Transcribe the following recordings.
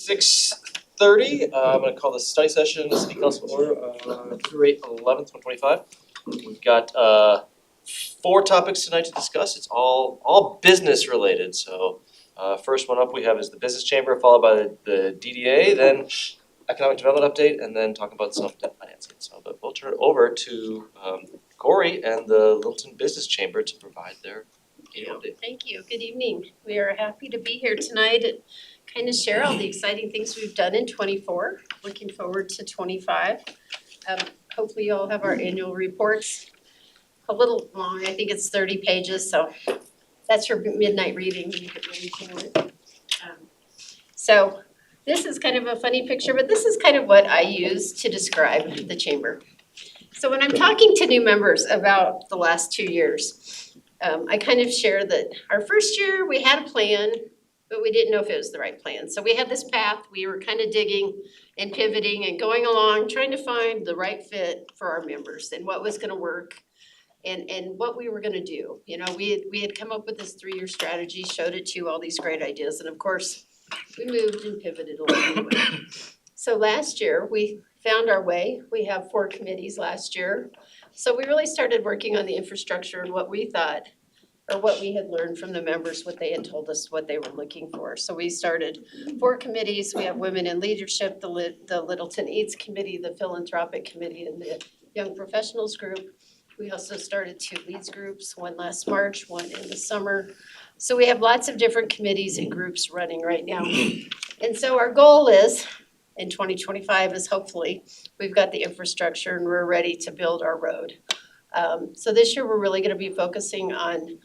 6:30. I'm going to call this study session, City Council Order, February 11th, 2025. We've got 4 topics tonight to discuss. It's all business related. So first one up we have is the Business Chamber, followed by the DDA, then Economic Development Update, and then talk about self-debt financing. So but we'll turn it over to Corey and the Littleton Business Chamber to provide their update. Thank you. Good evening. We are happy to be here tonight and kind of share all the exciting things we've done in '24. Looking forward to *25. Hopefully you all have our annual reports. A little long, I think it's 30 pages, so that's your midnight reading. You get ready for it. So this is kind of a funny picture, but this is kind of what I use to describe the chamber. So when I'm talking to new members about the last 2 years, I kind of share that our first year we had a plan, but we didn't know if it was the right plan. So we had this path, we were kind of digging and pivoting and going along, trying to find the right fit for our members and what was gonna work and what we were gonna do. You know, we had come up with this 3-year strategy, showed it to you, all these great ideas, and of course, we moved and pivoted along the way. So last year, we found our way. We have 4 committees last year. So we really started working on the infrastructure and what we thought, or what we had learned from the members, what they had told us, what they were looking for. So we started 4 committees. We have Women in Leadership, the Littleton Eats Committee, the Philanthropic Committee, and the Young Professionals Group. We also started 2 leads groups, one last March, one in the summer. So we have lots of different committees and groups running right now. And so our goal is, in 2025, is hopefully we've got the infrastructure and we're ready to build our road. So this year, we're really gonna be focusing on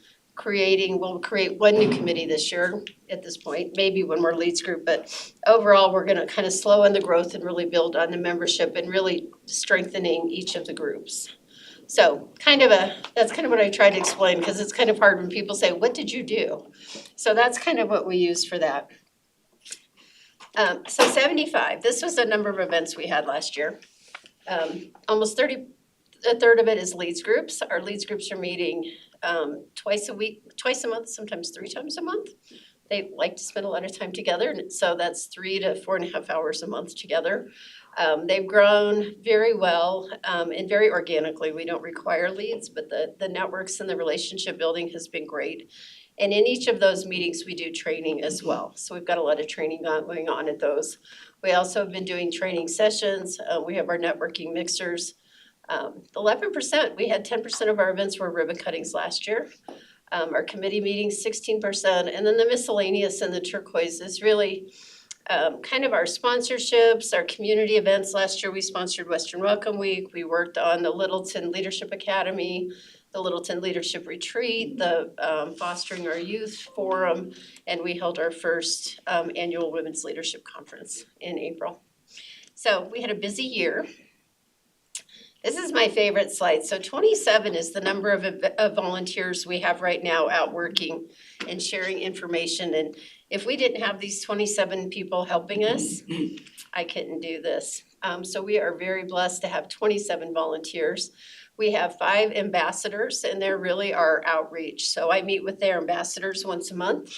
we'll create 1 new committee this year at this point, maybe one more leads group, but overall, we're gonna kind of slow in the growth and really build on the membership and really strengthening each of the groups. So that's kind of what I try to explain, because it's kind of hard when people say, what did you do? So that's kind of what we use for that. So 75, this was the number of events we had last year. Almost a third of it is leads groups. Our leads groups are meeting twice a month, sometimes 3 times a month. They like to spend a lot of time together, and so that's 3 to 4.5 hours a month together. They've grown very well and very organically. We don't require leads, but the networks and the relationship building has been great. And in each of those meetings, we do training as well. So we've got a lot of training going on at those. We also have been doing training sessions. We have our networking mixers. 11%, we had 10% of our events were ribbon cuttings last year. Our committee meetings, 16%, and then the miscellaneous and the turquoise is really kind of our sponsorships, our community events. Last year, we sponsored Western Welcome Week. We worked on the Littleton Leadership Academy, the Littleton Leadership Retreat, the Fostering Our Youth Forum, and we held our first annual Women's Leadership Conference in April. So we had a busy year. This is my favorite slide. So 27 is the number of volunteers we have right now out working and sharing information. And if we didn't have these 27 people helping us, I couldn't do this. So we are very blessed to have 27 volunteers. We have 5 ambassadors, and they're really our outreach. So I meet with their ambassadors once a month.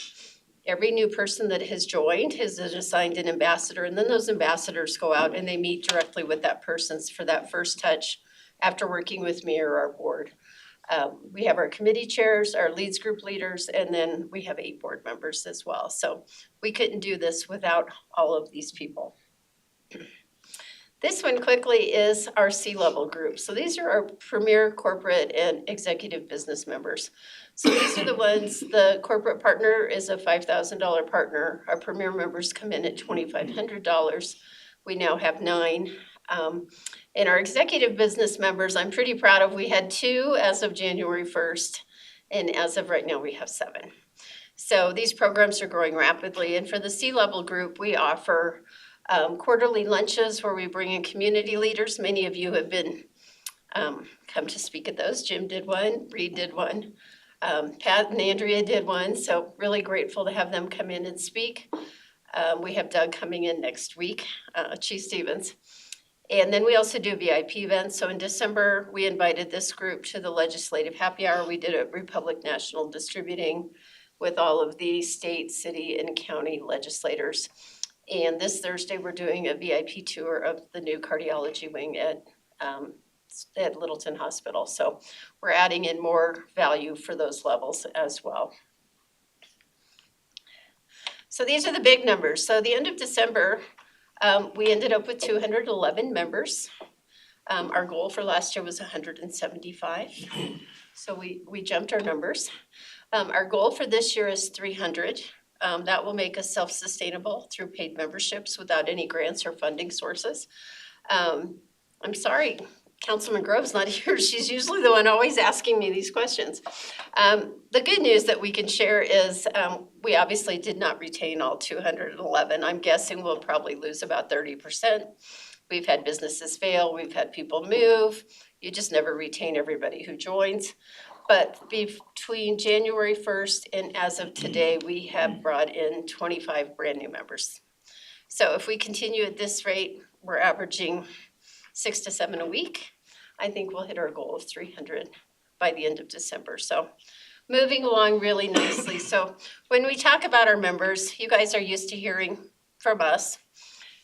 Every new person that has joined has assigned an ambassador, and then those ambassadors go out and they meet directly with that person for that first touch after working with me or our board. We have our committee chairs, our leads group leaders, and then we have 8 board members as well. So we couldn't do this without all of these people. This one quickly is our C-level group. So these are our premier corporate and executive business members. So these are the ones, the corporate partner is a $5,000 partner. Our premier members come in at $2,500. We now have 9. And our executive business members, I'm pretty proud of. We had 2 as of January 1st, and as of right now, we have 7. So these programs are growing rapidly. And for the C-level group, we offer quarterly lunches where we bring in community leaders. Many of you have been come to speak at those. Jim did one, Reed did one, Pat and Andrea did one. So really grateful to have them come in and speak. We have Doug coming in next week, Chief Stevens. And then we also do VIP events. So in December, we invited this group to the legislative happy hour. We did a Republic National distributing with all of the state, city, and county legislators. And this Thursday, we're doing a VIP tour of the new cardiology wing at Littleton Hospital. So we're adding in more value for those levels as well. So these are the big numbers. So the end of December, we ended up with 211 members. Our goal for last year was 175. So we jumped our numbers. Our goal for this year is 300. That will make us self-sustainable through paid memberships without any grants or funding sources. I'm sorry, Councilman Grove's not here. She's usually the one always asking me these questions. The good news that we can share is we obviously did not retain all 211. I'm guessing we'll probably lose about 30%. We've had businesses fail, we've had people move. You just never retain everybody who joins. But between January 1st and as of today, we have brought in 25 brand new members. So if we continue at this rate, we're averaging 6 to 7 a week. I think we'll hit our goal of 300 by the end of December. So moving along really nicely. So when we talk about our members, you guys are used to hearing from us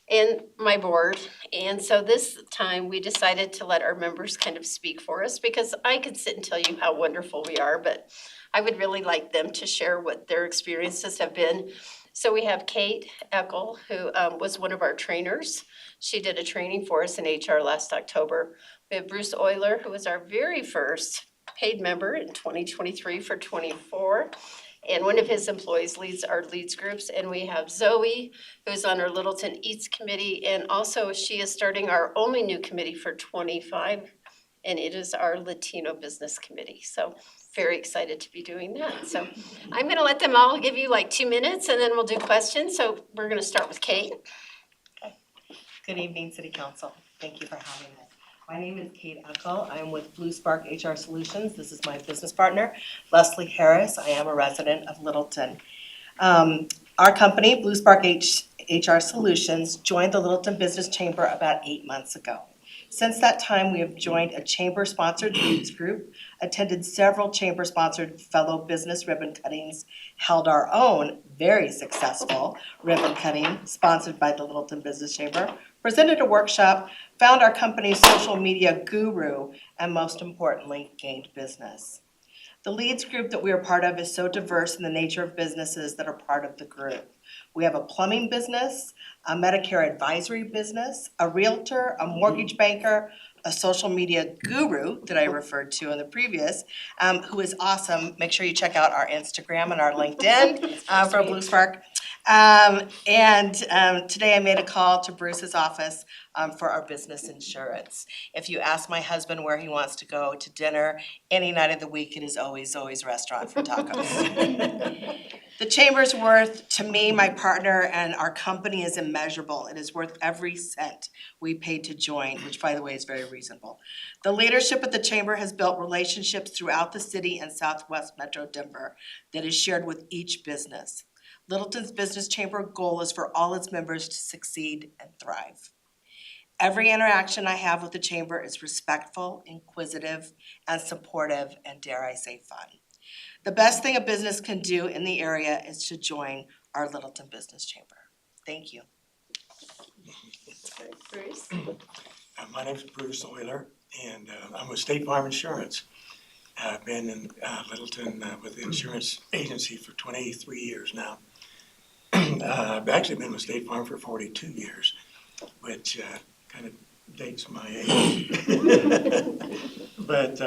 and my board. And so this time we decided to let our members kind of speak for us, because I could sit and tell you how wonderful we are, but I would really like them to share what their experiences have been. So we have Kate Eckel, who was one of our trainers. She did a training for us in HR last October. We have Bruce Euler, who was our very first paid member in 2023 for 24. And one of his employees leads our leads groups. And we have Zoe, who's on our Littleton Eats committee. And also she is starting our only new committee for 25. And it is our Latino business committee. So very excited to be doing that. So I'm gonna let them all give you like 2 minutes and then we'll do questions. So we're gonna start with Kate. Good evening, City Council. Thank you for having me. My name is Kate Eckel. I am with Blue Spark HR Solutions. This is my business partner, Leslie Harris. I am a resident of Littleton. Our company, Blue Spark HR Solutions, joined the Littleton Business Chamber about 8 months ago. Since that time, we have joined a chamber-sponsored leads group, attended several chamber-sponsored fellow business ribbon cuttings, held our own very successful ribbon cutting sponsored by the Littleton Business Chamber, presented a workshop, found our company's social media guru, and most importantly, gained business. The leads group that we are part of is so diverse in the nature of businesses that are part of the group. We have a plumbing business, a Medicare advisory business, a realtor, a mortgage banker, a social media guru that I referred to in the previous, who is awesome. Make sure you check out our Instagram and our LinkedIn for Blue Spark. Today I made a call to Bruce's office for our business insurance. If you ask my husband where he wants to go to dinner any night of the week, it is always restaurant for tacos. The chamber's worth, to me, my partner, and our company is immeasurable. It is worth every cent we paid to join, which by the way is very reasonable. The leadership of the chamber has built relationships throughout the city and Southwest Metro Denver that is shared with each business. Littleton's Business Chamber goal is for all its members to succeed and thrive. Every interaction I have with the chamber is respectful, inquisitive, and supportive, and dare I say fun. The best thing a business can do in the area is to join our Littleton Business Chamber. Thank you. Bruce? My name is Bruce Euler, and I'm with State Farm Insurance. I've been in Littleton with the insurance agency for 23 years now. I've actually been with State Farm for 42 years, which kind of dates my age. But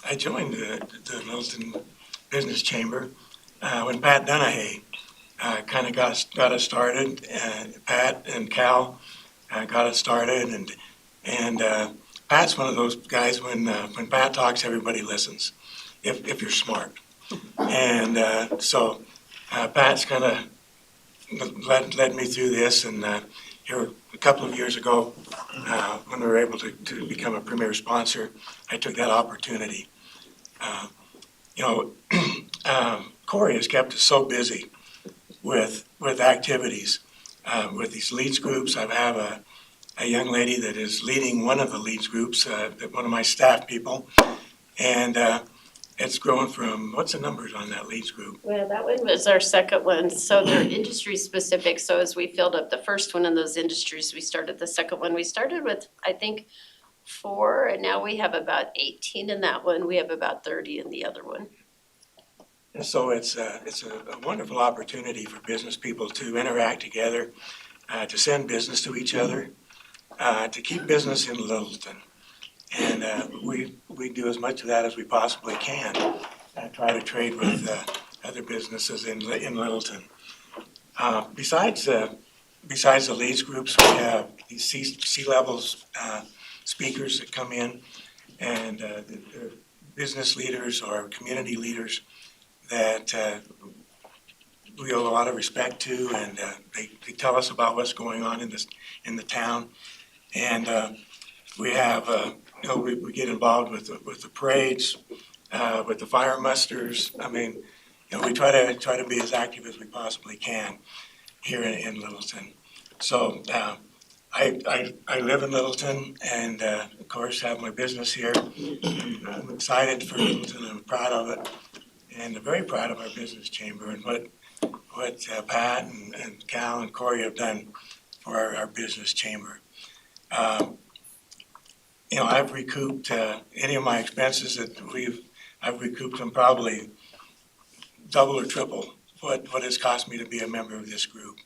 I joined the Littleton Business Chamber when Pat Donahue kind of got us started. Pat and Cal got us started, and Pat's one of those guys when Pat talks, everybody listens, if you're smart. And so Pat's kind of led me through this, and here a couple of years ago, when we were able to become a premier sponsor, I took that opportunity. Corey has kept us so busy with activities, with these leads groups. I have a young lady that is leading one of the leads groups, one of my staff people, and it's grown from, what's the numbers on that leads group? Well, that one was our second one, so they're industry specific, so as we filled up the first one in those industries, we started the second one. We started with, I think, 4, and now we have about 18 in that one, we have about 30 in the other one. And so it's a wonderful opportunity for business people to interact together, to send business to each other, to keep business in Littleton. And we do as much of that as we possibly can, try to trade with other businesses in Littleton. Besides the leads groups, we have these C-levels speakers that come in, and they're business leaders or community leaders that we owe a lot of respect to, and they tell us about what's going on in the town. And we have, we get involved with the parades, with the fire musters. I mean, we try to be as active as we possibly can here in Littleton. So I live in Littleton, and of course have my business here. I'm excited for Littleton. I'm proud of it, and very proud of our business chamber and what Pat and Cal and Corey have done for our business chamber. I've recouped any of my expenses that I've recouped them probably double or triple what it's cost me to be a member of this group.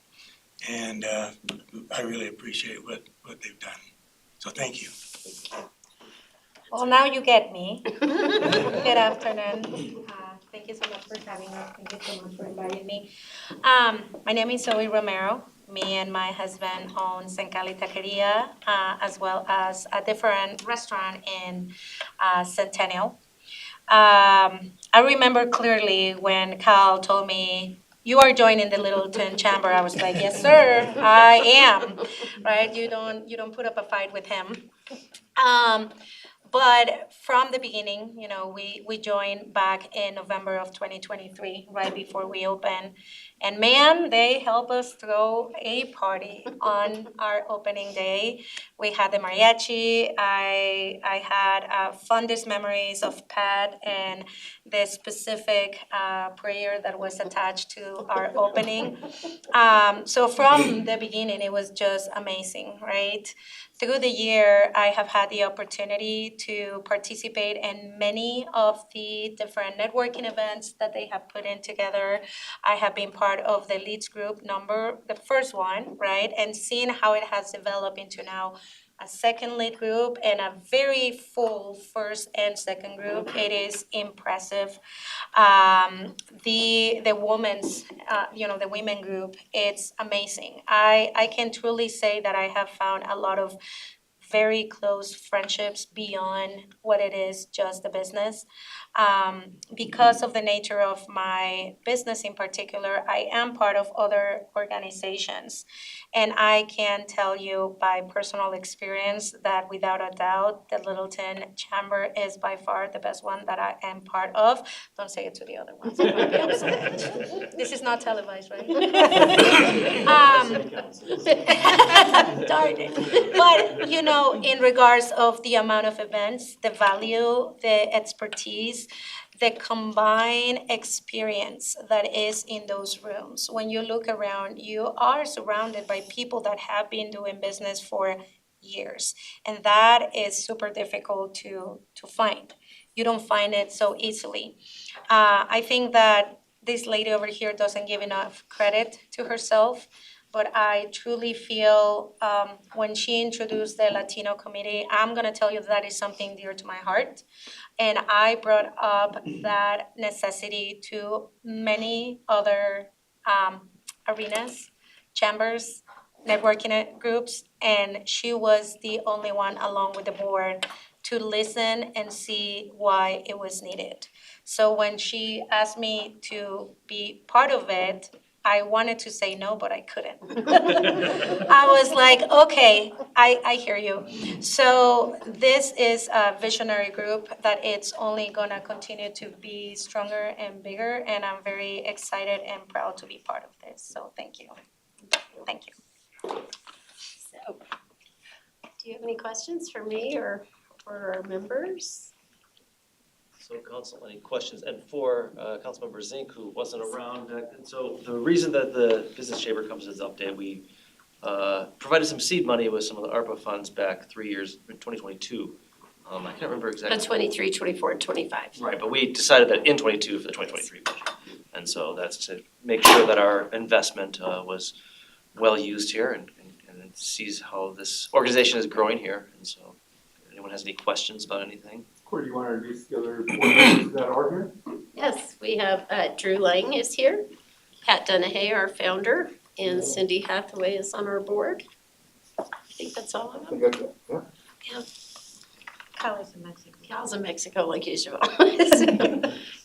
And I really appreciate what they've done. So thank you. Well, now you get me. Good afternoon. Thank you so much for having us. Thank you so much for inviting me. My name is Zoe Romero. Me and my husband own Sencali Taqueria, as well as a different restaurant in Centennial. I remember clearly when Cal told me, "You are joining the Littleton Chamber." I was like, "Yes, sir, I am." Right? You don't put up a fight with him. But from the beginning, we joined back in November of 2023, right before we opened. And man, they helped us throw a party on our opening day. We had the mariachi. I had fondest memories of Pat and the specific prayer that was attached to our opening. So from the beginning, it was just amazing, right? Through the year, I have had the opportunity to participate in many of the different networking events that they have put in together. I have been part of the Leads Group the first one, right? And seeing how it has developed into now a second lead group and a very full first and second group. It is impressive. The women's, the women group, it's amazing. I can truly say that I have found a lot of very close friendships beyond what it is just the business. Because of the nature of my business in particular, I am part of other organizations. And I can tell you by personal experience that without a doubt, the Littleton Chamber is by far the best one that I am part of. Don't say it to the other ones. I might be upset. This is not televised, right? Darn it. But, in regards of the amount of events, the value, the expertise, the combined experience that is in those rooms. When you look around, you are surrounded by people that have been doing business for years. And that is super difficult to find. You don't find it so easily. I think that this lady over here doesn't give enough credit to herself. But I truly feel when she introduced the Latino committee, I'm going to tell you that is something dear to my heart. And I brought up that necessity to many other arenas, chambers, networking groups, and she was the only one along with the board to listen and see why it was needed. So when she asked me to be part of it, I wanted to say no, but I couldn't. I was like, okay, I hear you. So this is a visionary group that it's only gonna continue to be stronger and bigger, and I'm very excited and proud to be part of this. So thank you. Thank you. So, do you have any questions for me or for our members? So council, any questions? And for Councilmember Zink, who wasn't around back then, so the reason that the Business Chamber comes to this update, we provided some seed money with some of the ARPA funds back 3 years, in 2022. I can't remember exactly. 23, 24, and 25. Right, but we decided that in 22 for the 2023 budget. And so that's to make sure that our investment was well used here and sees how this organization is growing here. And so if anyone has any questions about anything? Corey, do you want to introduce the other board members that are here? Yes, we have Drew Lang is here, Pat Donahue, our founder, and Cindy Hathaway is on our board. I think that's all of I them. think that's it, yeah. Cal's in Mexico. Cal's in Mexico like usual.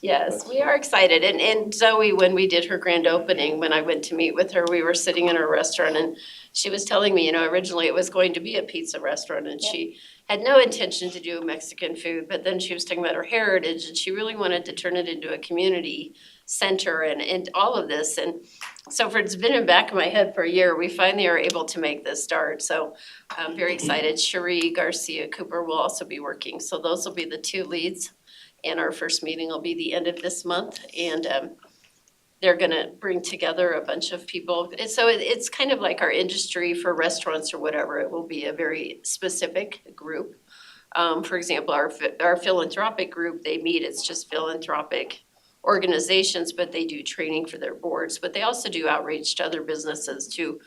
Yes, we are excited. And Zoe, when we did her grand opening, when I went to meet with her, we were sitting in her restaurant and she was telling me, originally it was going to be a pizza restaurant and she had no intention to do Mexican food, but then she was talking about her heritage and she really wanted to turn it into a community center and all of this. And so it's been in the back of my head for a year. We finally are able to make this start. So I'm very excited. Cherie Garcia Cooper will also be working. So those will be the two leads. And our first meeting will be the end of this month. And they're gonna bring together a bunch of people. And so it's kind of like our industry for restaurants or whatever. It will be a very specific group. For example, our philanthropic group, they meet, it's just philanthropic organizations, but they do training for their boards. But they also do outreach to other businesses to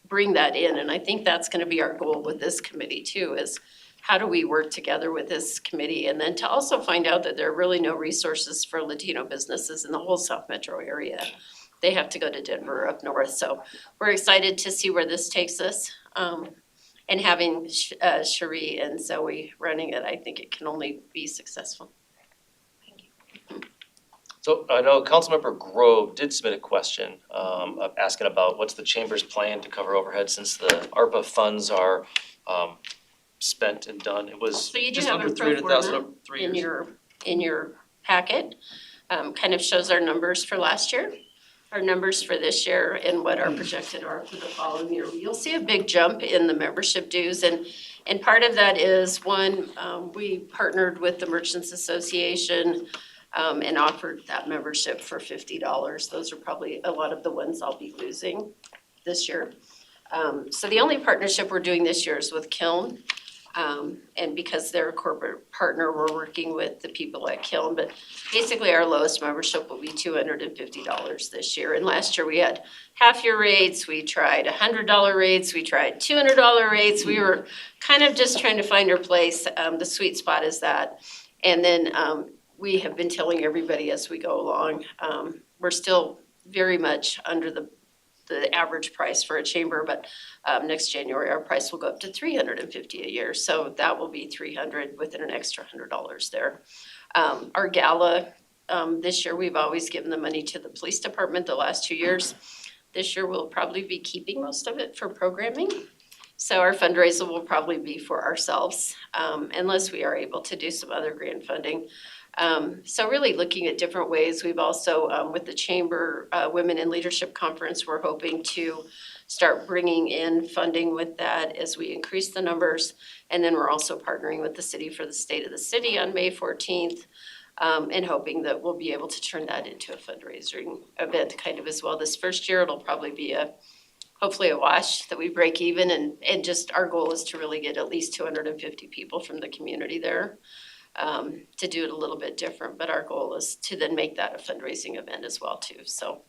bring that in. And I think that's gonna be our goal with this committee too, is how do we work together with this committee? And then to also find out that there are really no resources for Latino businesses in the whole South Metro area. They have to go to Denver or up north. So we're excited to see where this takes us. And having Cherie and Zoe running it, I think it can only be successful. So I know Councilmember Grove did submit a question asking about what's the chamber's plan to cover overhead since the ARPA funds are spent and done. It was So you do just have under a pro 300,000 forma over 3 years. in your packet. Kind of shows our numbers for last year, our numbers for this year, and what our projected are for the following year. You'll see a big jump in the membership dues, and part of that is, one, we partnered with the Merchants Association and offered that membership for $50. Those are probably a lot of the ones I'll be losing this year. So the only partnership we're doing this year is with Kiln. And because they're a corporate partner, we're working with the people at Kiln. But basically, our lowest membership will be $250 this year. And last year, we had half-year rates, we tried $100 rates, we tried $200 rates. We were kind of just trying to find our place. The sweet spot is that. And then we have been telling everybody as we go along, we're still very much under the average price for a chamber, but next January, our price will go up to $350 a year. So that will be $300 with an extra $100 there. Our gala, this year, we've always given the money to the police department the last 2 years. This year, we'll probably be keeping most of it for programming. So our fundraiser will probably be for ourselves, unless we are able to do some other grant funding. So really looking at different ways. We've also, with the Chamber Women in Leadership Conference, we're hoping to start bringing in funding with that as we increase the numbers. And then we're also partnering with the city for the State of the City on May 14th. And hoping that we'll be able to turn that into a fundraising event kind of as well. This first year, it'll probably be hopefully a wash that we break even. And just our goal is to really get at least 250 people from the community there. To do it a little bit different, but our goal is to then make that a fundraising event as well too. So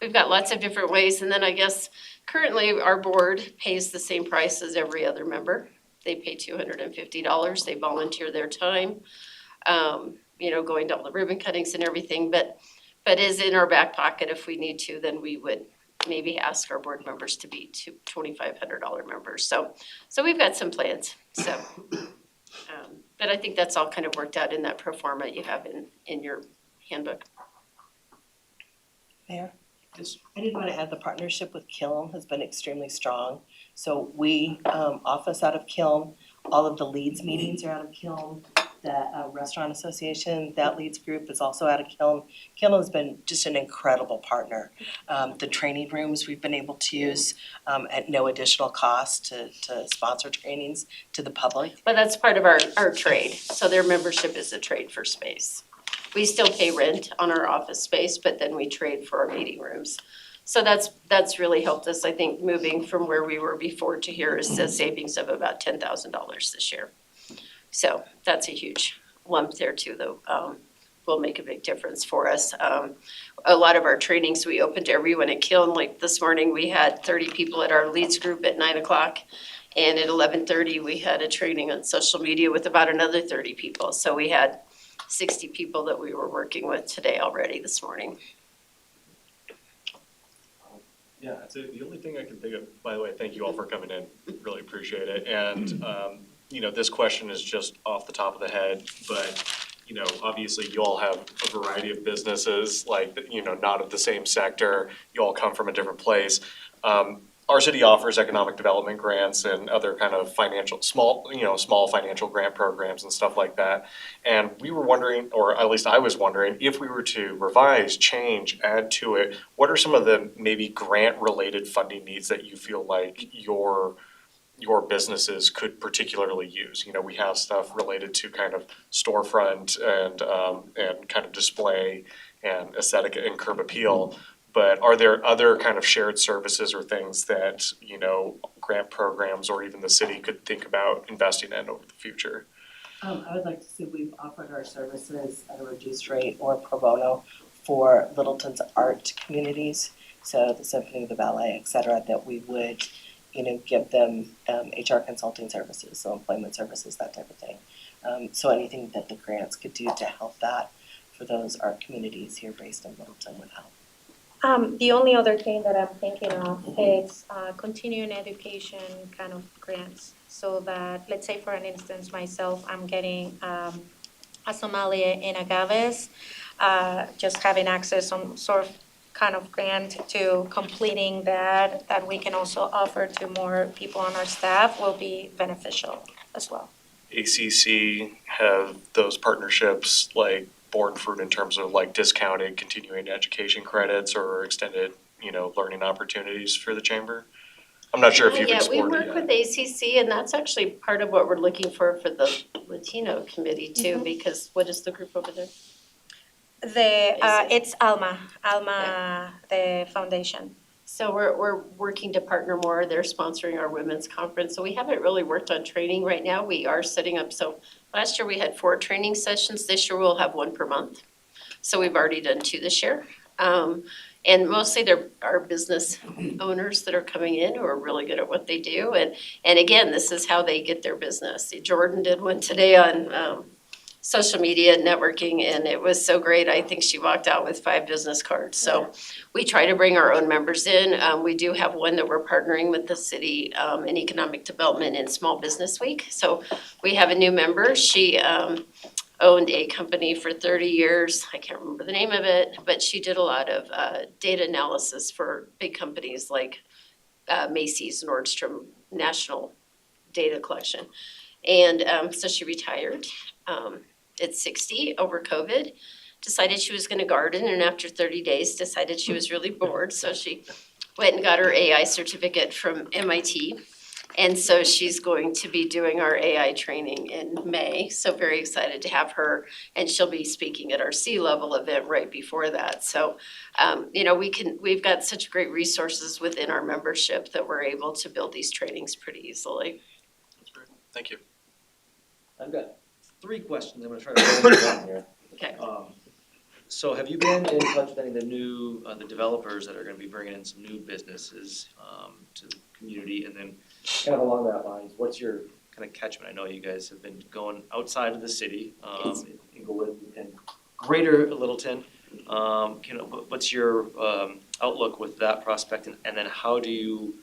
we've got lots of different ways, and then I guess currently our board pays the same price as every other member. They pay $250, they volunteer their time, going to all the ribbon cuttings and everything, but is in our back pocket if we need to, then we would maybe ask our board members to be $2,500 members. So we've got some plans, so. But I think that's all kind of worked out in that pro forma you have in your handbook. Mayor? Yes. I did want to add the partnership with Kiln has been extremely strong. So we office out of Kiln, all of the leads meetings are out of Kiln. The Restaurant Association, that leads group is also out of Kiln. Kiln has been just an incredible partner. The training rooms we've been able to use at no additional cost to sponsor trainings to the public. But that's part of our trade, so their membership is a trade for space. We still pay rent on our office space, but then we trade for our meeting rooms. So that's really helped us, I think, moving from where we were before to here is a savings of about $10,000 this year. So that's a huge lump there too, though, will make a big difference for us. A lot of our trainings, we open to everyone at Kiln. Like this morning, we had 30 people at our leads group at 9 o'clock. And at 11:30, we had a training on social media with about another 30 people. So we had 60 people that we were working with today already this morning. Yeah, that's it. The only thing I can think of, by the way, thank you all for coming in, really appreciate it. And, you know, this question is just off the top of the head, but, you know, obviously you all have a variety of businesses, like, you know, not of the same sector, you all come from a different place. Our city offers economic development grants and other kind of small financial grant programs and stuff like that. And we were wondering, or at least I was wondering, if we were to revise, change, add to it, what are some of the maybe grant-related funding needs that you feel like your businesses could particularly use? You know, we have stuff related to kind of storefront and kind of display and aesthetic and curb appeal. But are there other kind of shared services or things that, you know, grant programs or even the city could think about investing in over the future? I would like to see we've offered our services at a reduced rate or pro bono for Littleton's art communities. So the symphony, the ballet, et cetera, that we would, you know, give them HR consulting services, so employment services, that type of thing. So anything that the grants could do to help that for those art communities here based in Littleton would help. The only other thing that I'm thinking of is continuing education kind of grants. So that, let's say for an instance, myself, I'm getting a sommelier in Agaves, just having access on sort of kind of grant to completing that we can also offer to more people on our staff will be beneficial as well. ACC have those partnerships like borne fruit in terms of like discounted continuing education credits or extended, you know, learning opportunities for the chamber? I'm not sure if you've explored it Yeah, we work yet. with ACC, and that's actually part of what we're looking for the Latino committee too, because what is the group over there? It's Alma, the foundation. So we're working to partner more. They're sponsoring our women's conference. So we haven't really worked on training right now. We are setting up, so last year we had 4 training sessions. This year we'll have 1 per month. So we've already done 2 this year. And mostly they're our business owners that are coming in who are really good at what they do. And again, this is how they get their business. Jordan did one today on social media networking, and it was so great. I think she walked out with 5 business cards. So we try to bring our own members in. We do have one that we're partnering with the city in economic development and small business week. So we have a new member. She owned a company for 30 years. I can't remember the name of it, but she did a lot of data analysis for big companies like Macy's, Nordstrom, national data collection. And so she retired at 60 over COVID, decided she was gonna garden, and after 30 days decided she was really bored. So she went and got her AI certificate from MIT. And so she's going to be doing our AI training in May. So very excited to have her, and she'll be speaking at our C-level event right before that. So, you know, we've got such great resources within our membership that we're able to build these trainings pretty easily. That's great. Thank you. I've got 3 questions. I'm gonna try to roll into one here. Okay. So have you been in touch with any of the new, the developers that are gonna be bringing in some new businesses, to the community? And then kind of along that lines, what's your kind of catchment? I know you guys have been going outside of the city, Inglewood and greater Littleton. What's your, outlook with that prospect? And then how do you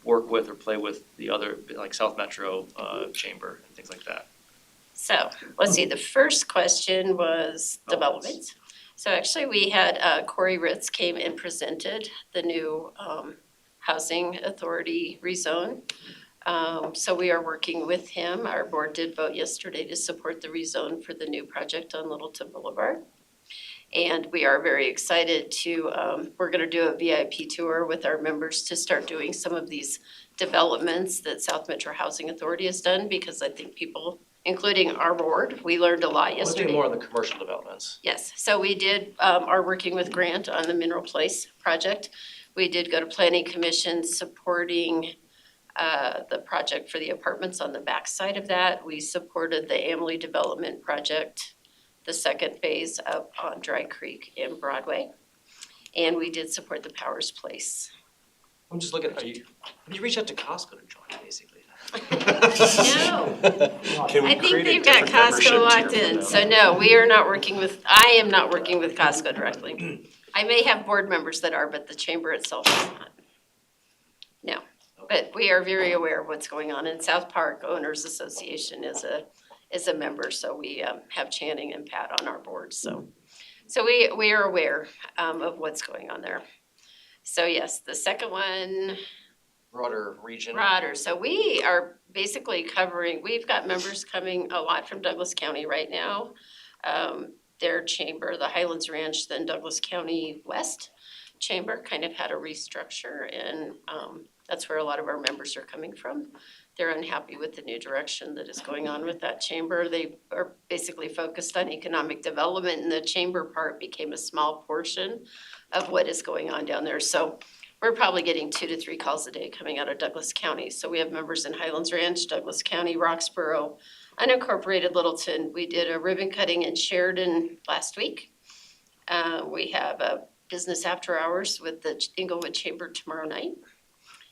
work with or play with the other, like South Metro, Chamber and things like that? So, let's see, the first question was development. So actually, we had Corey Ritz came and presented the new Housing Authority rezone. So we are working with him. Our board did vote yesterday to support the rezone for the new project on Littleton Boulevard. And we are very excited to, we're gonna do a VIP tour with our members to start doing some of these developments that South Metro Housing Authority has done, because I think people including our board. We learned a lot Let's yesterday. do more on the commercial developments. Yes, so we are working with Grant on the Mineral Place project. We did go to planning commission supporting the project for the apartments on the backside of that. We supported the Amalie Development Project, the second phase up on Dry Creek in Broadway. And we did support the Powers Place. I'm just looking, have you reached out to Costco to join, basically? No, Can we I think create a they've got different membership Costco locked tier for in, them? so no, we are not working with, I am not working with Costco directly. I may have board members that are, but the chamber itself is not. No, but we are very aware of what's going on, and South Park Owners Association is a member, so we have Channing and Pat on our board, so we are aware of what's going on there. So yes, the second one, Broader region. broader, so we are basically covering, we've got members coming a lot from Douglas County right now. Their chamber, the Highlands Ranch, then Douglas County West Chamber kind of had a restructure, and that's where a lot of our members are coming from. They're unhappy with the new direction that is going on with that chamber. They are basically focused on economic development, and the chamber part became a small portion of what is going on down there. So we're probably getting 2 to 3 calls a day coming out of Douglas County. So we have members in Highlands Ranch, Douglas County, Roxborough, unincorporated Littleton. We did a ribbon cutting in Sheridan last week. We have a business after hours with the Inglewood Chamber tomorrow night,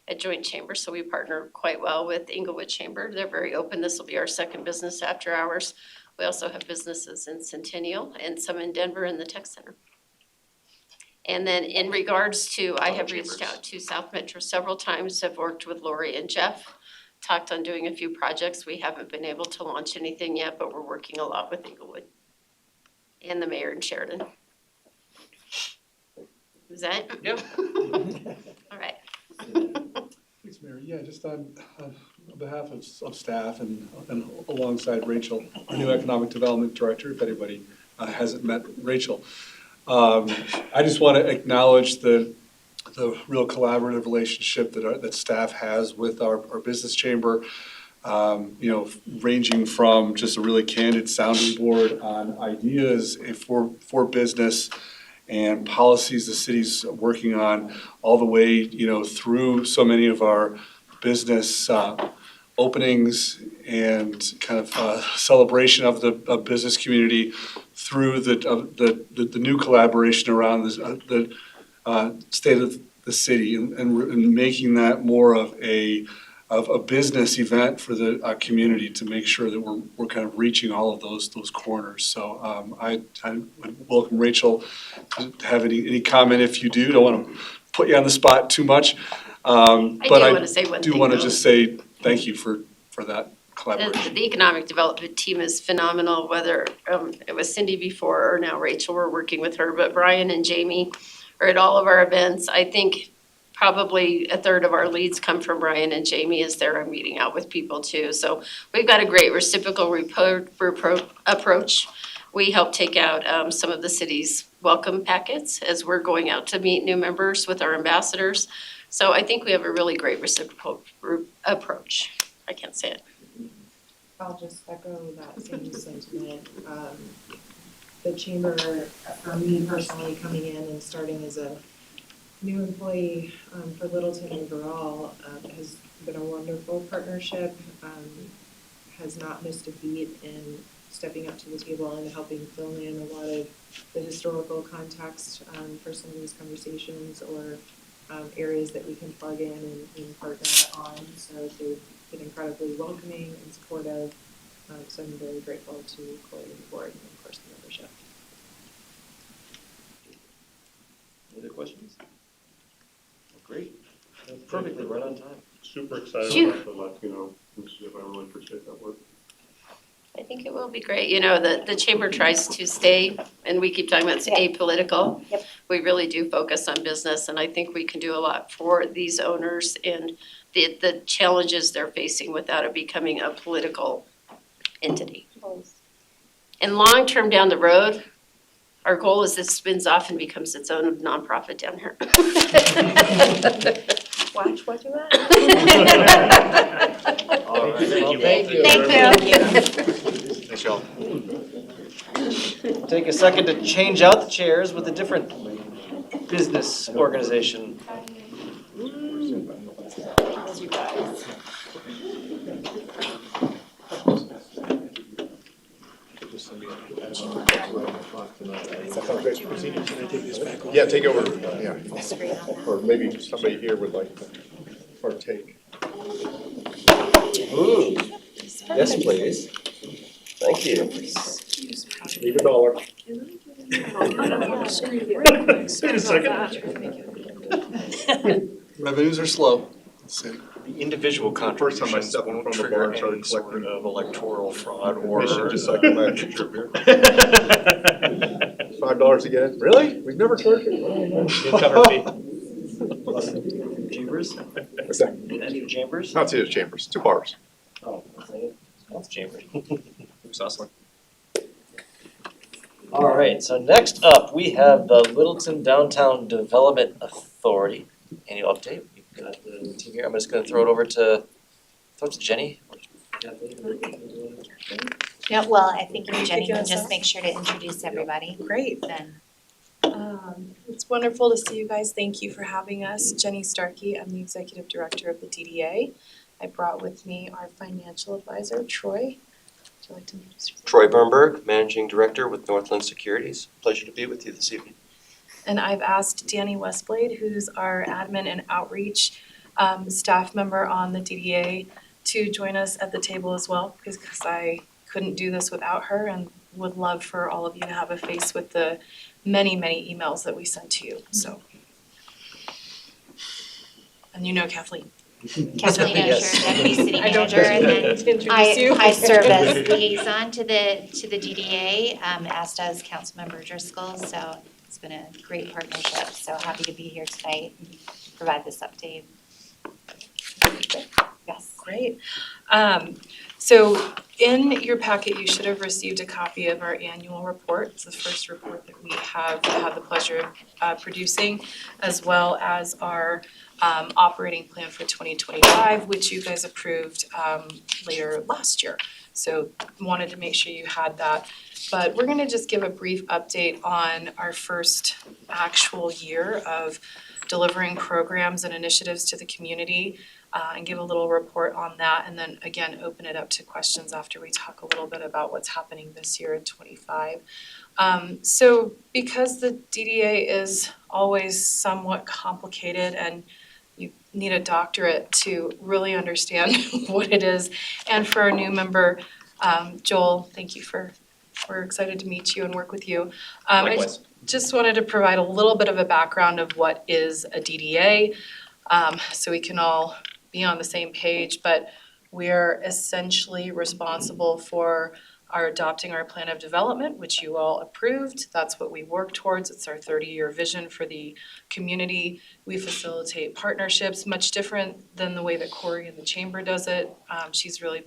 a joint chamber. So we partner quite well with Inglewood Chamber. They're very open. This will be our second business after hours. We also have businesses in Centennial and some in Denver in the Tech Center. And then in regards to, I have reached out to South Metro several times, have worked with Lori and Jeff, talked on doing a few projects. We haven't been able to launch anything yet, but we're working a lot with Inglewood and the mayor in Sheridan. Is that? Yeah. All right. Thanks, Mayor. Yeah, just on behalf of staff and alongside Rachel, our new Economic Development Director, if anybody hasn't met Rachel. I just want to acknowledge the real collaborative relationship that staff has with our business chamber. Ranging from just a really candid sounding board on ideas for business and policies the city's working on, all the way, through so many of our business openings and kind of celebration of the business community through the new collaboration around the state of the city and making that more of a business event for the community to make sure that we're kind of reaching all of those corners. So I would welcome Rachel to have any comment if you do. Don't want to put you on the spot too much. But I want to say one thing, do want to though. just say thank you for that collaboration. The economic development team is phenomenal, whether it was Cindy before or now Rachel, we're working with her, but Brian and Jamie are at all of our events. I think probably a third of our leads come from Brian and Jamie as they're meeting out with people too. So we've got a great reciprocal approach. We help take out some of the city's welcome packets as we're going out to meet new members with our ambassadors. So I think we have a really great reciprocal approach. I can't say it. I'll just echo that same sentiment. The chamber, for me personally, coming in and starting as a new employee for Littleton overall, has been a wonderful partnership, has not missed a beat in stepping up to the table and helping fill in a lot of the historical context for some of these conversations or areas that we can plug in and partner on. So they've been incredibly welcoming and supportive. So I'm very grateful to Corey and the board and of course the membership. Any other questions? Great. Perfectly right on time. Super excited Phew. about the Latino initiative. I really appreciate that work. I think it will be great. The chamber tries to stay, and we keep talking about it's apolitical. Yep. We really do focus on business, and I think we can do a lot for these owners and the challenges they're facing without it becoming a political entity. And long-term down the road, our goal is this spins off and becomes its own nonprofit down here. Watch what you All right. Thank you. Thanks, y'all. Take a second to change out the chairs with a different business organization. Yeah, take over, yeah. Or maybe somebody here would like to partake. Ooh, yes, please. Thank you. Leave $1. Wait a second. Revenues are slow, let's see. The individual First time I contributions stepped in won't front of a trigger bar and started any sort collecting of electoral fraud or. Mission just so I can buy a picture beer. $5 again? Really? We've never charged it? Cover fee. Chambers? What's that? Andrew Chambers? Not City Chambers, 2 bars. Oh, that's Chambers. Who's hustling? All right, so next up, we have the Littleton Downtown Development Authority annual update. We've got the team here. I'm just gonna throw it over to Jenny. Yeah, well, I think if Jenny kick can us just off? make sure to introduce everybody, Great. then. It's wonderful to see you guys. Thank you for having us. Jenny Starkey, I'm the Executive Director of the DDA. I brought with me our financial advisor, Troy. Would you like to introduce yourself? Troy Bernberg, Managing Director with Northland Securities. Pleasure to be with you this evening. And I've asked Danny Westblade, who's our admin and outreach staff member on the DDA, to join us at the table as well, because I couldn't do this without her and would love for all of you to have a face with the many, many emails that we sent to you, so. And you know Kathleen. Kathleen Yes. Osher, Deputy City I don't Manager, and then introduce I you. I serve as liaison to the DDA, as does Councilmember Driscoll, so it's been a great partnership, so happy to be here tonight and provide this update. Yes. Great. So in your packet, you should have received a copy of our annual report. It's the first report that we have had the pleasure of producing, as well as our operating plan for 2025, which you guys approved later last year. So wanted to make sure you had that. But we're gonna just give a brief update on our first actual year of delivering programs and initiatives to the community, and give a little report on that, and then again, open it up to questions after we talk a little bit about what's happening this year in '25. So because the DDA is always somewhat complicated and you need a doctorate to really understand what it is, and for our new member, Joel, thank you we're excited to meet you and work with you. Likewise. Just wanted to provide a little bit of a background of what is a DDA, so we can all be on the same page, but we're essentially responsible for our adopting our plan of development, which you all approved. That's what we work towards. It's our 30-year vision for the community. We facilitate partnerships, much different than the way that Corey and the Chamber does it. She's really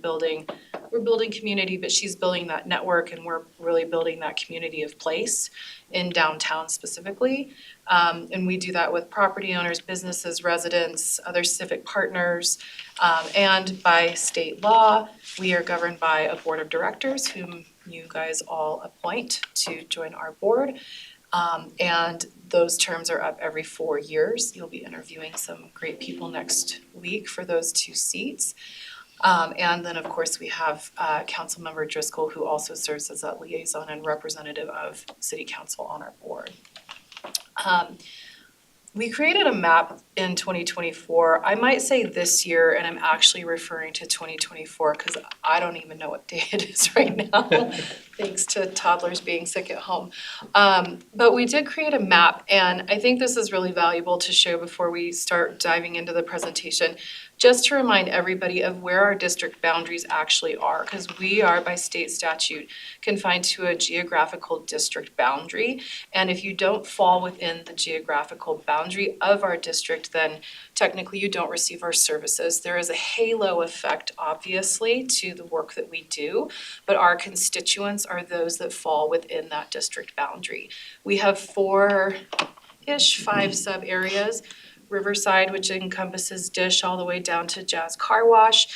we're building community, but she's building that network, and we're really building that community of place in downtown specifically. And we do that with property owners, businesses, residents, other civic partners. And by state law, we are governed by a board of directors whom you guys all appoint to join our board. And those terms are up every 4 years. You'll be interviewing some great people next week for those 2 seats. And then, of course, we have Councilmember Driscoll, who also serves as a liaison and representative of City Council on our board. We created a map in 2024. I might say this year, and I'm actually referring to 2024 because I don't even know what day it is right now, thanks to toddlers being sick at home. But we did create a map, and I think this is really valuable to show before we start diving into the presentation, just to remind everybody of where our district boundaries actually are, because we are by state statute confined to a geographical district boundary. And if you don't fall within the geographical boundary of our district, then technically you don't receive our services. There is a halo effect, obviously, to the work that we do, but our constituents are those that fall within that district boundary. We have 4-ish, 5 sub areas. Riverside, which encompasses Dish all the way down to Jazz Car Wash.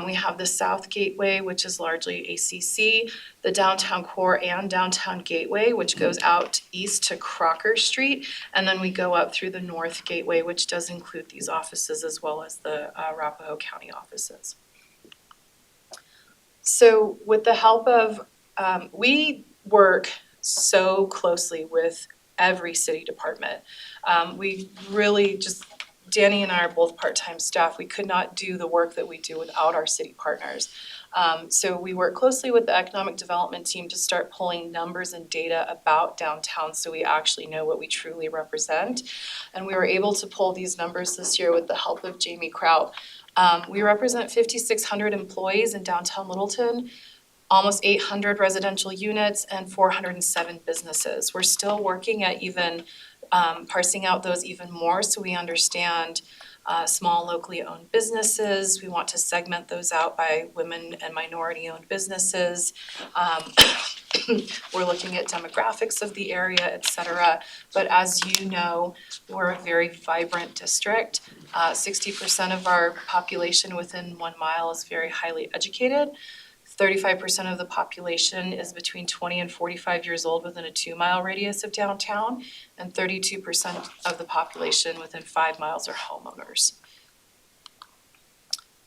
We have the South Gateway, which is largely ACC, the Downtown Core and Downtown Gateway, which goes out east to Crocker Street. And then we go up through the North Gateway, which does include these offices as well as the Arapahoe County offices. So with the help of, we work so closely with every city department. We really just, Danny and I are both part-time staff. We could not do the work that we do without our city partners. So we work closely with the economic development team to start pulling numbers and data about downtown so we actually know what we truly represent. And we were able to pull these numbers this year with the help of Jamie Kraut. We represent 5,600 employees in downtown Littleton, almost 800 residential units, and 407 businesses. We're still working at even parsing out those even more so we understand small locally owned businesses. We want to segment those out by women and minority owned businesses. We're looking at demographics of the area, et cetera. But as you know, we're a very vibrant district. 60% of our population within 1 mile is very highly educated. 35% of the population is between 20 and 45 years old within a 2-mile radius of downtown, and 32% of the population within 5 miles are homeowners.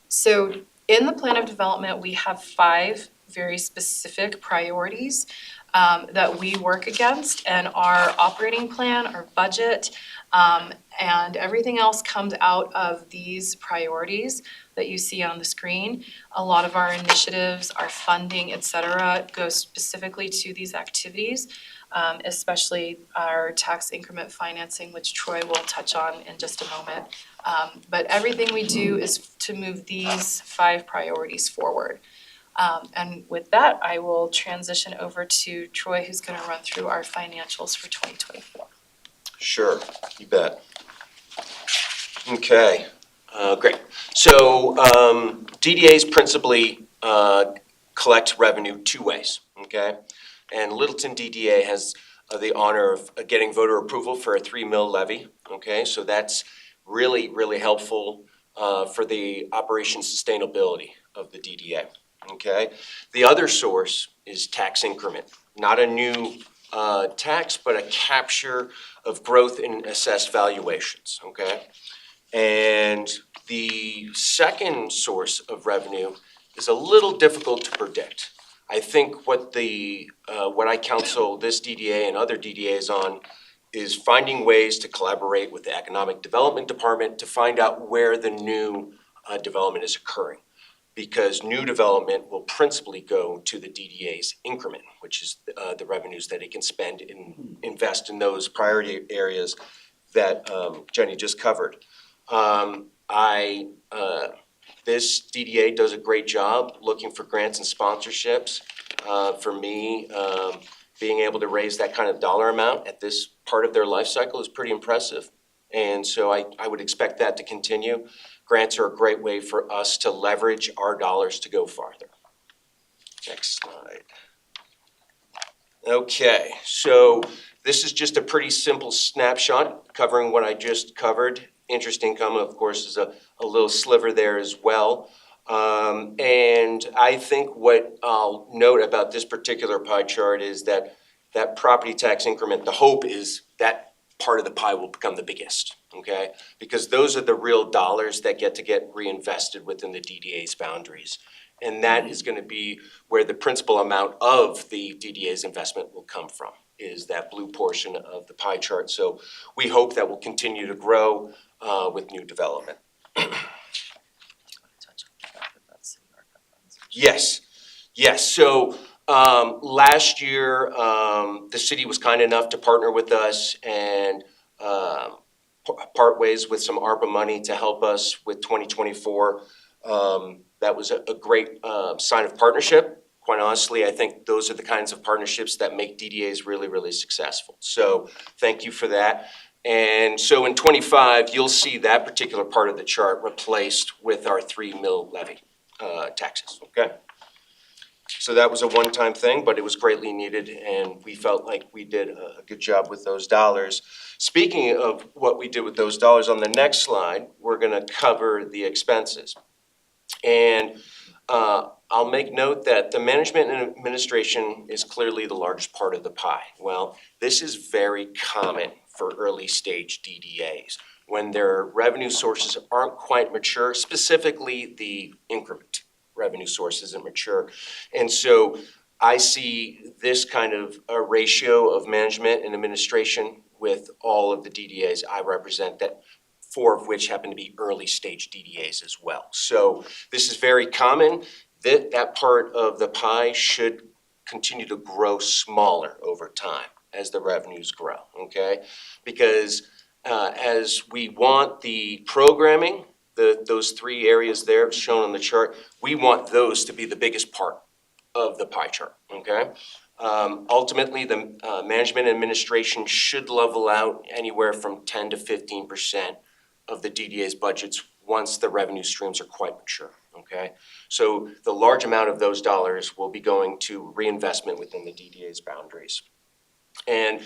So in the plan of development, we have 5 very specific priorities that we work against, and our operating plan, our budget, and everything else comes out of these priorities that you see on the screen. A lot of our initiatives, our funding, et cetera, goes specifically to these activities, especially our tax increment financing, which Troy will touch on in just a moment. But everything we do is to move these 5 priorities forward. And with that, I will transition over to Troy, who's going to run through our financials for 2024. Sure, you bet. Okay, great. So DDAs principally collect revenue 2 ways, okay? And Littleton DDA has the honor of getting voter approval for a 3 mil levy, okay? So that's really, really helpful for the operation sustainability of the DDA, okay? The other source is tax increment, not a new tax, but a capture of growth in assessed valuations, okay? And the second source of revenue is a little difficult to predict. I think what I counsel this DDA and other DDAs on is finding ways to collaborate with the Economic Development Department to find out where the new development is occurring. Because new development will principally go to the DDA's increment, which is the revenues that it can spend and invest in those priority areas that Jenny just covered. This DDA does a great job looking for grants and sponsorships. For me, being able to raise that kind of dollar amount at this part of their life cycle is pretty impressive. And so I would expect that to continue. Grants are a great way for us to leverage our dollars to go farther. Next slide. Okay, so this is just a pretty simple snapshot covering what I just covered. Interest income, of course, is a little sliver there as well. And I think what I'll note about this particular pie chart is that property tax increment, the hope is that part of the pie will become the biggest, okay? Because those are the real dollars that get reinvested within the DDA's boundaries. And that is going to be where the principal amount of the DDA's investment will come from, is that blue portion of the pie chart. So we hope that will continue to grow with new development. Yes. So last year, the city was kind enough to partner with us and part ways with some ARPA money to help us with 2024. That was a great sign of partnership. Quite honestly, I think those are the kinds of partnerships that make DDAs really, really successful. So thank you for that. And so in 25, you'll see that particular part of the chart replaced with our 3 mil levy taxes, okay? So that was a one-time thing, but it was greatly needed, and we felt like we did a good job with those dollars. Speaking of what we did with those dollars, on the next slide, we're gonna cover the expenses. And I'll make note that the management and administration is clearly the largest part of the pie. Well, this is very common for early stage DDAs when their revenue sources aren't quite mature, specifically the increment revenue source isn't mature. And so I see this kind of a ratio of management and administration with all of the DDAs I represent, that 4 of which happen to be early stage DDAs as well. So this is very common. That part of the pie should continue to grow smaller over time as the revenues grow, okay? Because as we want the programming, those 3 areas there shown on the chart, we want those to be the biggest part of the pie chart, okay? Ultimately, the management and administration should level out anywhere from 10 to 15% of the DDA's budgets once the revenue streams are quite mature, okay? So the large amount of those dollars will be going to reinvestment within the DDA's boundaries. And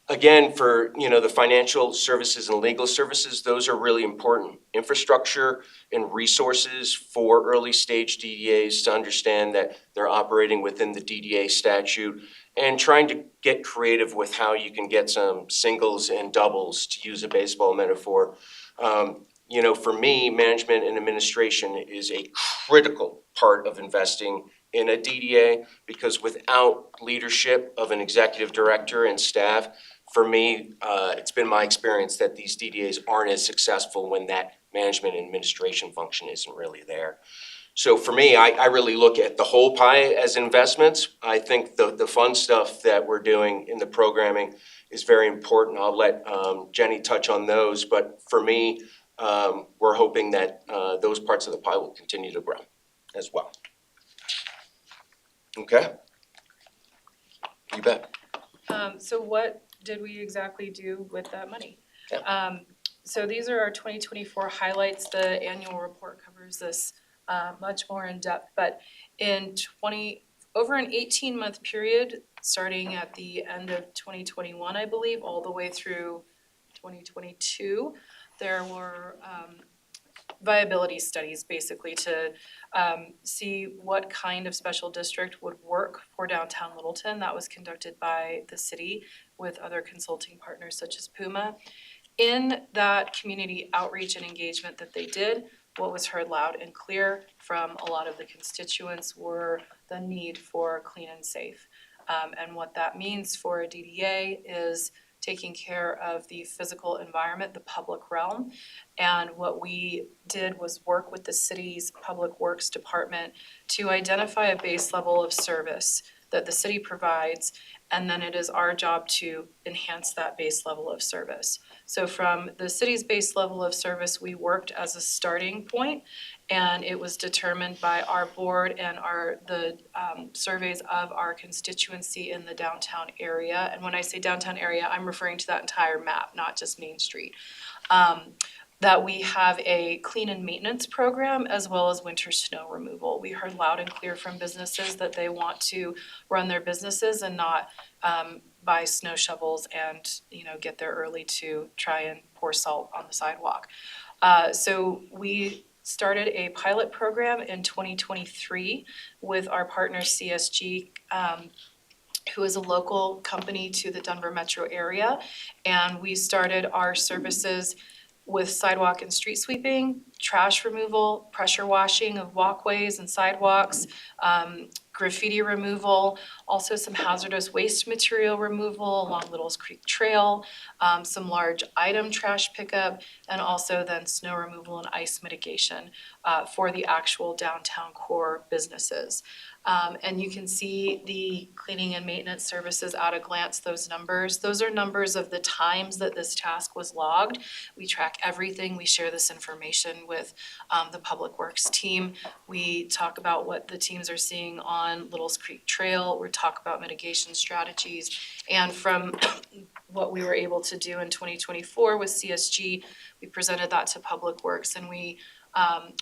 again, for the financial services and legal services, those are really important. Infrastructure and resources for early stage DDAs to understand that they're operating within the DDA statute, and trying to get creative with how you can get some singles and doubles, to use a baseball metaphor. For me, management and administration is a critical part of investing in a DDA, because without leadership of an executive director and staff, for me, it's been my experience that these DDAs aren't as successful when that management and administration function isn't really there. So for me, I really look at the whole pie as investments. I think the fun stuff that we're doing in the programming is very important. I'll let Jenny touch on those, but for me, we're hoping that those parts of the pie will continue to grow as well. Okay? You bet. So what did we exactly do with that money? Yeah. So these are our 2024 highlights. The annual report covers this much more in depth, but over an 18-month period, starting at the end of 2021, I believe, all the way through 2022, there were viability studies basically to see what kind of special district would work for downtown Littleton. That was conducted by the city with other consulting partners such as Puma. In that community outreach and engagement that they did, what was heard loud and clear from a lot of the constituents were the need for clean and safe. And what that means for a DDA is taking care of the physical environment, the public realm. And what we did was work with the city's Public Works Department to identify a base level of service that the city provides, and then it is our job to enhance that base level of service. So from the city's base level of service, we worked as a starting point, and it was determined by our board and the surveys of our constituency in the downtown area. And when I say downtown area, I'm referring to that entire map, not just Main Street. That we have a clean and maintenance program as well as winter snow removal. We heard loud and clear from businesses that they want to run their businesses and not buy snow shovels and get there early to try and pour salt on the sidewalk. So we started a pilot program in 2023 with our partner CSG, who is a local company to the Denver metro area. And we started our services with sidewalk and street sweeping, trash removal, pressure washing of walkways and sidewalks, graffiti removal, also some hazardous waste material removal along Littles Creek Trail, some large item trash pickup, and also then snow removal and ice mitigation for the actual downtown core businesses. And you can see the cleaning and maintenance services at a glance, those numbers. Those are numbers of the times that this task was logged. We track everything. We share this information with the Public Works team. We talk about what the teams are seeing on Littles Creek Trail. We talk about mitigation strategies. And from what we were able to do in 2024 with CSG, we presented that to Public Works, and we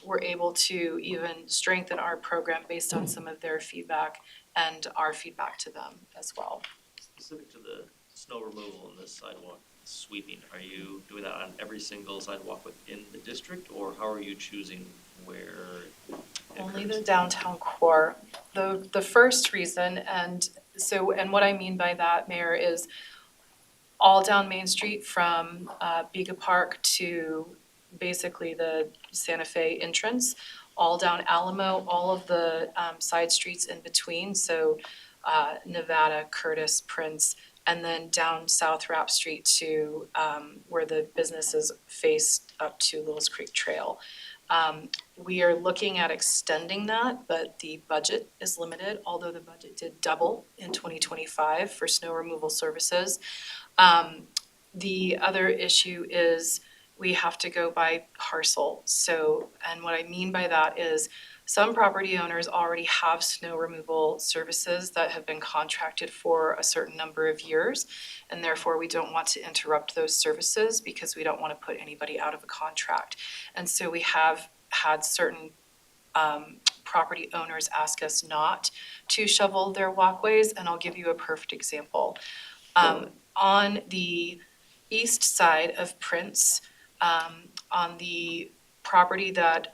were able to even strengthen our program based on some of their feedback and our feedback to them as well. Specific to the snow removal and the sidewalk sweeping? Are you doing that on every single sidewalk within the district, or how are you choosing where it Only occurs? the downtown core. The first reason, and what I mean by that, Mayor, is all down Main Street from Biga Park to basically the Santa Fe entrance, all down Alamo, all of the side streets in between, so Nevada, Curtis, Prince, and then down South Rapp Street to where the businesses face up to Lewis Creek Trail. We are looking at extending that, but the budget is limited, although the budget did double in 2025 for snow removal services. The other issue is we have to go by parcel. So, and what I mean by that is some property owners already have snow removal services that have been contracted for a certain number of years. And therefore, we don't want to interrupt those services because we don't want to put anybody out of a contract. And so we have had certain property owners ask us not to shovel their walkways, and I'll give you a perfect example. On the east side of Prince, on the property that,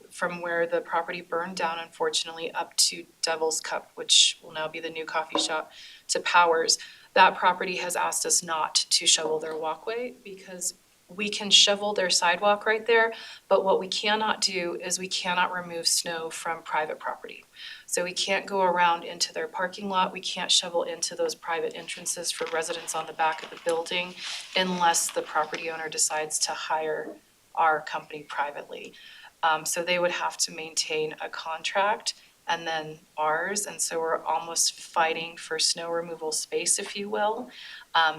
from where the property burned down, unfortunately, up to Devil's Cup, which will now be the new coffee shop, to Powers, that property has asked us not to shovel their walkway because we can shovel their sidewalk right there, but what we cannot do is we cannot remove snow from private property. So we can't go around into their parking lot, we can't shovel into those private entrances for residents on the back of the building unless the property owner decides to hire our company privately. So they would have to maintain a contract and then ours, and so we're almost fighting for snow removal space, if you will.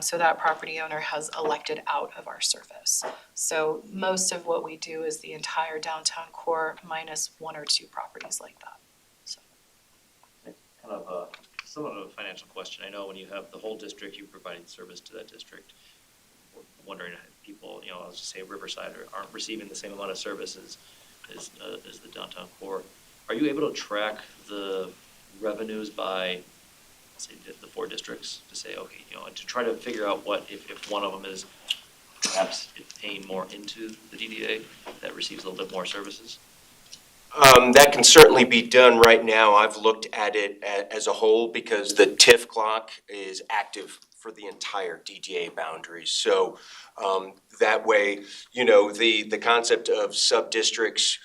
So that property owner has elected out of our service. So most of what we do is the entire downtown core minus one or two properties like that. So. Kind of somewhat of a financial question. I know when you have the whole district, you're providing service to that district. We're wondering if people, I'll just say Riverside aren't receiving the same amount of services as the downtown core. Are you able to track the revenues by, say, the four districts to say, okay, to try to figure out what, if one of them is perhaps paying more into the DDA that receives a little bit more services? That can certainly be done right now. I've looked at it as a whole because the TIF clock is active for the entire DDA boundaries. So that way, the concept of sub-districts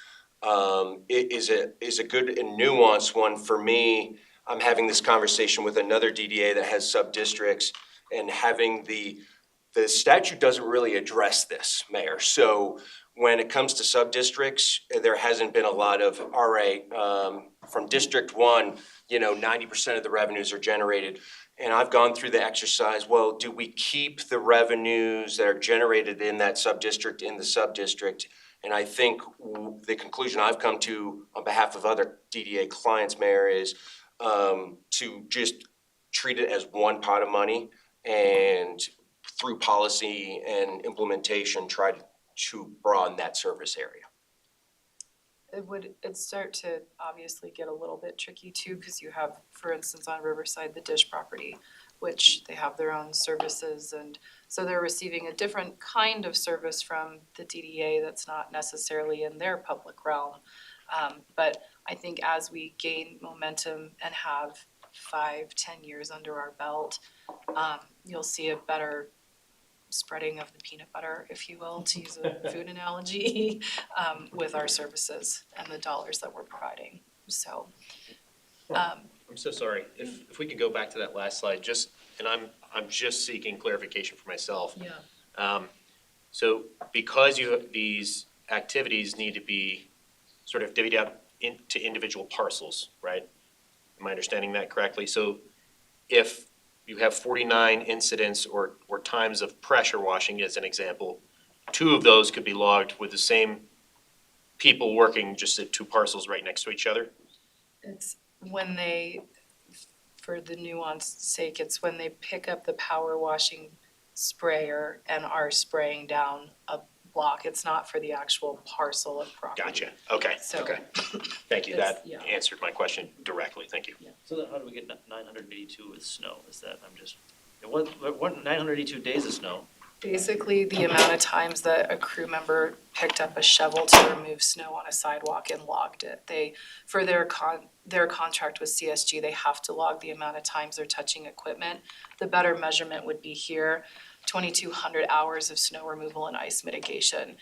is a good and nuanced one for me. I'm having this conversation with another DDA that has sub-districts, and having the statute doesn't really address this, Mayor. So when it comes to sub-districts, there hasn't been a lot of, all right, from District 1, 90% of the revenues are generated. And I've gone through the exercise, well, do we keep the revenues that are generated in that sub-district in the sub-district? And I think the conclusion I've come to on behalf of other DDA clients, Mayor, is to just treat it as one pot of money and through policy and implementation, try to broaden that service area. It'd start to obviously get a little bit tricky too, because you have, for instance, on Riverside, the Dish property, which they have their own services, and so they're receiving a different kind of service from the DDA that's not necessarily in their public realm. But I think as we gain momentum and have 5-10 years under our belt, you'll see a better spreading of the peanut butter, if you will, to use a food analogy, with our services and the dollars that we're providing. So, I'm so sorry. If we could go back to that last slide, and I'm just seeking clarification for myself. yeah. So because these activities need to be sort of divvied up into individual parcels, right? Am I understanding that correctly? So if you have 49 incidents or times of pressure washing as an example, 2 of those could be logged with the same people working just at 2 parcels right next to each other? It's when they, for the nuance sake, it's when they pick up the power washing sprayer and are spraying down a block. It's not for the actual parcel of property. Gotcha. Okay. So- Okay. Thank you. It's- That yeah. answered my question directly. Thank you. So then how do we get 982 with snow? Is that, 982 days of snow? Basically, the amount of times that a crew member picked up a shovel to remove snow on a sidewalk and logged it. For their contract with CSG, they have to log the amount of times they're touching equipment. The better measurement would be here, 2,200 hours of snow removal and ice mitigation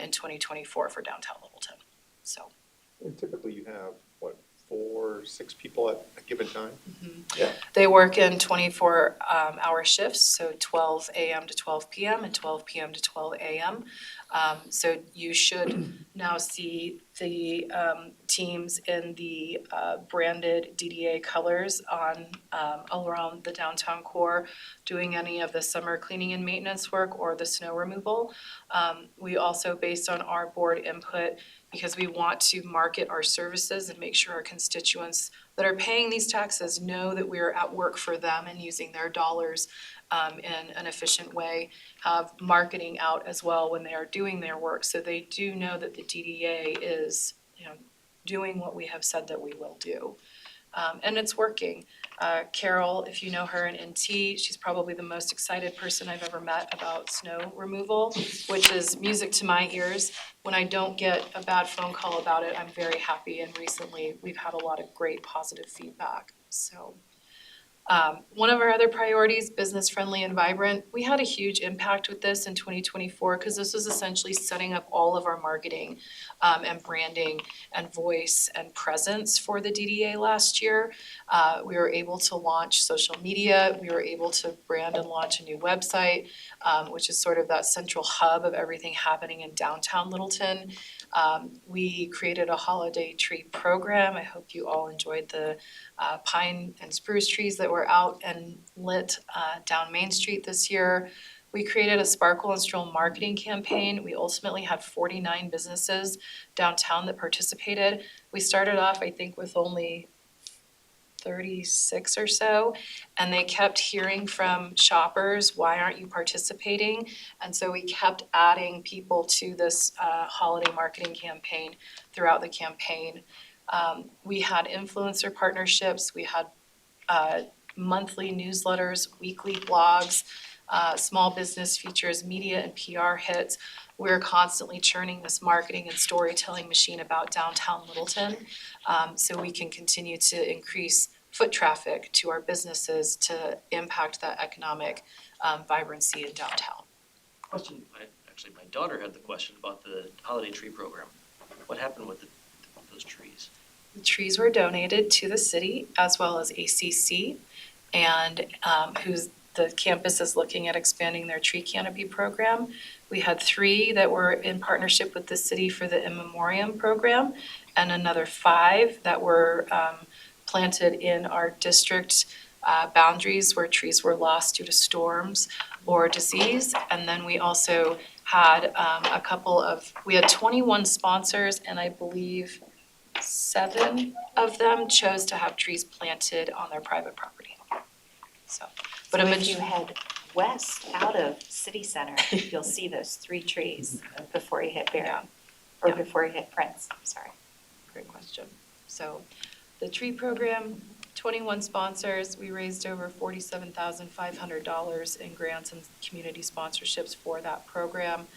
in 2024 for downtown Littleton. So. And typically you have, what, 4, 6 people at a given time? They work in 24-hour shifts, so 12 a.m. to 12 p.m. and 12 p.m. to 12 a.m. So you should now see the teams in the branded DDA colors on around the downtown core, doing any of the summer cleaning and maintenance work or the snow removal. We also, based on our board input, because we want to market our services and make sure our constituents that are paying these taxes know that we are at work for them and using their dollars in an efficient way, have marketing out as well when they are doing their work, so they do know that the DDA is, doing what we have said that we will do. And it's working. Carol, if you know her in NT, she's probably the most excited person I've ever met about snow removal, which is music to my ears. When I don't get a bad phone call about it, I'm very happy, and recently we've had a lot of great positive feedback. So one of our other priorities, business friendly and vibrant. We had a huge impact with this in 2024 because this was essentially setting up all of our marketing and branding and voice and presence for the DDA last year. We were able to launch social media. We were able to brand and launch a new website, which is sort of that central hub of everything happening in downtown Littleton. We created a holiday tree program. I hope you all enjoyed the pine and spruce trees that were out and lit down Main Street this year. We created a Sparkle and Stroll marketing campaign. We ultimately had 49 businesses downtown that participated. We started off, I think, with only 36 or so, and they kept hearing from shoppers, why aren't you participating? And so we kept adding people to this holiday marketing campaign throughout the campaign. We had influencer partnerships, we had monthly newsletters, weekly blogs, small business features, media and PR hits. We're constantly churning this marketing and storytelling machine about downtown Littleton, so we can continue to increase foot traffic to our businesses to impact that economic vibrancy in downtown. Question, actually, my daughter had the question about the holiday tree program. What happened with those trees? The trees were donated to the city as well as ACC, and the campus is looking at expanding their tree canopy program. We had 3 that were in partnership with the city for the In Memoriam program, and another 5 that were planted in our district boundaries where trees were lost due to storms or disease. And then we also had we had 21 sponsors, and I believe 7 of them chose to have trees planted on their private property. So If you head west out of City Center, you'll see those 3 trees before you hit Barron, or before you hit Prince, sorry. Great question. So the tree program, 21 sponsors, we raised over $47,500 in grants and community sponsorships for that program.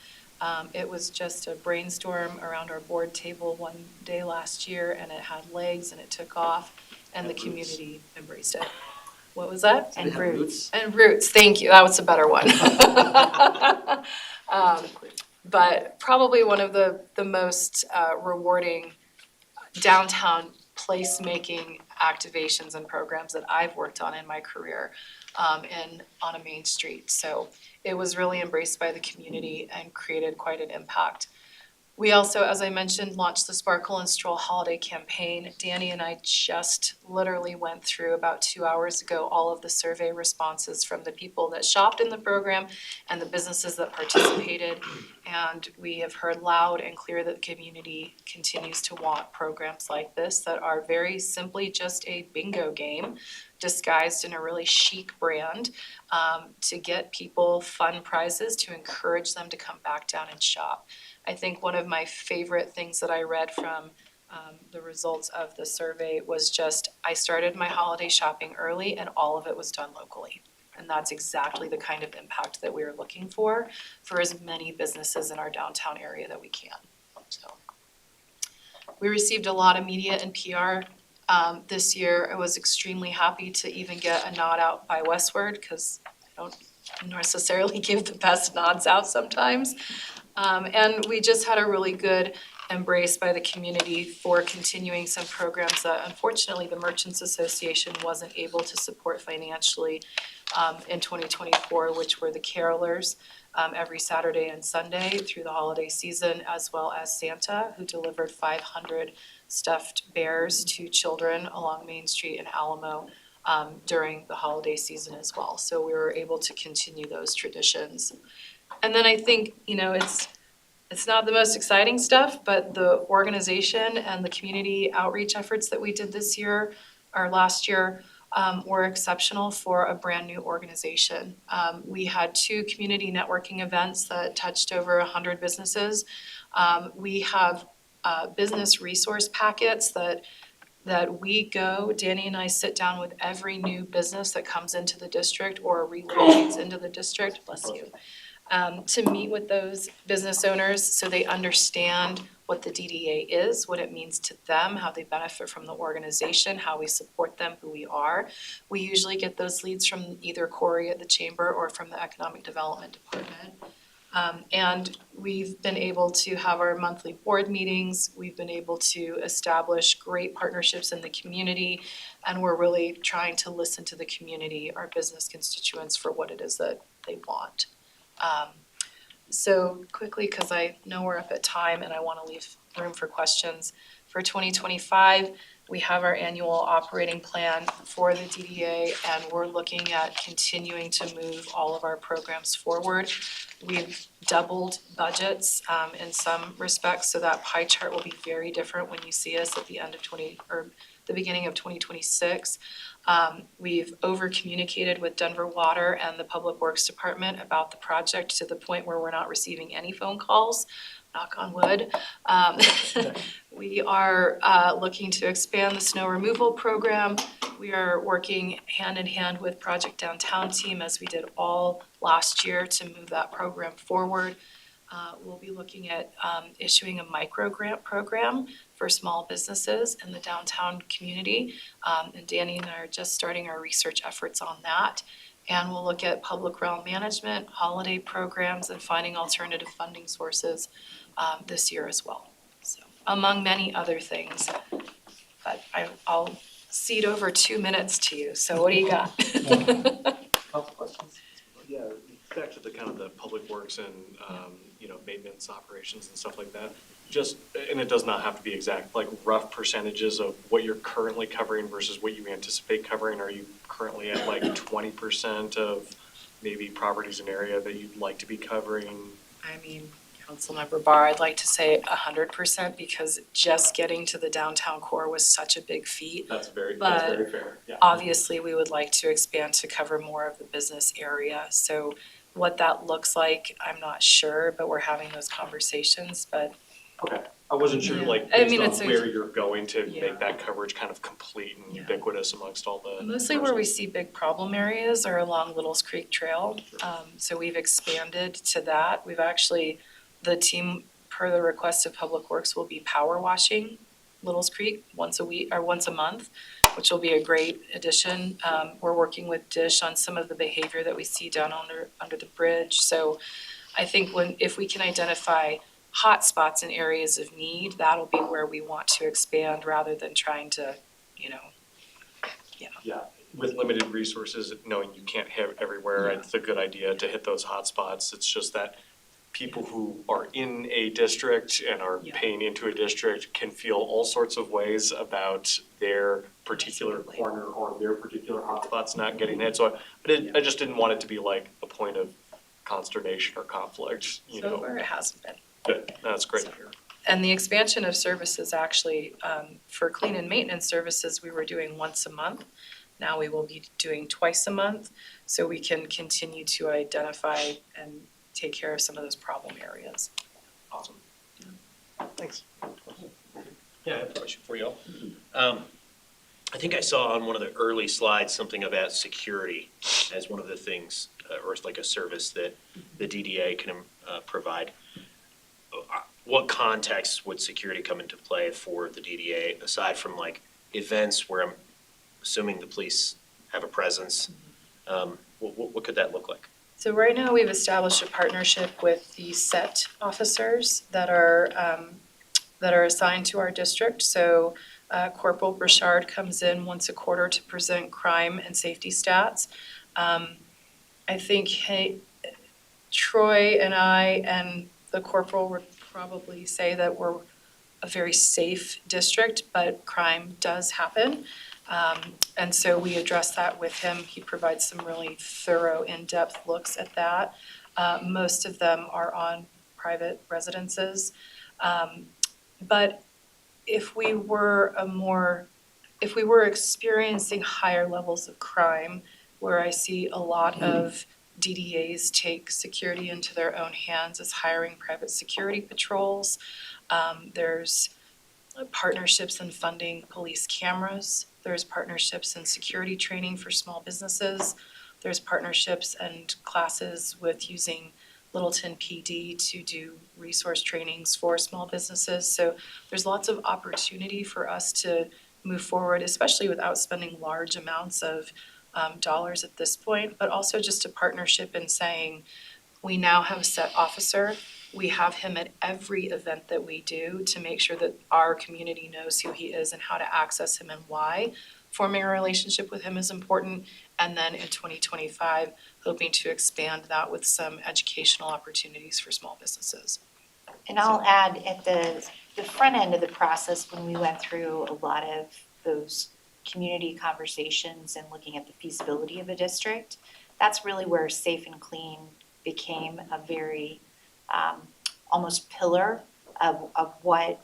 It was just a brainstorm around our board table one day last year, and it had legs and it took off, and the community embraced it. What was that? And roots. And roots, thank you, that was a better one. But probably one of the most rewarding downtown placemaking activations and programs that I've worked on in my career on a main street. So it was really embraced by the community and created quite an impact. We also, as I mentioned, launched the Sparkle and Stroll holiday campaign. Danny and I just literally went through about 2 hours ago all of the survey responses from the people that shopped in the program and the businesses that participated. And we have heard loud and clear that the community continues to want programs like this that are very simply just a bingo game disguised in a really chic brand to get people fun prizes to encourage them to come back down and shop. I think one of my favorite things that I read from the results of the survey was just, I started my holiday shopping early and all of it was done locally. And that's exactly the kind of impact that we are looking for as many businesses in our downtown area that we can, so. We received a lot of media and PR this year. I was extremely happy to even get a nod out by Westward, because I don't necessarily give the best nods out sometimes. And we just had a really good embrace by the community for continuing some programs that unfortunately the Merchants Association wasn't able to support financially in 2024, which were the carolers every Saturday and Sunday through the holiday season, as well as Santa, who delivered 500 stuffed bears to children along Main Street in Alamo during the holiday season as well. So we were able to continue those traditions. And then I think, it's not the most exciting stuff, but the organization and the community outreach efforts that we did this year, or last year, were exceptional for a brand-new organization. We had 2 community networking events that touched over 100 businesses. We have business resource packets that Danny and I sit down with every new business that comes into the district or relocates into the district, bless you, to meet with those business owners so they understand what the DDA is, what it means to them, how they benefit from the organization, how we support them, who we are. We usually get those leads from either Corey at the Chamber or from the Economic Development Department. And we've been able to have our monthly board meetings. We've been able to establish great partnerships in the community. And we're really trying to listen to the community, our business constituents, for what it is that they want. So quickly, because I know we're up at time and I want to leave room for questions. For 2025, we have our annual operating plan for the DDA, and we're looking at continuing to move all of our programs forward. We've doubled budgets in some respects, so that pie chart will be very different when you see us at the end of the beginning of 2026. We've over-communicated with Denver Water and the Public Works Department about the project to the point where we're not receiving any phone calls, knock on wood. We are looking to expand the snow removal program. We are working hand in hand with Project Downtown team, as we did all last year, to move that program forward. We'll be looking at issuing a micro grant program for small businesses in the downtown community. And Danny and I are just starting our research efforts on that. And we'll look at public realm management, holiday programs, and finding alternative funding sources this year as well. So, among many other things. But I'll cede over 2 minutes to you. So what do you got? Couple questions? Yeah, back to the kind of the public works and, maintenance operations and stuff like that. Just, and it does not have to be exact, like rough percentages of what you're currently covering versus what you anticipate covering. Are you currently at like 20% of maybe properties in area that you'd like to be covering? I mean, Councilmember Barr, I'd like to say 100% because just getting to the downtown core was such a big feat. That's very fair, yeah. Obviously, we would like to expand to cover more of the business area. So what that looks like, I'm not sure, but we're having those conversations, but. Okay, I wasn't sure, Yeah. like, I mean, based on it's a- where you're going to Yeah. make that coverage kind of complete and Yeah. ubiquitous amongst all the. Mostly where we see big problem areas are along Little's Creek Trail. So we've expanded to that. We've actually, the team, per the request of Public Works, will be power washing Little's Creek once a week or once a month, which will be a great addition. We're working with Dish on some of the behavior that we see down under the bridge. So I think if we can identify hot spots in areas of need, that'll be where we want to expand rather than trying to, Yeah, with limited resources, knowing you can't hit everywhere, it's a good idea to hit those hot spots. It's just that people who are in a district and are Yeah. paying into a district can feel all sorts of ways about their particular Absolutely. corner or their particular hotspots not getting hit. So I just didn't want it to be like a point of consternation or conflict, So far it hasn't been. Good, that's great to hear. And the expansion of services actually, for clean and maintenance services, we were doing once a month. Now we will be doing twice a month, so we can continue to identify and take care of some of those problem areas. Awesome. Thanks. Yeah, I have a question for you all. I think I saw on one of the early slides something about security as one of the things, or like a service that the DDA can provide. What context would security come into play for the DDA, aside from like events where I'm assuming the police have a presence? What could that look like? So right now, we've established a partnership with the SET officers that are assigned to our district. So Corporal Burchard comes in once a quarter to present crime and safety stats. I think Troy and I and the corporal would probably say that we're a very safe district, but crime does happen. And so we address that with him. He provides some really thorough, in-depth looks at that. Most of them are on private residences. But if we were experiencing higher levels of crime, where I see a lot of DDAs take security into their own hands as hiring private security patrols. There's partnerships in funding police cameras. There's partnerships in security training for small businesses. There's partnerships and classes with using Littleton PD to do resource trainings for small businesses. So there's lots of opportunity for us to move forward, especially without spending large amounts of dollars at this point, but also just a partnership in saying, we now have a SET officer. We have him at every event that we do to make sure that our community knows who he is and how to access him and why. Forming a relationship with him is important. And then in 2025, hoping to expand that with some educational opportunities for small businesses. And I'll add, at the front end of the process, when we went through a lot of those community conversations and looking at the feasibility of a district, that's really where Safe and Clean became a very almost pillar of what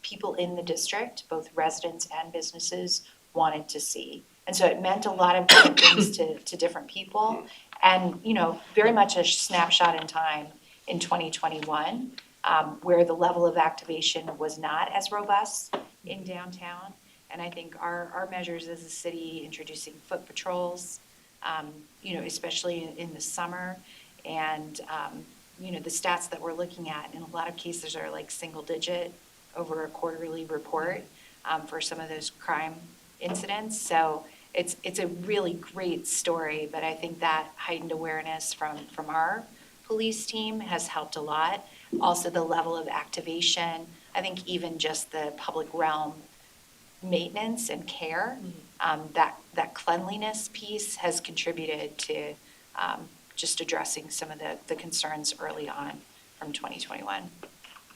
people in the district, both residents and businesses, wanted to see. And so it meant a lot of different things to different people. And, you know, very much a snapshot in time in 2021, where the level of activation was not as robust in downtown. And I think our measures as a city, introducing foot patrols, you know, especially in the summer, and, you know, the stats that we're looking at in a lot of cases are like single digit over a quarterly report for some of those crime incidents. So it's a really great story, but I think that heightened awareness from our police team has helped a lot. Also the level of activation, I think even just the public realm maintenance and care, that cleanliness piece has contributed to just addressing some of the concerns early on from 2021.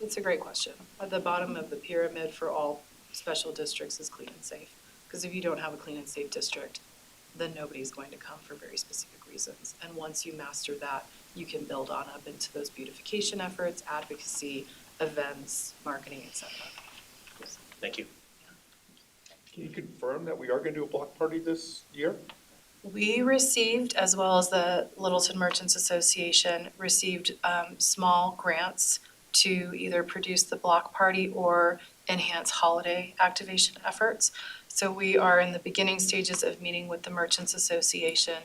It's a great question. At the bottom of the pyramid for all special districts is clean and safe. Because if you don't have a clean and safe district, then nobody's going to come for very specific reasons. And once you master that, you can build on up into those beautification efforts, advocacy, events, marketing, et cetera. Thank you. Can you confirm that we are gonna do a block party this year? We received, as well as the Littleton Merchants Association, received small grants to either produce the block party or enhance holiday activation efforts. So we are in the beginning stages of meeting with the Merchants Association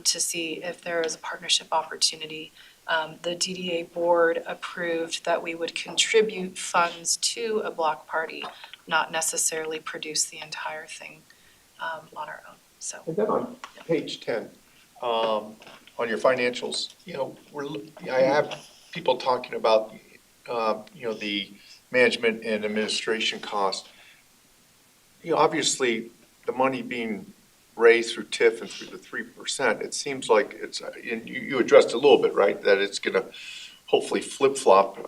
to see if there is a partnership opportunity. The DDA board approved that we would contribute funds to a block party, not necessarily produce the entire thing on our own, so. And then on page 10, on your financials, you know, I have people talking about, you know, the management and administration cost. You know, obviously, the money being raised through TIF and through the 3%, it seems like it's, and you addressed a little bit, right, that it's gonna hopefully flip-flop.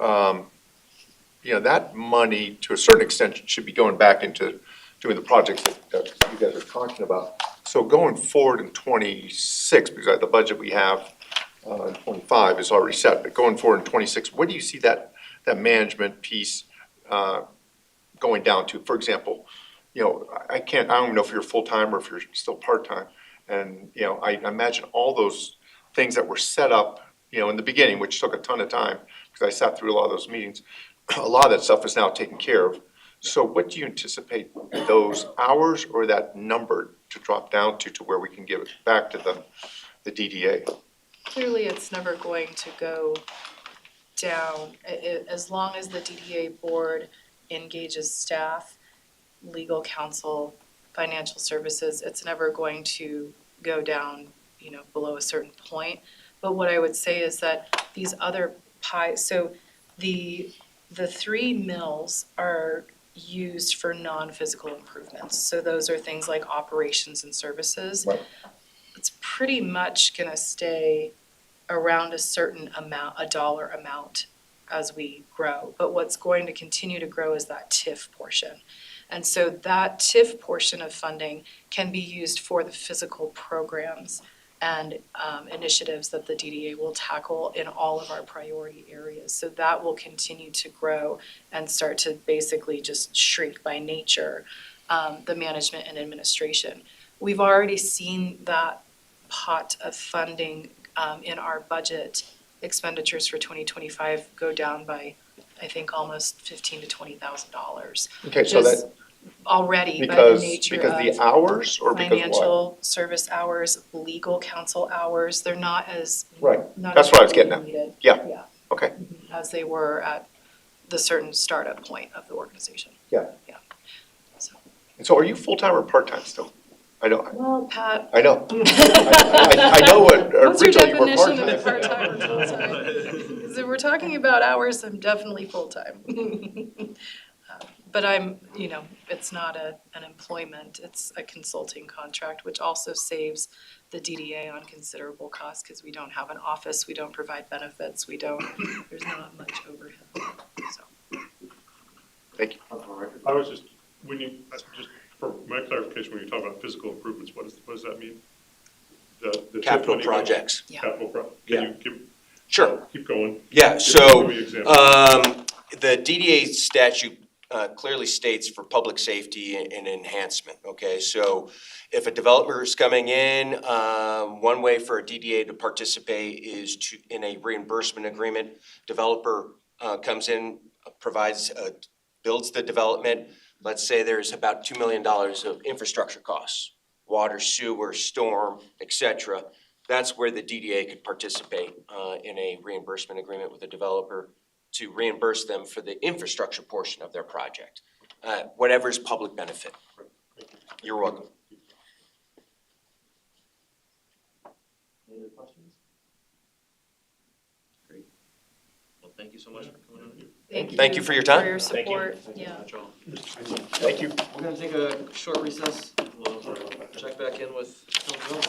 You know, that money, to a certain extent, should be going back into doing the projects that you guys are talking about. So going forward in 26, because the budget we have in 25 is already set, but going forward in 26, where do you see that management piece going down to? For example, you know, I don't know if you're full-time or if you're still part-time. And, you know, I imagine all those things that were set up, you know, in the beginning, which took a ton of time, because I sat through a lot of those meetings, a lot of that stuff is now taken care of. So what do you anticipate those hours or that number to drop down to where we can give it back to the DDA? Clearly, it's never going to go down, as long as the DDA board engages staff, legal counsel, financial services, it's never going to go down, below a certain point. But what I would say is that these other so the 3 mills are used for non-physical improvements. So those are things like operations and services. Right. It's pretty much gonna stay around a certain amount, a dollar amount as we grow. But what's going to continue to grow is that TIF portion. And so that TIF portion of funding can be used for the physical programs and initiatives that the DDA will tackle in all of our priority areas. So that will continue to grow and start to basically just shrink by nature, the management and administration. We've already seen that pot of funding in our budget expenditures for 2025 go down by, I think, almost $15,000 to $20,000. Okay, so that, Just already by the nature because of the hours or because what? financial service hours, legal counsel hours, they're not as, Right, not that's as what I was getting at. needed. Yeah. Yeah. Okay. As they were at the certain startup point of the organization. And so are you full-time or part-time still? I don't, Well, Pat. I know. I know what What's your originally you were definition part-time. of part-time or full-time? Because if we're talking about hours, I'm definitely full-time. But I'm, it's not an employment, it's a consulting contract, which also saves the DDA on considerable costs because we don't have an office, we don't provide benefits, there's not much overhead, so. Thank you. I was just, just for my clarification, when you talk about physical improvements, what does that mean? The TIF Capital money goes- projects. Yeah. Capital Yeah. Can you give? Sure. Keep going. Yeah, Give so, me an example. the DDA statute clearly states for public safety and enhancement, okay? So if a developer is coming in, one way for a DDA to participate is in a reimbursement agreement. Developer comes in, builds the development. Let's say there's about $2 million of infrastructure costs, water, sewer, storm, et cetera. That's where the DDA could participate in a reimbursement agreement with a developer to reimburse them for the infrastructure portion of their project, whatever's public benefit. You're welcome. Any other questions? Great. Well, thank you so much for coming on. Thank you for your time. For your support, Thank you yeah. very much, all. Thank you. We're gonna take a short recess. We'll check back in with Bill.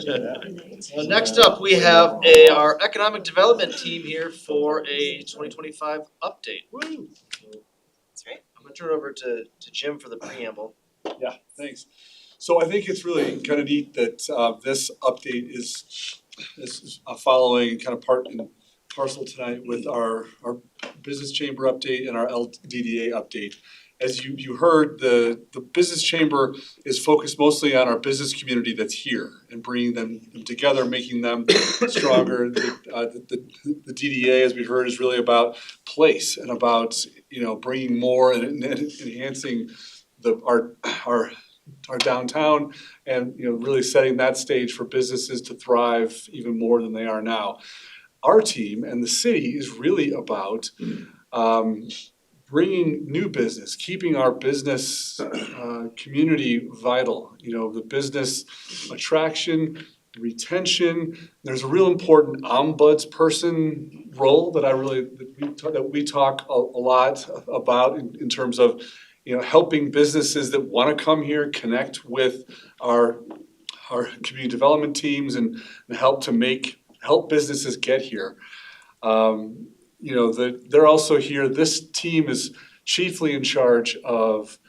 Well, next up, we have our economic development team here for a 2025 update. Woo! That's right. I'm gonna turn it over to Jim for the preamble. Yeah, thanks. So I think it's really kind of neat that this update is following kind of part and parcel tonight with our business chamber update and our LDDA update. As you heard, the business chamber is focused mostly on our business community that's here and bringing them together, making them stronger. The DDA, as we heard, is really about place and about, bringing more and enhancing our downtown and, really setting that stage for businesses to thrive even more than they are now. Our team and the city is really about bringing new business, keeping our business community vital. The business attraction, retention. There's a real important ombudsperson role that we talk a lot about in terms of helping businesses that want to come here connect with our community development teams and help businesses get here. They're also here. This team is chiefly in charge of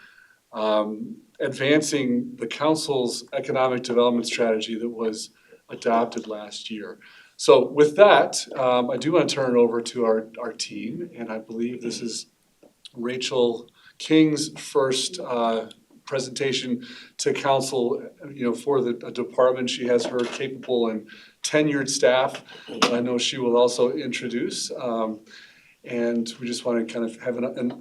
advancing the council's economic development strategy that was adopted last year. So with that, I do want to turn it over to our team, and I believe this is Rachel King's first presentation to council, for the department. She has her capable and tenured staff that I know she will also introduce. And we just want to kind of have an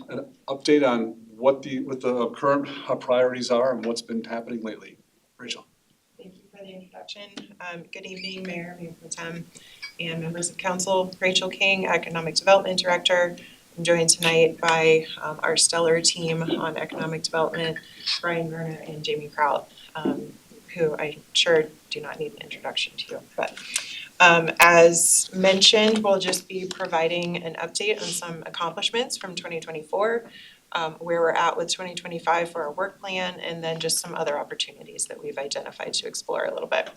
update on what the current priorities are and what's been happening lately. Rachel. Thank you for the introduction. Good evening, Mayor Pro Tem, and members of council. Rachel King, Economic Development Director. I'm joined tonight by our stellar team on economic development, Brian Werner and Jamie Kraut, who I'm sure do not need an introduction to you. But as mentioned, we'll just be providing an update on some accomplishments from 2024, where we're at with 2025 for our work plan, and then just some other opportunities that we've identified to explore a little bit.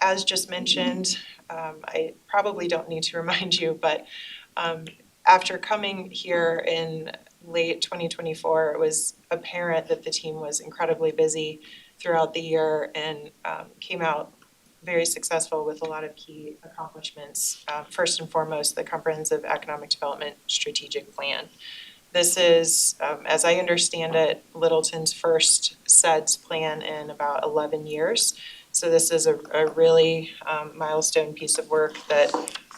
As just mentioned, I probably don't need to remind you, but after coming here in late 2024, it was apparent that the team was incredibly busy throughout the year and came out very successful with a lot of key accomplishments. First and foremost, the Comprehensive Economic Development Strategic Plan. This is, as I understand it, Littleton's first SEDS plan in about 11 years. So this is a really milestone piece of work that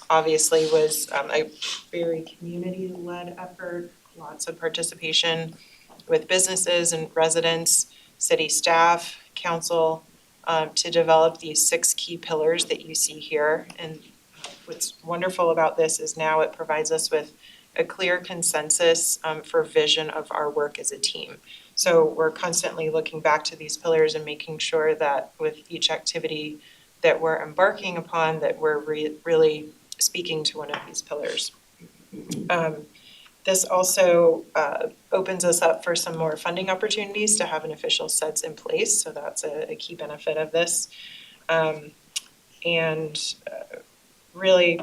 obviously was a very community-led effort, lots of participation with businesses and residents, city staff, council, to develop these 6 key pillars that you see here. And what's wonderful about this is now it provides us with a clear consensus for vision of our work as a team. So we're constantly looking back to these pillars and making sure that with each activity that we're embarking upon, that we're really speaking to one of these pillars. This also opens us up for some more funding opportunities to have an official SEDS in place, so that's a key benefit of this. Really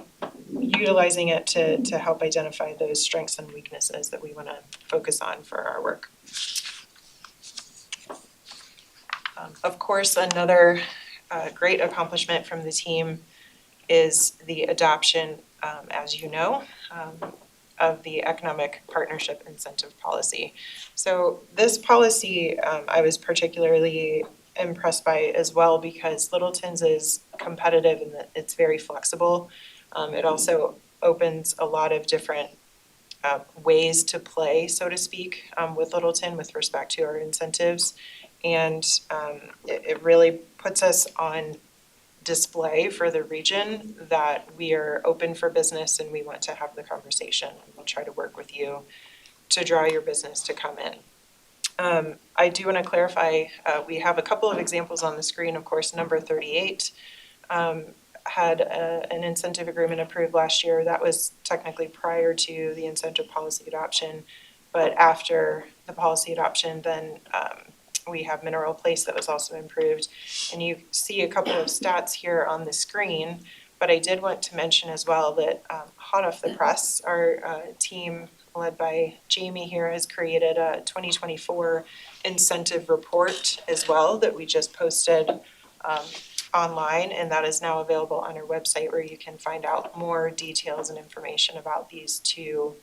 utilizing it to help identify those strengths and weaknesses that we want to focus on for our work. Of course, another great accomplishment from the team is the adoption, as you know, of the Economic Partnership Incentive Policy. So this policy I was particularly impressed by as well because Littleton's is competitive and that it's very flexible. It also opens a lot of different ways to play, so to speak, with Littleton with respect to our incentives. And it really puts us on display for the region that we are open for business and we want to have the conversation. We'll try to work with you to draw your business to come in. I do want to clarify, we have a couple of examples on the screen. Of course, number 38 had an incentive agreement approved last year. That was technically prior to the incentive policy adoption, but after the policy adoption, then We have Mineral Place that was also improved. And you see a couple of stats here on the screen, but I did want to mention as well that hot off the press, our team led by Jamie here has created a 2024 incentive report as well that we just posted online, and that is now available on our website where you can find out more details and information about these two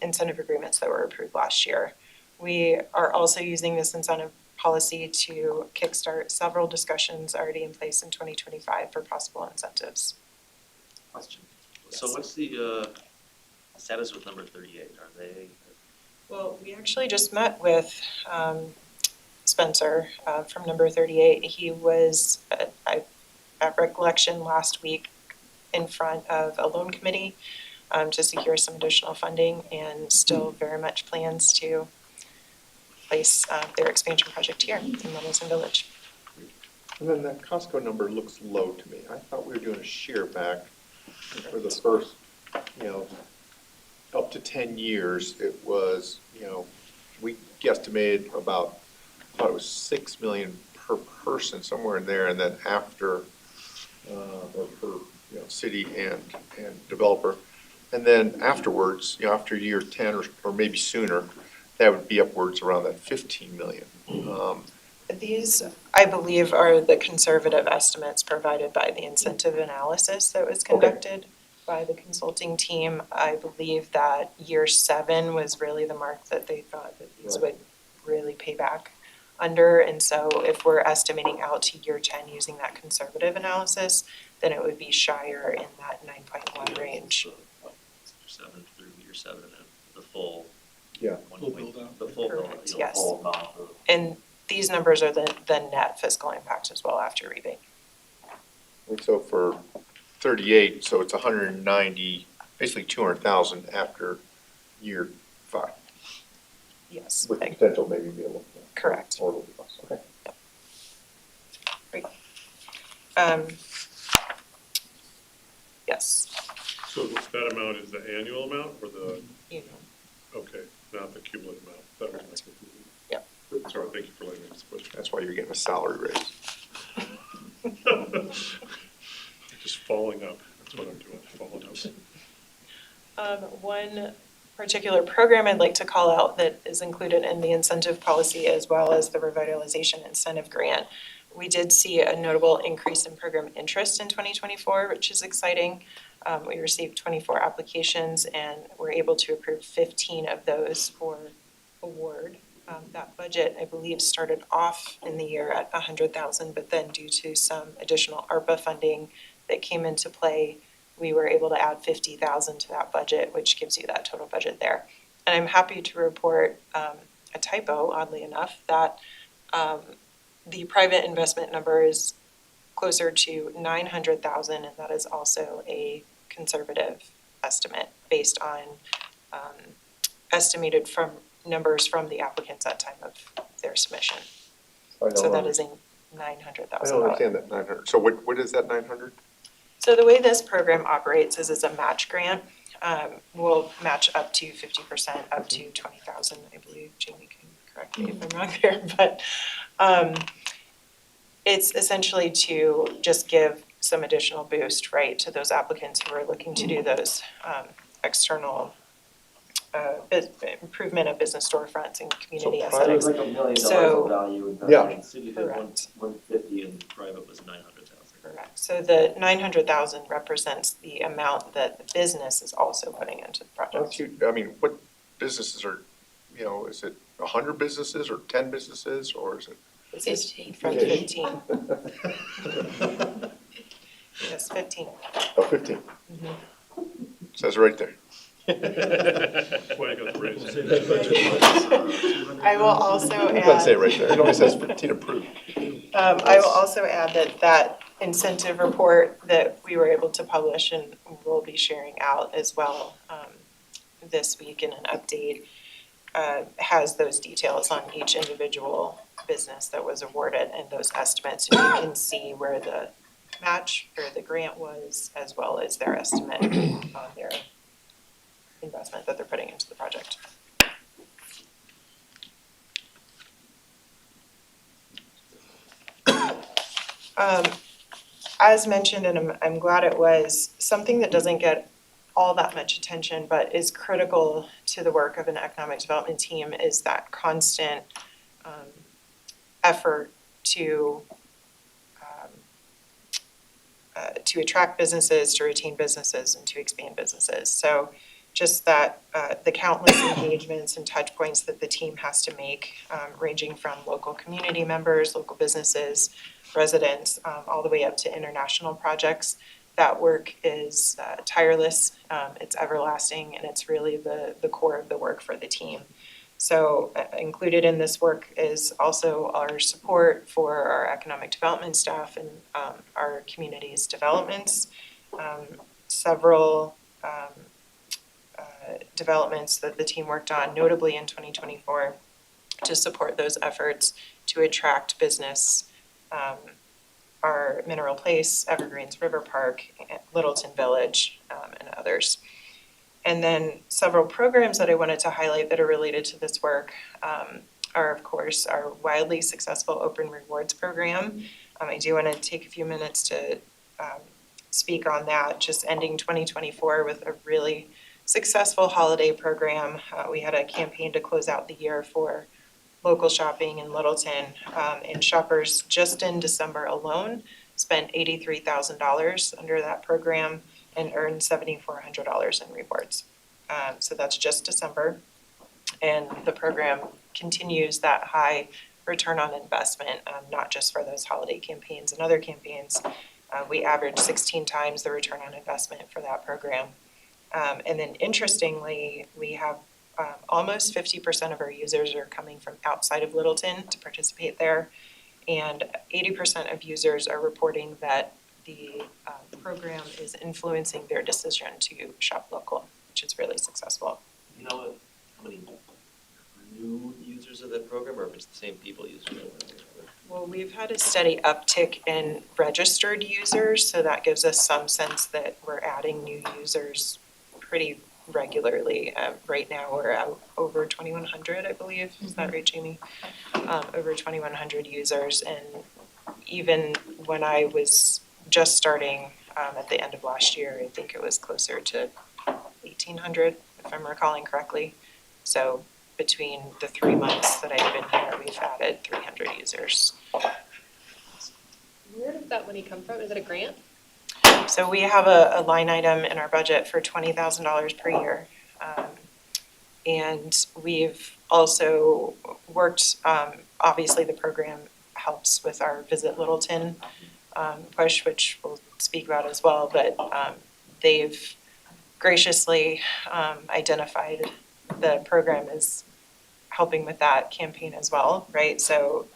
incentive agreements that were approved last year. We are also using this incentive policy to kickstart several discussions already in place in 2025 for possible incentives. Question. So what's the status with number 38? Are they? Well, we actually just met with Spencer from number 38. He was at recollection last week in front of a loan committee to secure some additional funding, and still very much plans to place their expansion project here in Littleton Village. And then that Costco number looks low to me. I thought we were doing a share back for the first, up to 10 years. It was, we guesstimated about, I thought it was 6 million per person, somewhere in there, and then after, or per, city and developer. And then afterwards, after year 10 or maybe sooner, that would be upwards around that 15 million. These, I believe, are the conservative estimates provided by the incentive analysis that was conducted by the consulting team. I believe that year 7 was really the mark that they thought that these would really pay back under. And so if we're estimating out to year 10 using that conservative analysis, then it would be shyer in that 9.1 range. 7 through year 7 and the full. Yeah. Full build out. The full build out, Correct, yes. full amount of. And these numbers are the net fiscal impact as well after rebate. And so for 38, so it's 190, basically 200,000 after year 5. Yes. With the potential maybe be a little more. Correct. Or a little less, okay. Yes. So that amount is the annual amount or the, Annual. okay, not the cumulative amount? That was my confusion. Yep. Sorry, thank you for letting me ask this question. That's why you're getting a salary raise. Just following up, that's what I'm doing, following up. One particular program I'd like to call out that is included in the incentive policy as well as the revitalization incentive grant. We did see a notable increase in program interest in 2024, which is exciting. We received 24 applications and were able to approve 15 of those for award. That budget, I believe, started off in the year at 100,000, but then due to some additional ARPA funding that came into play, we were able to add 50,000 to that budget, which gives you that total budget there. And I'm happy to report a typo, oddly enough, that the private investment number is closer to 900,000, and that is also a conservative estimate based on estimated from numbers from the applicants at time of their submission. So that is a $900,000. I don't understand that 900. So what is that 900? So the way this program operates is it's a match grant. We'll match up to 50%, up to 20,000, I believe. Jamie can correct me if I'm wrong there, but it's essentially to just give some additional boost, right, to those applicants who are looking to do those external improvement of business storefronts and community So aesthetics. Like $1 million So- of value investment. Yeah. City did Correct. 150 and private was 900,000. Correct. So the 900,000 represents the amount that the business is also putting into the project. Don't you, I mean, what businesses are, is it 100 businesses or 10 businesses or is it? It's from 15. Yes, 15. Oh, 15. Mhm. Says right there. That's why you got the raise. I will also It doesn't say add, it right there. It only says 15 approved. I will also add that incentive report that we were able to publish and we'll be sharing out as well this week in an update has those details on each individual business that was awarded and those estimates. And you can see where the match or the grant was, as well as their estimate on their investment that they're putting into the project. As mentioned, and I'm glad it was, something that doesn't get all that much attention, but is critical to the work of an economic development team is that constant effort to attract businesses, to retain businesses, and to expand businesses. So just that the countless engagements and touch points that the team has to make, ranging from local community members, local businesses, residents, all the way up to international projects. That work is tireless, it's everlasting, and it's really the core of the work for the team. So included in this work is also our support for our economic development staff and our community's developments. Several developments that the team worked on, notably in 2024, to support those efforts to attract business. Our Mineral Place, Evergreens River Park, Littleton Village, and others. And then several programs that I wanted to highlight that are related to this work are, of course, our wildly successful Open Rewards program. I do want to take a few minutes to speak on that, just ending 2024 with a really successful holiday program. We had a campaign to close out the year for local shopping in Littleton, and shoppers just in December alone spent $83,000 under that program and earned $7,400 in rewards. So that's just December. And the program continues that high return on investment, not just for those holiday campaigns and other campaigns. We average 16 times the return on investment for that program. And then interestingly, we have almost 50% of our users are coming from outside of Littleton to participate there. And 80% of users are reporting that the program is influencing their decision to shop local, which is really successful. You know how many new users of that program, or if it's the same people using it? Well, we've had a steady uptick in registered users, so that gives us some sense that we're adding new users pretty regularly. Right now, we're at over 2,100, I believe. Is that right, Jamie? Over 2,100 users, and even when I was just starting at the end of last year, I think it was closer to 1,800, if I'm recalling correctly. So between the 3 months that I've been here, we've added 300 users. Where did that money come from? Is it a grant? So we have a line item in our budget for $20,000 per year. And we've also worked, obviously the program helps with our Visit Littleton push, which we'll speak about as well, but they've graciously identified the program as helping with that campaign as well, right? So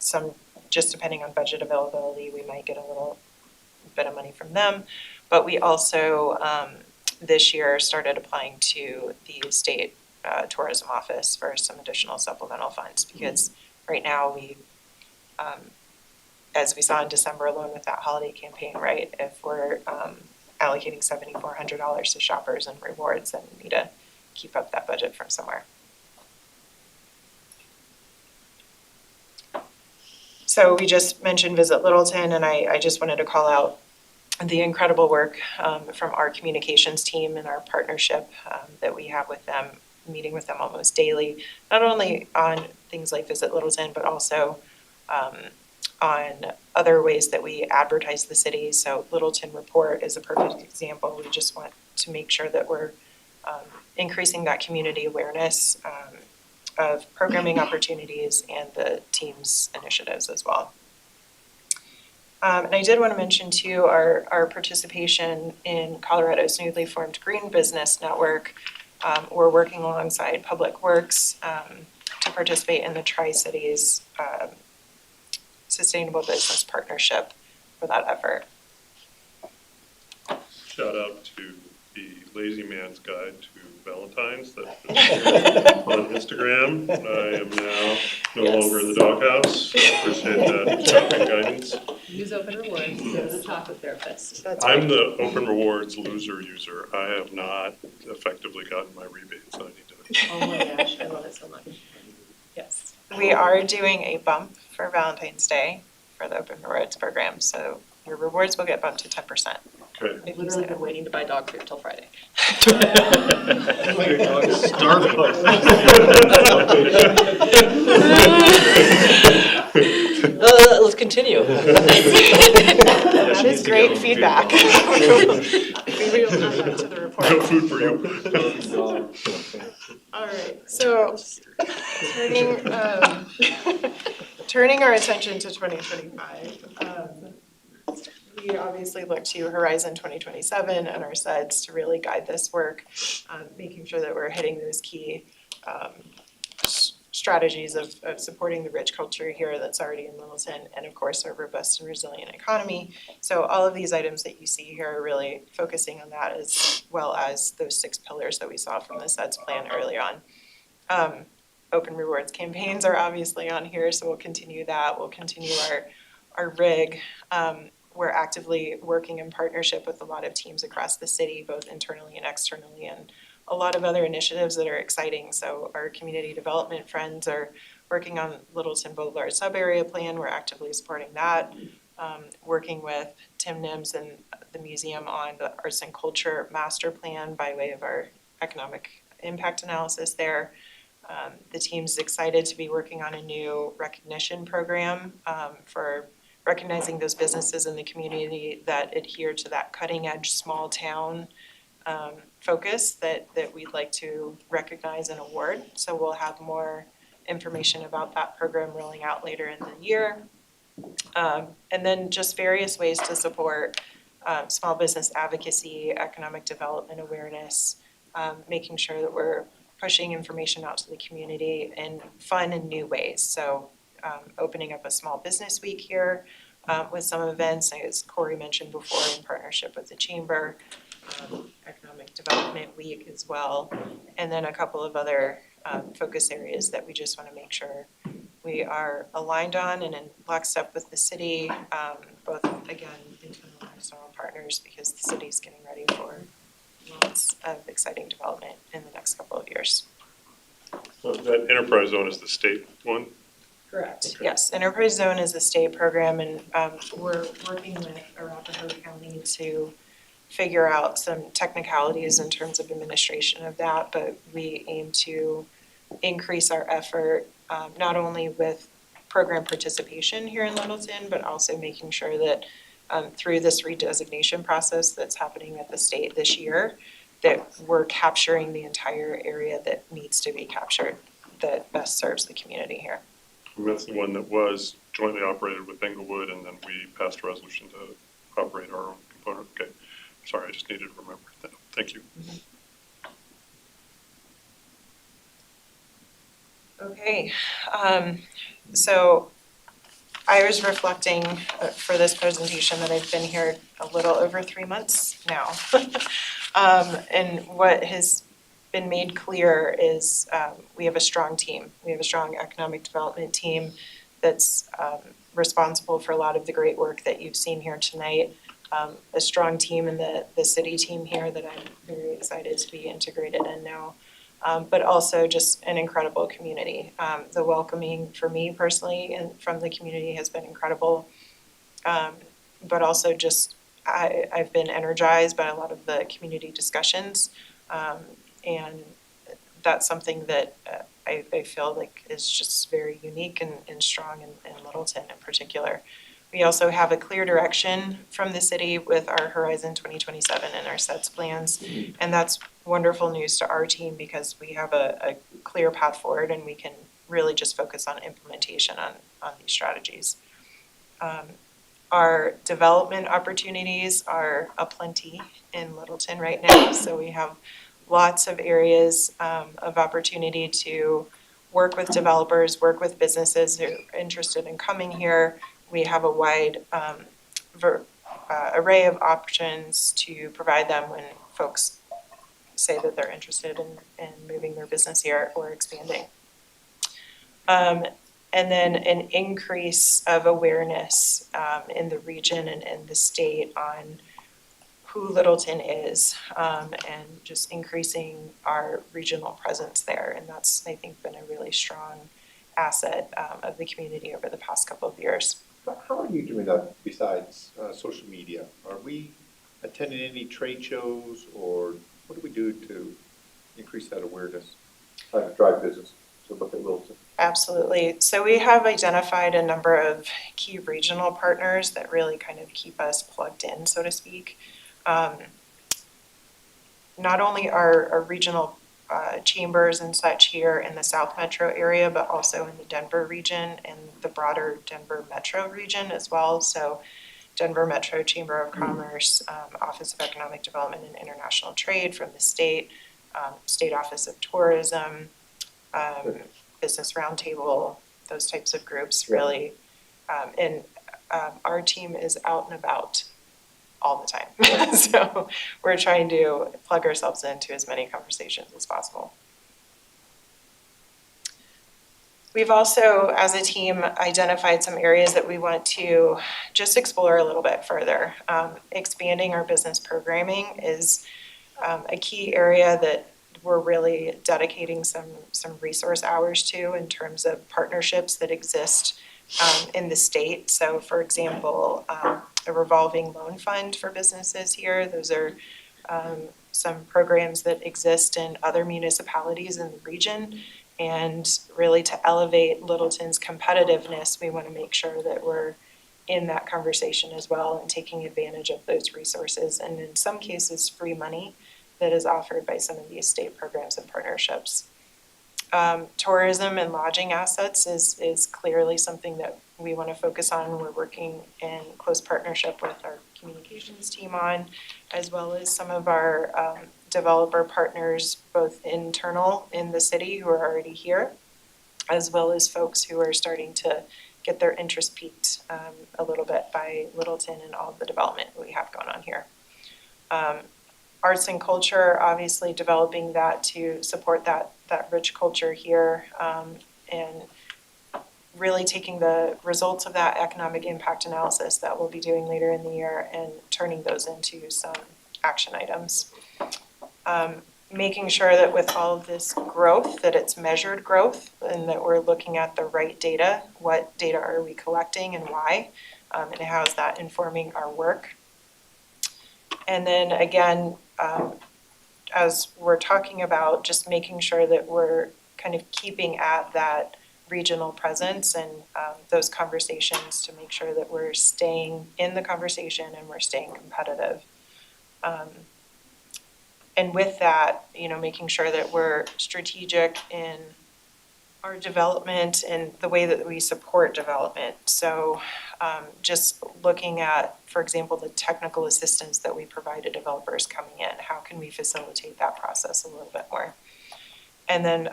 just depending on budget availability, we might get a little bit of money from them. But we also, this year, started applying to the state tourism office for some additional supplemental funds, because right now we, as we saw in December alone with that holiday campaign, right, if we're allocating $7,400 to shoppers and rewards, then we need to keep up that budget from somewhere. So we just mentioned Visit Littleton, and I just wanted to call out the incredible work from our communications team and our partnership that we have with them, meeting with them almost daily, not only on things like Visit Littleton, but also on other ways that we advertise the city. So Littleton Report is a perfect example. We just want to make sure that we're increasing that community awareness of programming opportunities and the team's initiatives as well. And I did want to mention too our participation in Colorado's newly formed Green Business Network. We're working alongside Public Works to participate in the Tri-Cities Sustainable Business Partnership for that effort. Shout out to the Lazy Man's Guide to Valentine's that's on Instagram. I am now no longer in the doghouse. I appreciate that shopping guidance. Use Open Rewards, go to the chocolate therapist. I'm the Open Rewards loser user. I have not effectively gotten my rebates. I need to. Oh my gosh, I love it so much. Yes. We are doing a bump for Valentine's Day for the Open Rewards program, so your rewards will get bumped to 10%. Okay. If you sign up. waiting to buy dog food till Friday. Let's continue. That is great feedback. We will add that to the No report. food for you. All right, so turning our attention to 2025, we obviously look to Horizon 2027 and our SEDS to really guide this work, making sure that we're hitting those key strategies of supporting the rich culture here that's already in Littleton, and of course, our robust and resilient economy. So all of these items that you see here are really focusing on that, as well as those 6 pillars that we saw from the SEDS plan early on. Open rewards campaigns are obviously on here, so we'll continue that. We'll continue our RIG. We're actively working in partnership with a lot of teams across the city, both internally and externally, and a lot of other initiatives that are exciting. So our community development friends are working on Littleton Boulevard sub-area plan. We're actively supporting that. Working with Tim Nims and the museum on the arts and culture master plan by way of our economic impact analysis there. The team's excited to be working on a new recognition program for recognizing those businesses in the community that adhere to that cutting edge small town focus that we'd like to recognize and award. So we'll have more information about that program rolling out later in the year. And then just various ways to support small business advocacy, economic development awareness, making sure that we're pushing information out to the community in fun and new ways. So opening up a small business week here with some events, as Corey mentioned before, in partnership with the chamber, economic development week as well, and then a couple of other focus areas that we just want to make sure we are aligned on and in lockstep with the city, both again internal and external partners, because the city's getting ready for lots of exciting development in the next couple of years. So that enterprise zone is the state one? Correct. Yes, Enterprise Zone is a state program, and we're working with Arapahoe County to figure out some technicalities in terms of administration of that, but we aim to increase our effort, not only with program participation here in Littleton, but also making sure that through this redesignation process that's happening at the state this year, that we're capturing the entire area that needs to be captured, that best serves the community here. And that's the one that was jointly operated with Englewood, and then we passed a resolution to operate our own component. Okay, sorry, I just needed to remember that. Thank you. Okay, so I was reflecting for this presentation that I've been here a little over 3 months now. And what has been made clear is we have a strong team. We have a strong economic development team that's responsible for a lot of the great work that you've seen here tonight. A strong team in the city team here that I'm very excited to be integrated in now. But also just an incredible community. The welcoming for me personally and from the community has been incredible. But also just I've been energized by a lot of the community discussions. And that's something that I feel like is just very unique and strong in Littleton in particular. We also have a clear direction from the city with our Horizon 2027 and our SEDS plans. And that's wonderful news to our team because we have a clear path forward and we can really just focus on implementation on these strategies. Our development opportunities are aplenty in Littleton right now. So we have lots of areas of opportunity to work with developers, work with businesses who are interested in coming here. We have a wide array of options to provide them when folks say that they're interested in moving their business here or expanding. And then an increase of awareness in the region and in the state on who Littleton is, and just increasing our regional presence there. And that's, I think, been a really strong asset of the community over the past couple of years. How are you doing that besides social media? Are we attending any trade shows, or what do we do to increase that awareness, to drive business, to look at Littleton? Absolutely. So we have identified a number of key regional partners that really kind of keep us plugged in, so to speak. Not only our regional chambers and such here in the South Metro area, but also in the Denver region and the broader Denver Metro region as well. So Denver Metro Chamber of Commerce, Office of Economic Development and International Trade from the state, State Office of Tourism, Business Roundtable, those types of groups really. And our team is out and about all the time. So we're trying to plug ourselves into as many conversations as possible. We've also, as a team, identified some areas that we want to just explore a little bit further. Expanding our business programming is a key area that we're really dedicating some resource hours to in terms of partnerships that exist in the state. So for example, a revolving loan fund for businesses here. Those are some programs that exist in other municipalities in the region. And really to elevate Littleton's competitiveness, we want to make sure that we're in that conversation as well and taking advantage of those resources. And in some cases, free money that is offered by some of these state programs and partnerships. Tourism and lodging assets is clearly something that we want to focus on. We're working in close partnership with our communications team on, as well as some of our developer partners, both internal in the city who are already here, as well as folks who are starting to get their interest piqued a little bit by Littleton and all of the development we have going on here. Arts and culture, obviously developing that to support that rich culture here, and really taking the results of that economic impact analysis that we'll be doing later in the year and turning those into some action items. Making sure that with all of this growth, that it's measured growth and that we're looking at the right data. What data are we collecting and why? And how is that informing our work? And then again, as we're talking about just making sure that we're kind of keeping at that regional presence and those conversations to make sure that we're staying in the conversation and we're staying competitive. And with that, making sure that we're strategic in our development and the way that we support development. So just looking at, for example, the technical assistance that we provide to developers coming in, how can we facilitate that process a little bit more? And then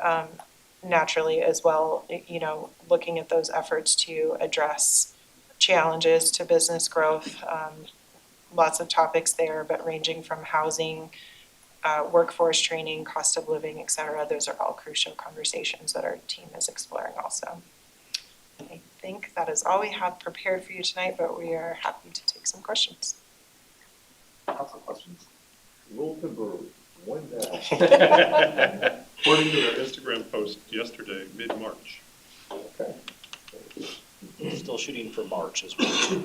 naturally as well, looking at those efforts to address challenges to business growth, lots of topics there, but ranging from housing, workforce training, cost of living, et cetera. Those are all crucial conversations that our team is exploring also. I think that is all we have prepared for you tonight, but we are happy to take some questions. Lots of questions. Littleton Brewery, when that? According to their Instagram post yesterday, mid-March. Okay. Still shooting for March as well.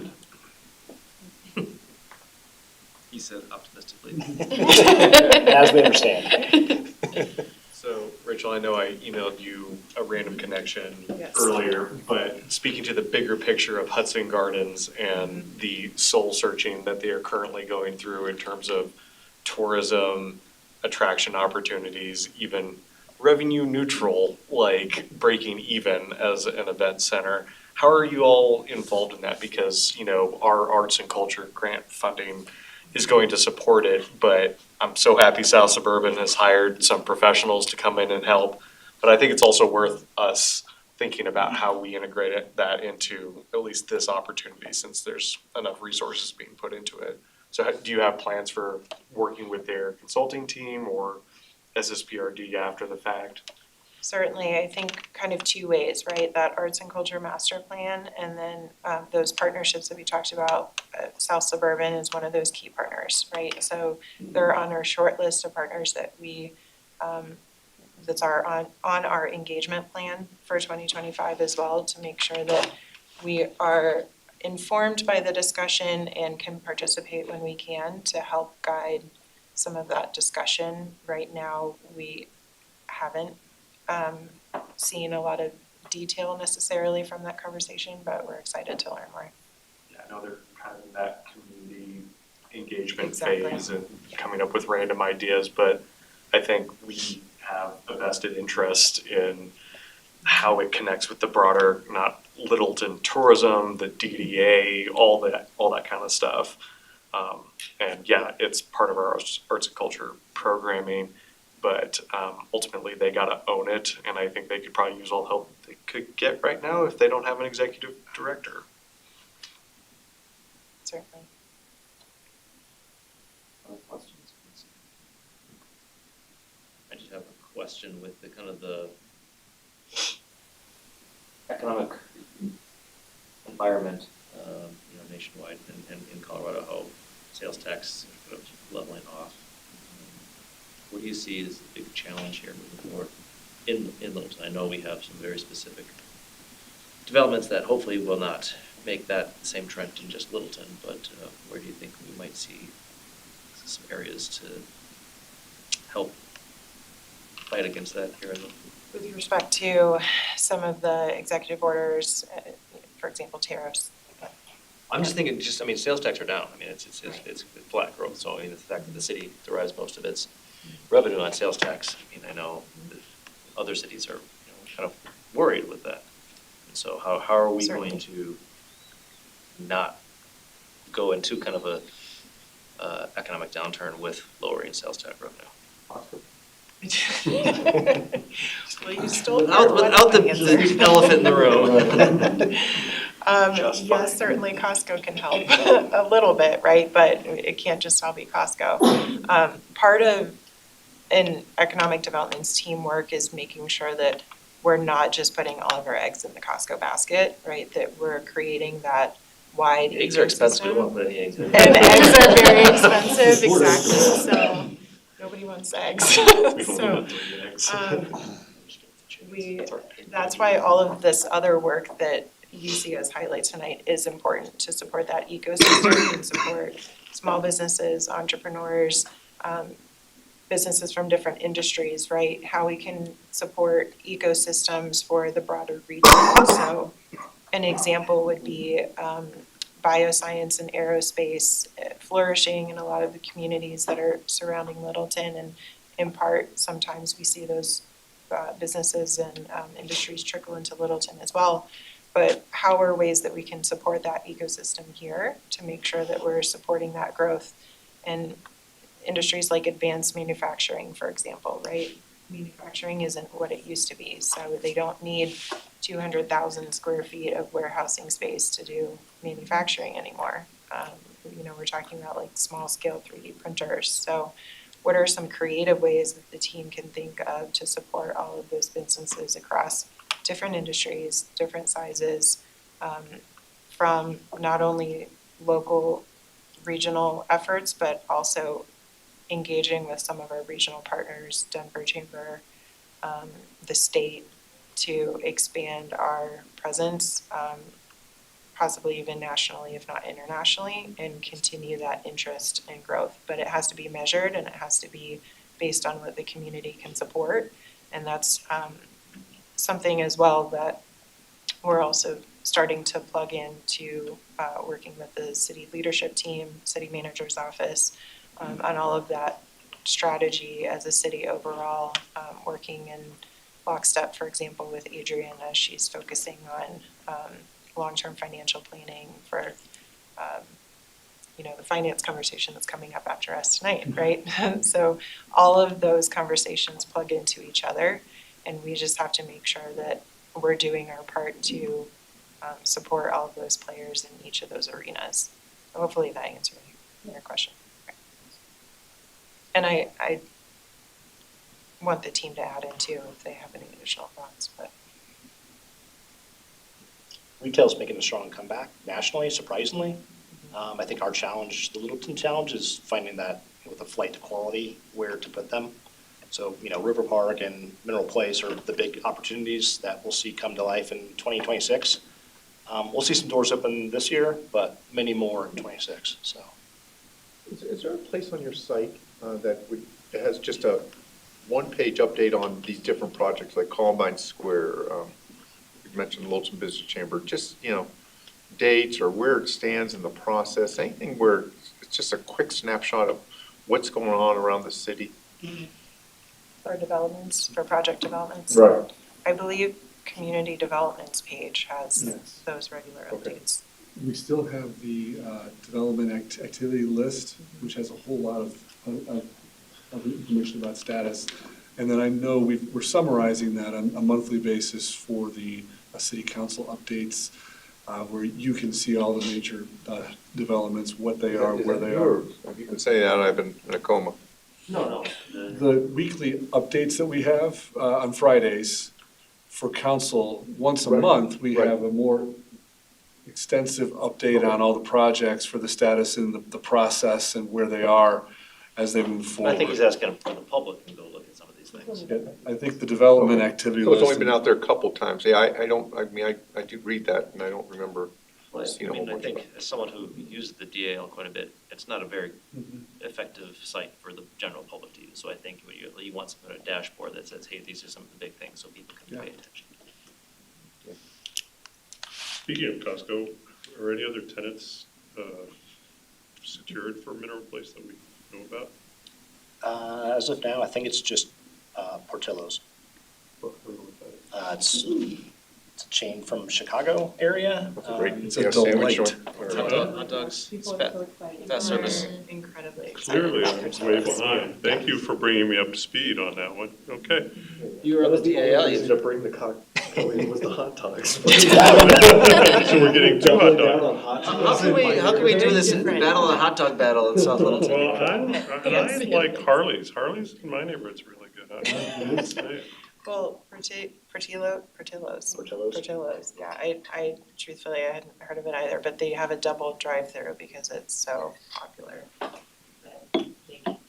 He said optimistically. As we understand. So, Rachel, I know I emailed you a random connection Yes. earlier, but speaking to the bigger picture of Hudson Gardens and the soul searching that they are currently going through in terms of tourism, attraction opportunities, even revenue neutral, like breaking even as an event center. How are you all involved in that? Because, our arts and culture grant funding is going to support it, but I'm so happy South Suburban has hired some professionals to come in and help. But I think it's also worth us thinking about how we integrate that into at least this opportunity, since there's enough resources being put into it. So do you have plans for working with their consulting team or SSPRD after the fact? Certainly, I think kind of two ways, right? That arts and culture master plan, and then those partnerships that we talked about. South Suburban is one of those key partners, right? So they're on our short list of partners that we, that's on our engagement plan for 2025 as well, to make sure that we are informed by the discussion and can participate when we can to help guide some of that discussion. Right now, we haven't seen a lot of detail necessarily from that conversation, but we're excited to learn more. Yeah, I know they're kind of in that community engagement Exactly. phase and coming up with random ideas, but I think we have a vested interest in how it connects with the broader, not Littleton tourism, the DDA, all that kind of stuff. And yeah, it's part of our arts and culture programming, but ultimately they gotta own it, and I think they could probably use all the help they could get right now if they don't have an executive director. Certainly. Other questions? I just have a question with the kind of the economic environment, nationwide and in Colorado, how sales tax is kind of leveling off. What do you see as the big challenge here moving forward in Littleton? I know we have some very specific developments that hopefully will not make that same trend in just Littleton, but where do you think we might see some areas to help fight against that here in Littleton? With respect to some of the executive orders, for example, tariffs. I'm just thinking, sales tax are down. I mean, it's flat growth. So I mean, the fact that the city derives most of its revenue on sales tax. I mean, I know that other cities are kind of worried with that. And so how are we Certainly. going to not go into kind of a economic downturn with lowering sales tax revenue? Well, you stole Without the elephant in the room. Yes, certainly Costco can help a little bit, right? But it can't just all be Costco. Part of an economic development's teamwork is making sure that we're not just putting all of our eggs in the Costco basket, right? That we're creating that wide Eggs are expensive. We ecosystem. don't want to put any eggs in. And eggs are very expensive, exactly, so nobody wants eggs. So, that's why all of this other work that you see us highlight tonight is important to support that ecosystem and support small businesses, entrepreneurs, businesses from different industries, right? How we can support ecosystems for the broader region. So an example would be bioscience and aerospace flourishing in a lot of the communities that are surrounding Littleton. And in part, sometimes we see those businesses and industries trickle into Littleton as well. But how are ways that we can support that ecosystem here to make sure that we're supporting that growth? And industries like advanced manufacturing, for example, right? Manufacturing isn't what it used to be, so they don't need 200,000 square feet of warehousing space to do manufacturing anymore. We're talking about like small scale 3D printers. So what are some creative ways that the team can think of to support all of those businesses across different industries, different sizes, from not only local, regional efforts, but also engaging with some of our regional partners, Denver Chamber, the state, to expand our presence, possibly even nationally, if not internationally, and continue that interest and growth. But it has to be measured and it has to be based on what the community can support. And that's something as well that we're also starting to plug into working with the city leadership team, city manager's office, on all of that strategy as a city overall, working in lockstep, for example, with Adrienne as she's focusing on long-term financial planning for the finance conversation that's coming up after us tonight, right? So all of those conversations plug into each other, and we just have to make sure that we're doing our part to support all of those players in each of those arenas. So hopefully that answers your question. And I want the team to add in too if they have any additional thoughts, but. Retail's making a strong comeback nationally, surprisingly. I think our challenge, the Littleton challenge, is finding that with a flight to quality, where to put them. So, River Park and Mineral Place are the big opportunities that we'll see come to life in 2026. We'll see some doors open this year, but many more in '26, so. Is there a place on your site that has just a one-page update on these different projects, like Columbine Square, you mentioned Littleton Business Chamber, just, dates or where it stands in the process, anything where it's just a quick snapshot of what's going on around the city? For developments, for project developments. Right. I believe community developments page has Yes. those regular Okay. updates. We still have the development activity list, which has a whole lot of information about status. And then I know we're summarizing that on a monthly basis for the city council updates, where you can see all the major developments, what they are, where they are. You can say that, I've been in a coma. No. The weekly updates that we have on Fridays for council, once a Right. month, we Right. have a more extensive update on all the projects for the status and the process and where they are as they move forward. I think he's asking for the public can go look at some of these things. Yeah, I think the development activity So it's list. only been out there a couple times. Yeah, I do read that and I don't remember Well, seeing a I whole mean, I bunch of think as someone who uses the DAL quite a bit, it's not a very effective site for the general public to use. So I think you want some kind of dashboard that says, hey, these are some of the big things, so people can pay attention. Speaking of Costco, are any other tenants secured for Mineral Place that we know about? As of now, I think it's just Portillo's. It's a chain from Chicago area. That's a great, It's yeah, a sandwich delight. joint. Hot dogs, People fast, are so excited. fast service. Incredibly excited. Clearly, about I'm their way service. behind. Thank you for bringing me up to speed on that one. Okay. You were on the DAL, you to bring the was the hot dogs. So we're getting two hot dogs. How can we do this battle, the hot dog battle in South Littleton? Well, I like Harley's. Harley's in my neighborhood's really good. Well, Portillo's, yeah, I truthfully, I hadn't heard of it either, but they have a double drive-through because it's so popular.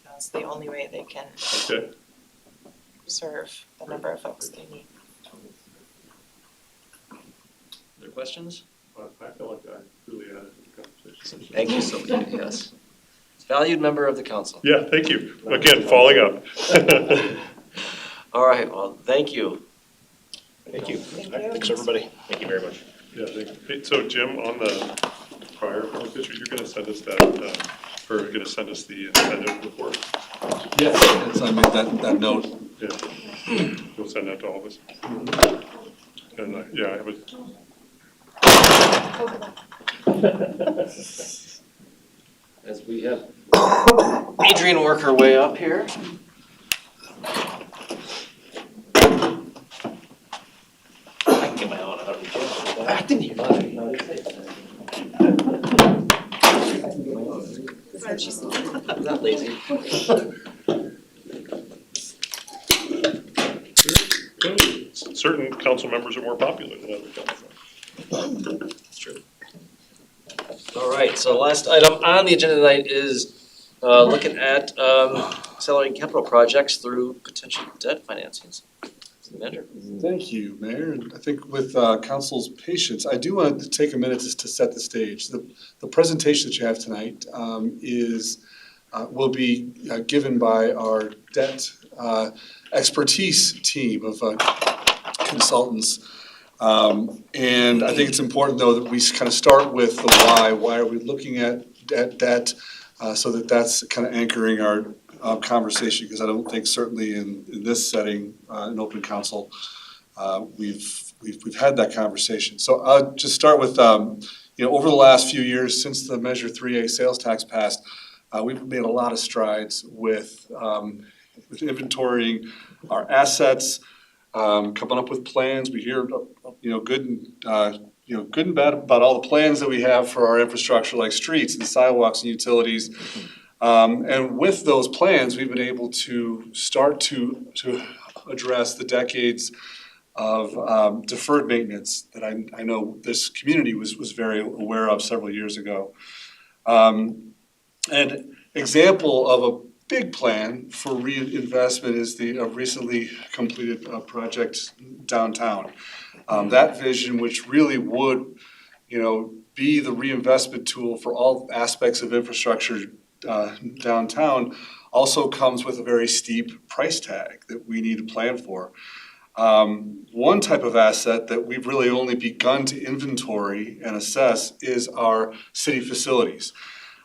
That's the only way they can Okay. serve the number of folks they need. Other questions? I feel like I really added to the conversation. Thank you so much, yes. Valued member of the council. Yeah, thank you. Again, following up. All right, well, thank you. Thank you. Thank you. Thanks, everybody. Thank you very much. Yeah, hey, so Jim, on the prior picture, you're gonna send us that, or you're gonna send us the incentive report? Yes, yes, I made that note. Yeah. You'll send that to all of us? And, yeah, I have it. As we have Adrian work her way up here. I can get my own, I don't need I didn't hear that. I'm not lazy. Certain council members are more popular than other council members. That's true. All right, so last item on the agenda tonight is looking at accelerating capital projects through potential debt financings. City Manager. Thank you, Mayor. And I think with council's patience, I do want to take a minute just to set the stage. The presentation that you have tonight will be given by our debt expertise team of consultants. And I think it's important, though, that we kind of start with the why. Why are we looking at debt? So that's kind of anchoring our conversation, because I don't think certainly in this setting, in open council, we've had that conversation. So I'll just start with, over the last few years since the Measure 3A sales tax passed, we've made a lot of strides with inventorying our assets, coming up with plans. We hear, good and bad about all the plans that we have for our infrastructure, like streets and sidewalks and utilities. And with those plans, we've been able to start to address the decades of deferred maintenance that I know this community was very aware of several years ago. An example of a big plan for reinvestment is the recently completed project downtown. That vision, which really would be the reinvestment tool for all aspects of infrastructure downtown also comes with a very steep price tag that we need to plan for. One type of asset that we've really only begun to inventory and assess is our city facilities.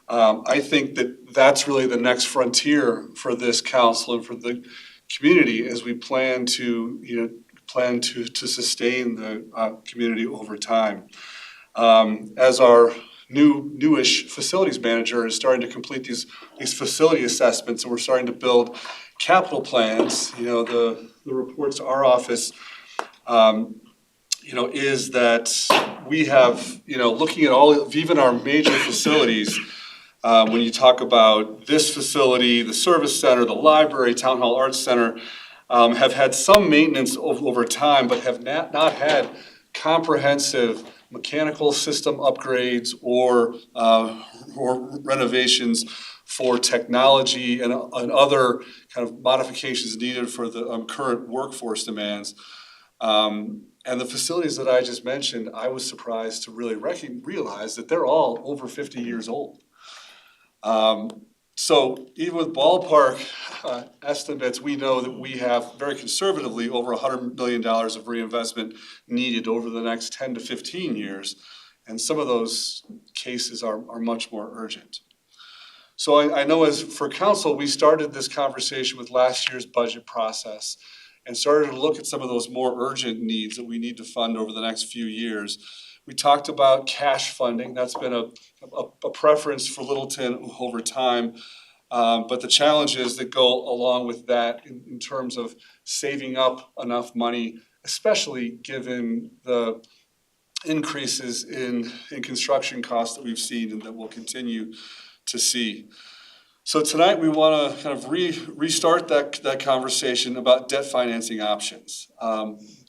I think that that's really the next frontier for this council and for the community as we plan to sustain the community over time. As our newish facilities manager is starting to complete these facility assessments, and we're starting to build capital plans, the reports to our office, is that we have, looking at all of even our major facilities, when you talk about this facility, the service center, the library, town hall arts center, have had some maintenance over time, but have not had comprehensive mechanical system upgrades or renovations for technology and other kind of modifications needed for the current workforce demands. And the facilities that I just mentioned, I was surprised to really realize that they're all over 50 years old. So even with ballpark estimates, we know that we have very conservatively over $100 million of reinvestment needed over the next 10 to 15 years. And some of those cases are much more urgent. So I know as for council, we started this conversation with last year's budget process and started to look at some of those more urgent needs that we need to fund over the next few years. We talked about cash funding. That's been a preference for Littleton over time. But the challenges that go along with that in terms of saving up enough money, especially given the increases in construction costs that we've seen and that we'll continue to see. So tonight we want to kind of restart that conversation about debt financing options.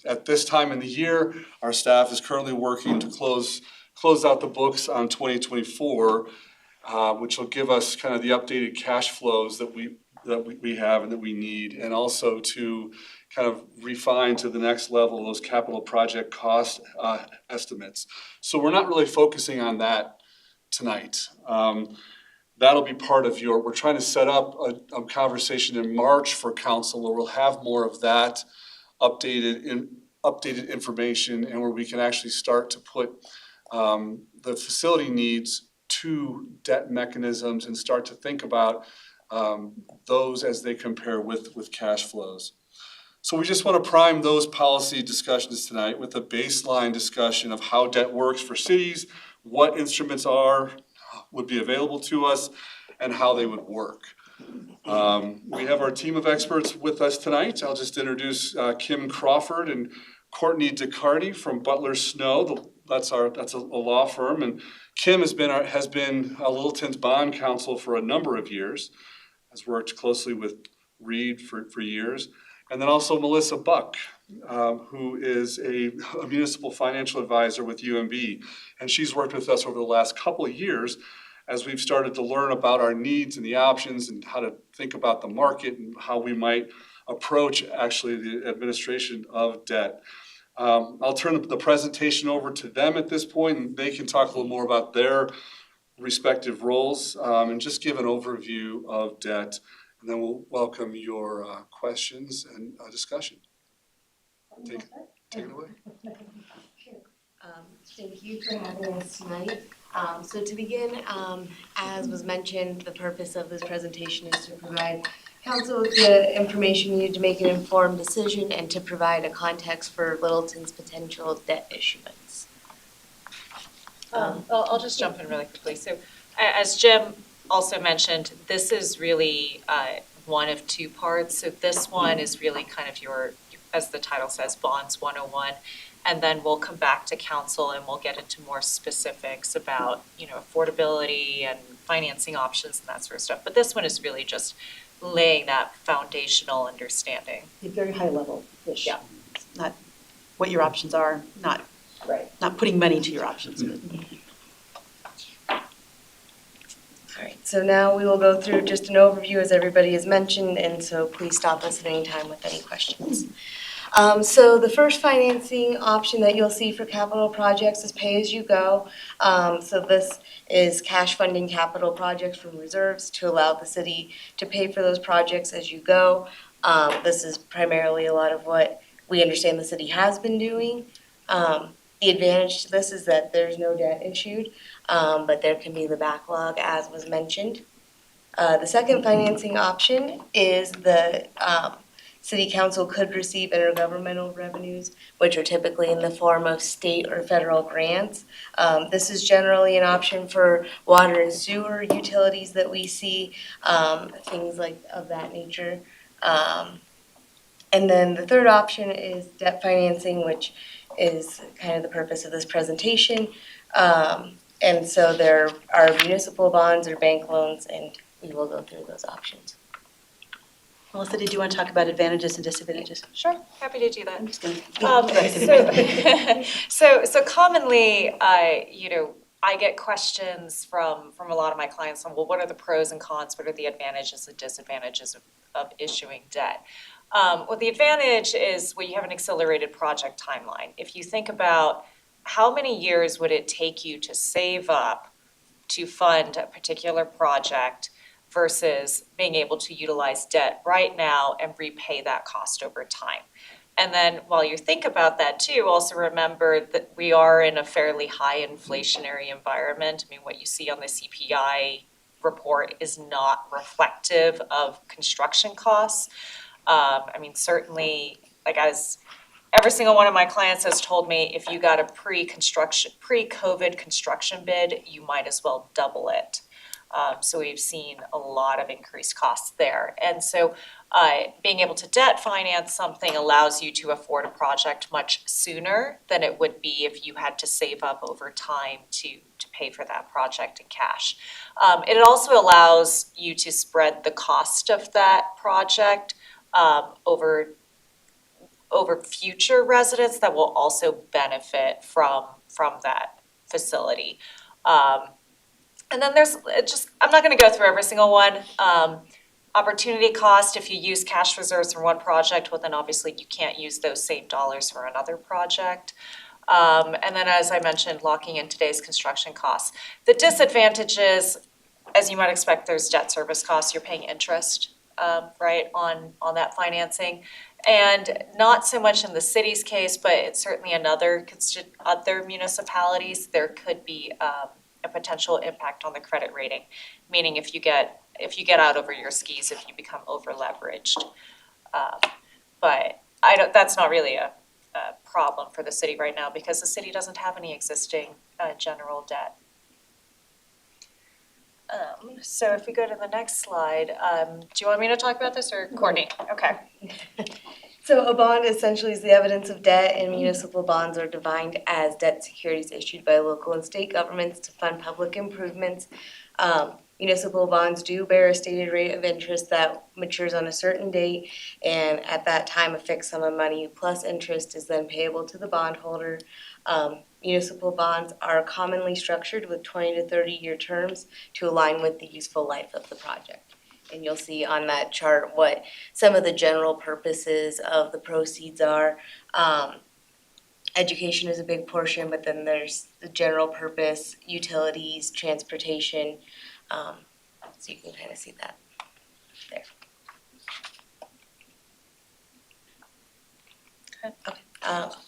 At this time in the year, our staff is currently working to close out the books on 2024, which will give us kind of the updated cash flows that we have and that we need, and also to kind of refine to the next level those capital project cost estimates. So we're not really focusing on that tonight. That'll be part of we're trying to set up a conversation in March for council where we'll have more of that updated information and where we can actually start to put the facility needs to debt mechanisms and start to think about those as they compare with cash flows. So we just want to prime those policy discussions tonight with a baseline discussion of how debt works for cities, what instruments would be available to us, and how they would work. We have our team of experts with us tonight. I'll just introduce Kim Crawford and Courtney DeCarty from Butler Snow. That's a law firm, and Kim has been Littleton's bond counsel for a number of years, has worked closely with Reed for years. And then also Melissa Buck, who is a municipal financial advisor with UMB. And she's worked with us over the last couple of years as we've started to learn about our needs and the options and how to think about the market and how we might approach actually the administration of debt. I'll turn the presentation over to them at this point, and they can talk a little more about their respective roles and just give an overview of debt. And then we'll welcome your questions and discussion. Take it away. Thank you for having us tonight. So to begin, as was mentioned, the purpose of this presentation is to provide council with the information needed to make an informed decision and to provide a context for Littleton's potential debt issuance. I'll just jump in really quickly. So as Jim also mentioned, this is really one of two parts. So this one is really kind of your, as the title says, Bonds 101. And then we'll come back to council and we'll get into more specifics about, affordability and financing options and that sort of stuff. But this one is really just laying that foundational understanding. Very high level-ish. Yeah. Not what your options are, not putting money to your options. All right, so now we will go through just an overview as everybody has mentioned, and so please stop us at any time with any questions. So the first financing option that you'll see for capital projects is pay-as-you-go. So this is cash funding capital projects from reserves to allow the city to pay for those projects as you go. This is primarily a lot of what we understand the city has been doing. The advantage to this is that there's no debt issued, but there can be the backlog as was mentioned. The second financing option is the City Council could receive intergovernmental revenues, which are typically in the form of state or federal grants. This is generally an option for water and sewer utilities that we see, things like of that nature. And then the third option is debt financing, which is kind of the purpose of this presentation. And so there are municipal bonds or bank loans, and we will go through those options. Melissa, did you want to talk about advantages and disadvantages? Sure, happy to do that. I'm just So commonly, you know, I get questions from a lot of my clients on, well, what are the pros and cons? What are the advantages and disadvantages of issuing debt? Well, the advantage is, well, you have an accelerated project timeline. If you think about how many years would it take you to save up to fund a particular project versus being able to utilize debt right now and repay that cost over time. And then while you think about that too, also remember that we are in a fairly high inflationary environment. I mean, what you see on the CPI report is not reflective of construction costs. I mean, certainly, like as every single one of my clients has told me, if you got a pre-COVID construction bid, you might as well double it. So we've seen a lot of increased costs there. And so being able to debt finance something allows you to afford a project much sooner than it would be if you had to save up over time to pay for that project in cash. It also allows you to spread the cost of that project over future residents that will also benefit from that facility. And then there's just, I'm not gonna go through every single one. Opportunity cost, if you use cash reserves for one project, well then obviously you can't use those same dollars for another project. And then as I mentioned, locking in today's construction costs. The disadvantages, as you might expect, there's debt service costs, you're paying interest, right, on that financing. And not so much in the city's case, but it's certainly in other municipalities, there could be a potential impact on the credit rating, meaning if you get out over your skis, if you become over leveraged. But that's not really a problem for the city right now because the city doesn't have any existing general debt. So if we go to the next slide, do you want me to talk about this or Courtney? Okay. So a bond essentially is the evidence of debt, and municipal bonds are defined as debt securities issued by local and state governments to fund public improvements. Municipal bonds do bear a stated rate of interest that matures on a certain date, and at that time a fixed sum of money plus interest is then payable to the bondholder. Municipal bonds are commonly structured with 20 to 30-year terms to align with the useful life of the project. And you'll see on that chart what some of the general purposes of the proceeds are. Education is a big portion, but then there's the general purpose, utilities, transportation. So you can kind of see that there. Okay.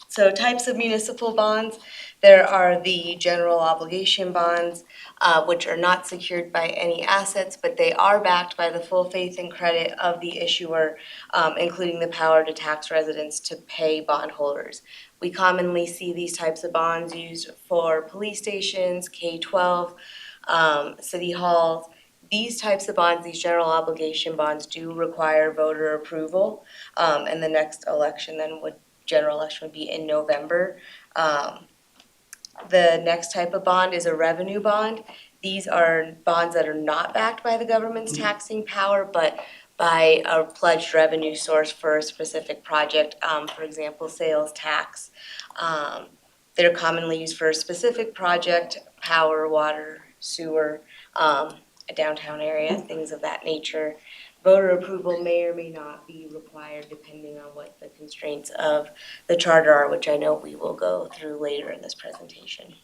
So types of municipal bonds. There are the general obligation bonds, which are not secured by any assets, but they are backed by the full faith and credit of the issuer, including the power to tax residents to pay bondholders. We commonly see these types of bonds used for police stations, K-12, city halls. These types of bonds, these general obligation bonds, do require voter approval, and the next election then general election would be in November. The next type of bond is a revenue bond. These are bonds that are not backed by the government's taxing power, but by a pledged revenue source for a specific project, for example, sales tax. They're commonly used for a specific project, power, water, sewer, a downtown area, things of that nature. voter approval may or may not be required depending on what the constraints of the charter are, which I know we will go through later in this presentation.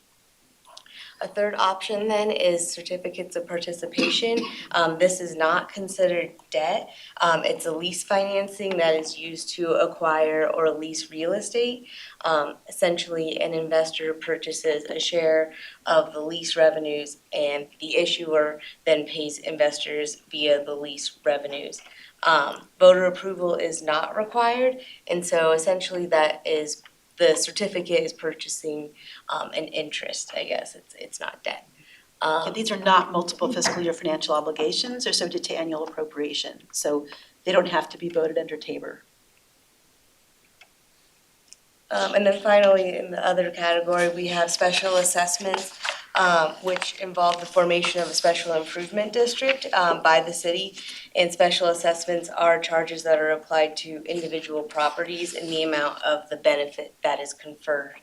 A third option then is certificates of participation. This is not considered debt. It's a lease financing that is used to acquire or lease real estate. Essentially, an investor purchases a share of the lease revenues and the issuer then pays investors via the lease revenues. Voter approval is not required, and so essentially the certificate is purchasing an interest, I guess. It's not debt. These are not multiple fiscal year financial obligations. They're subject to annual appropriation, so they don't have to be voted under Tabor. And then finally, in the other category, we have special assessments, which involve the formation of a special improvement district by the city. And special assessments are charges that are applied to individual properties in the amount of the benefit that is conferred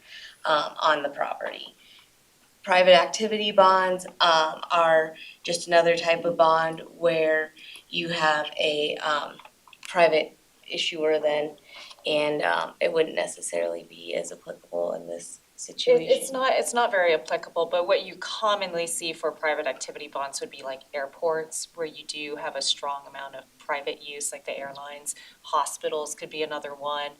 on the property. Private activity bonds are just another type of bond where you have a private issuer then, and it wouldn't necessarily be as applicable in this situation. It's not very applicable, but what you commonly see for private activity bonds would be like airports, where you do have a strong amount of private use, like the airlines. Hospitals could be another one.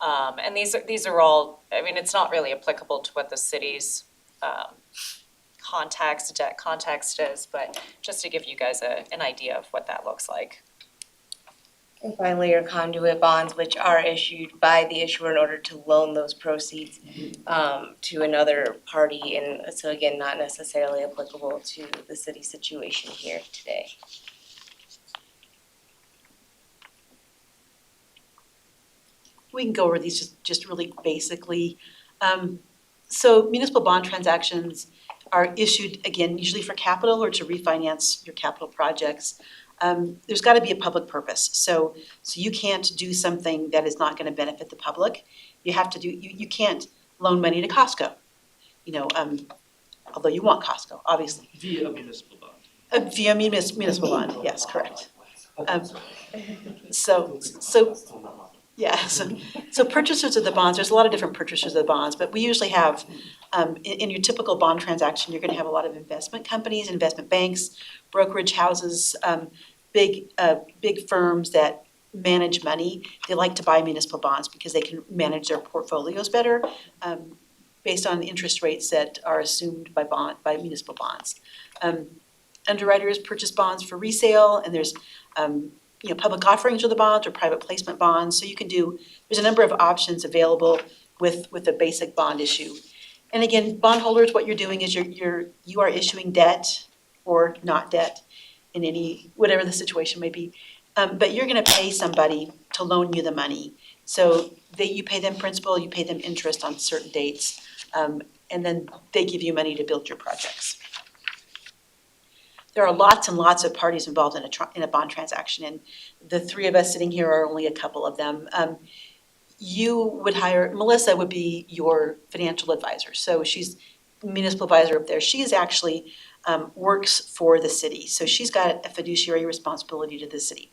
And these are all, I mean, it's not really applicable to what the city's debt context is, but just to give you guys an idea of what that looks like. And finally, your conduit bonds, which are issued by the issuer in order to loan those proceeds to another party. And so again, not necessarily applicable to the city situation here today. We can go over these just really basically. So municipal bond transactions are issued, again, usually for capital or to refinance your capital projects. There's got to be a public purpose. So you can't do something that is not going to benefit the public. You have to you can't loan money to Costco, although you want Costco, obviously. Via a municipal bond. Via municipal bond, yes, correct. So purchasers of the bonds, there's a lot of different purchasers of the bonds, but we usually have, in your typical bond transaction, you're gonna have a lot of investment companies, investment banks, brokerage houses, big firms that manage money. They like to buy municipal bonds because they can manage their portfolios better, based on the interest rates that are assumed by municipal bonds. Underwriters purchase bonds for resale, and there's public offerings of the bonds or private placement bonds. So there's a number of options available with a basic bond issue. And again, bondholders, what you're doing is you are issuing debt or not debt in whatever the situation may be. But you're gonna pay somebody to loan you the money. So you pay them principal, you pay them interest on certain dates, and then they give you money to build your projects. There are lots and lots of parties involved in a bond transaction, and the three of us sitting here are only a couple of them. Melissa would be your financial advisor. So she's municipal advisor up there. She is actually works for the city. So she's got a fiduciary responsibility to the city.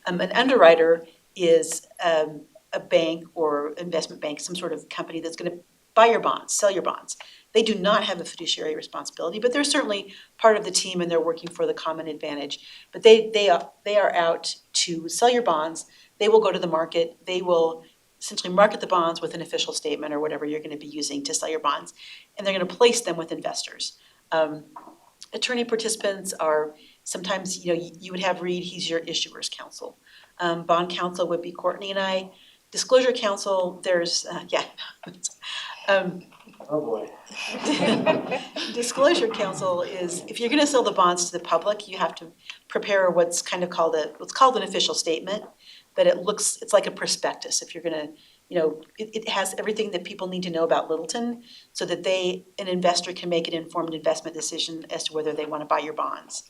An underwriter is a bank or investment bank, some sort of company that's going to buy your bonds, sell your bonds. They do not have a fiduciary responsibility, but they're certainly part of the team and they're working for the common advantage. But they are out to sell your bonds. They will go to the market. They will essentially market the bonds with an official statement or whatever you're going to be using to sell your bonds, and they're going to place them with investors. Attorney participants are sometimes, you would have Reed, he's your issuer's counsel. Bond counsel would be Courtney and I. Disclosure counsel, there's, Oh, boy. Disclosure counsel is, if you're gonna sell the bonds to the public, you have to prepare what's called an official statement, but it's like a prospectus. If you're gonna, it has everything that people need to know about Littleton so that an investor can make an informed investment decision as to whether they wanna buy your bonds.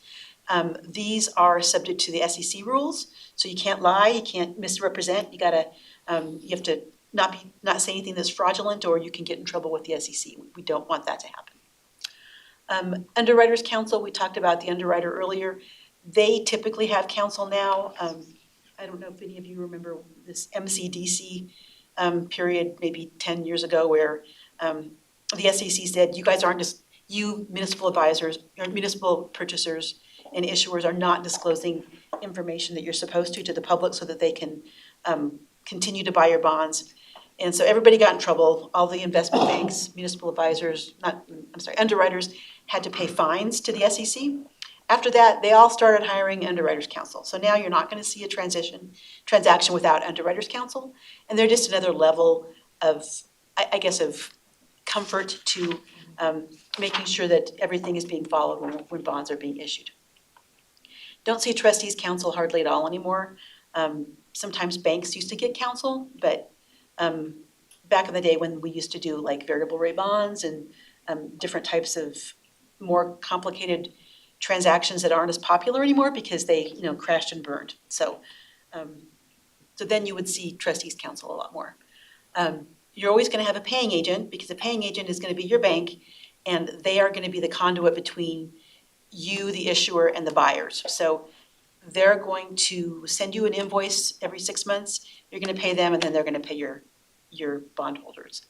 These are subject to the SEC rules, so you can't lie, you can't misrepresent, you have to not say anything that's fraudulent, or you can get in trouble with the SEC. We don't want that to happen. Underwriters counsel, we talked about the underwriter earlier. They typically have counsel now. I don't know if any of you remember this MCDC period, maybe 10 years ago, where the SEC said, you guys aren't just, you municipal advisors, or municipal purchasers and issuers are not disclosing information that you're supposed to the public so that they can continue to buy your bonds. And so everybody got in trouble. All the investment banks, municipal advisors, underwriters had to pay fines to the SEC. After that, they all started hiring underwriters counsel. So now you're not going to see a transaction without underwriters counsel. And they're just another level of, I guess, of comfort to making sure that everything is being followed when bonds are being issued. Don't see trustees counsel hardly at all anymore. Sometimes banks used to get counsel, but back in the day when we used to do like variable rate bonds and different types of more complicated transactions that aren't as popular anymore because they, crashed and burned. So then you would see trustees counsel a lot more. You're always going to have a paying agent because a paying agent is going to be your bank, and they are going to be the conduit between you, the issuer, and the buyers. So they're going to send you an invoice every 6 months. You're going to pay them, and then they're going to pay your bondholders.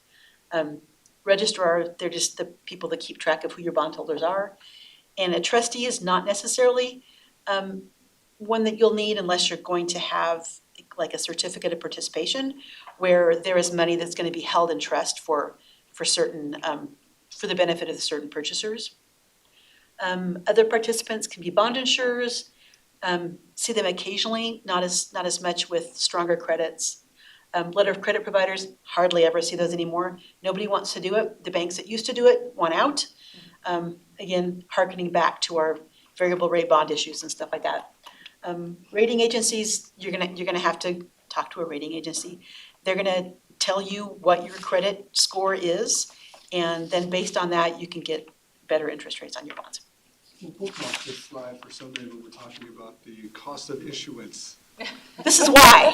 Registrar, they're just the people that keep track of who your bondholders are. And a trustee is not necessarily one that you'll need unless you're going to have like a certificate of participation where there is money that's going to be held in trust for certain, for the benefit of the certain purchasers. Other participants can be bond insurers. See them occasionally, not as much with stronger credits. Letter of credit providers, hardly ever see those anymore. Nobody wants to do it. The banks that used to do it want out. Again, hearkening back to our variable rate bond issues and stuff like that. Rating agencies, you're gonna have to talk to a rating agency. They're gonna tell you what your credit score is, and then based on that, you can get better interest rates on your bonds. We'll bookmark this slide for someday when we're talking about the cost of issuance. This is why.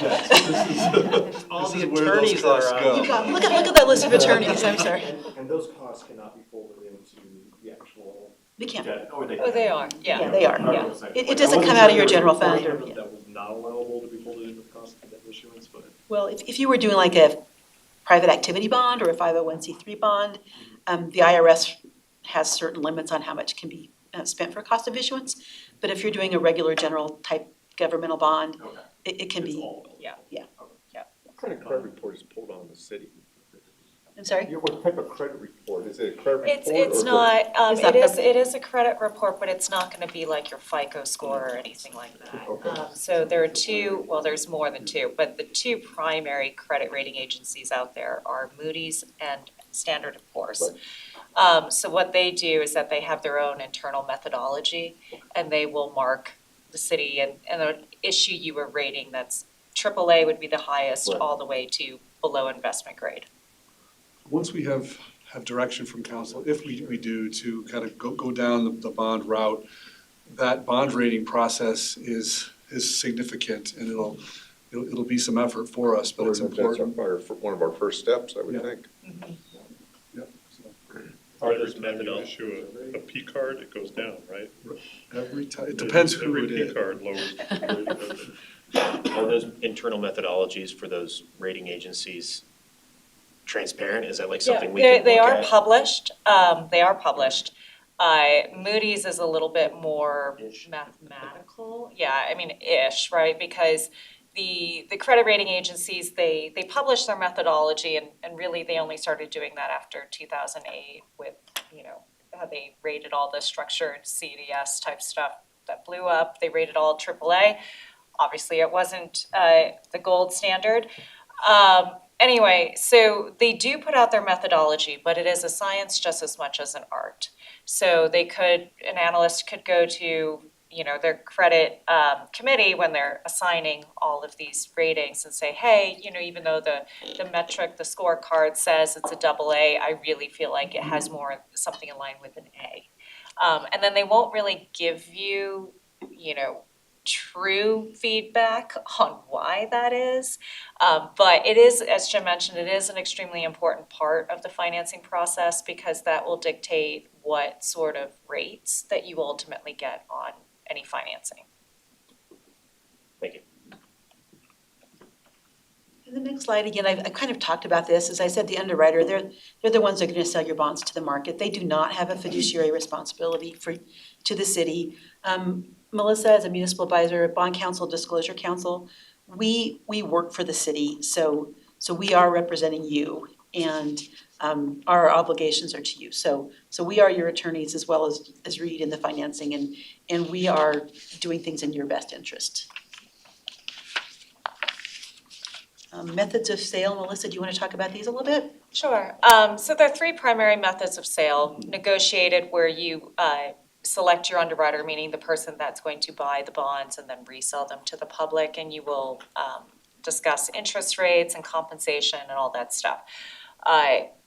All the where those attorneys costs are, go. Look at that list of attorneys, I'm sorry. And those costs cannot be folded into the actual They can't. debt, or they Oh, they are, Yeah, yeah. they are, Or yeah. was that- It I doesn't wasn't come out of sure your there general was a fund. portion that was not allowable to be folded into the cost of debt issuance, but. Well, if you were doing like a private activity bond or a 501c3 bond, the IRS has certain limits on how much can be spent for cost of issuance. But if you're doing a regular general type governmental bond, it can be, Yeah. What kind of credit report is pulled on the city? I'm sorry? What type of credit report? Is it a credit report? It's or- not, It's not it is a credit report, but it's not gonna be like your FICO score or anything like that. Okay. So there are two, well, there's more than two, but the two primary credit rating agencies out there are Moody's and Standard & Poor's. So what they do is that they have their own internal methodology, and they will mark the city and they'll issue you a rating that's AAA would be the highest, Right. all the way to below investment grade. Once we have direction from council, if we do, to kind of go down the bond route, that bond rating process is significant, and it'll be some effort for us, but it's important. That's one of our first steps, I would Yeah. think. Yep, so, Every time you issue a P card, it goes down, right? every time, it depends who it Every is. P card lowers the rating of it. Are those internal methodologies for those rating agencies transparent? Is that like something we can look at? They are published, Moody's is a little bit more mathematical, yeah, I mean, ish, right? Because the credit rating agencies, they publish their methodology and really they only started doing that after 2008 with, how they rated all the structured CDS type stuff that blew up. They rated all AAA. Obviously, it wasn't the gold standard. Anyway, so they do put out their methodology, but it is a science just as much as an art. So an analyst could go to, their credit committee when they're assigning all of these ratings and say, hey, even though the metric, the scorecard says it's a AA, I really feel like it has more something in line with an A. And then they won't really give you, true feedback on why that is. But it is, as Jim mentioned, it is an extremely important part of the financing process because that will dictate what sort of rates that you ultimately get on any financing. next slide, again, I've kind of talked about this, as I said, the underwriter, they're the ones that are gonna sell your bonds to the market. They do not have a fiduciary responsibility to the city. Melissa, as a municipal advisor, bond counsel, disclosure counsel, we work for the city, so we are representing you, and our obligations are to you. So we are your attorneys as well as Reed in the financing, and we are doing things in your best interest. Methods of sale, Melissa, do you want to talk about these a little bit? Sure. So there are three primary methods of sale. Negotiated, where you select your underwriter, meaning the person that's going to buy the bonds and then resell them to the public, and you will discuss interest rates and compensation and all that stuff.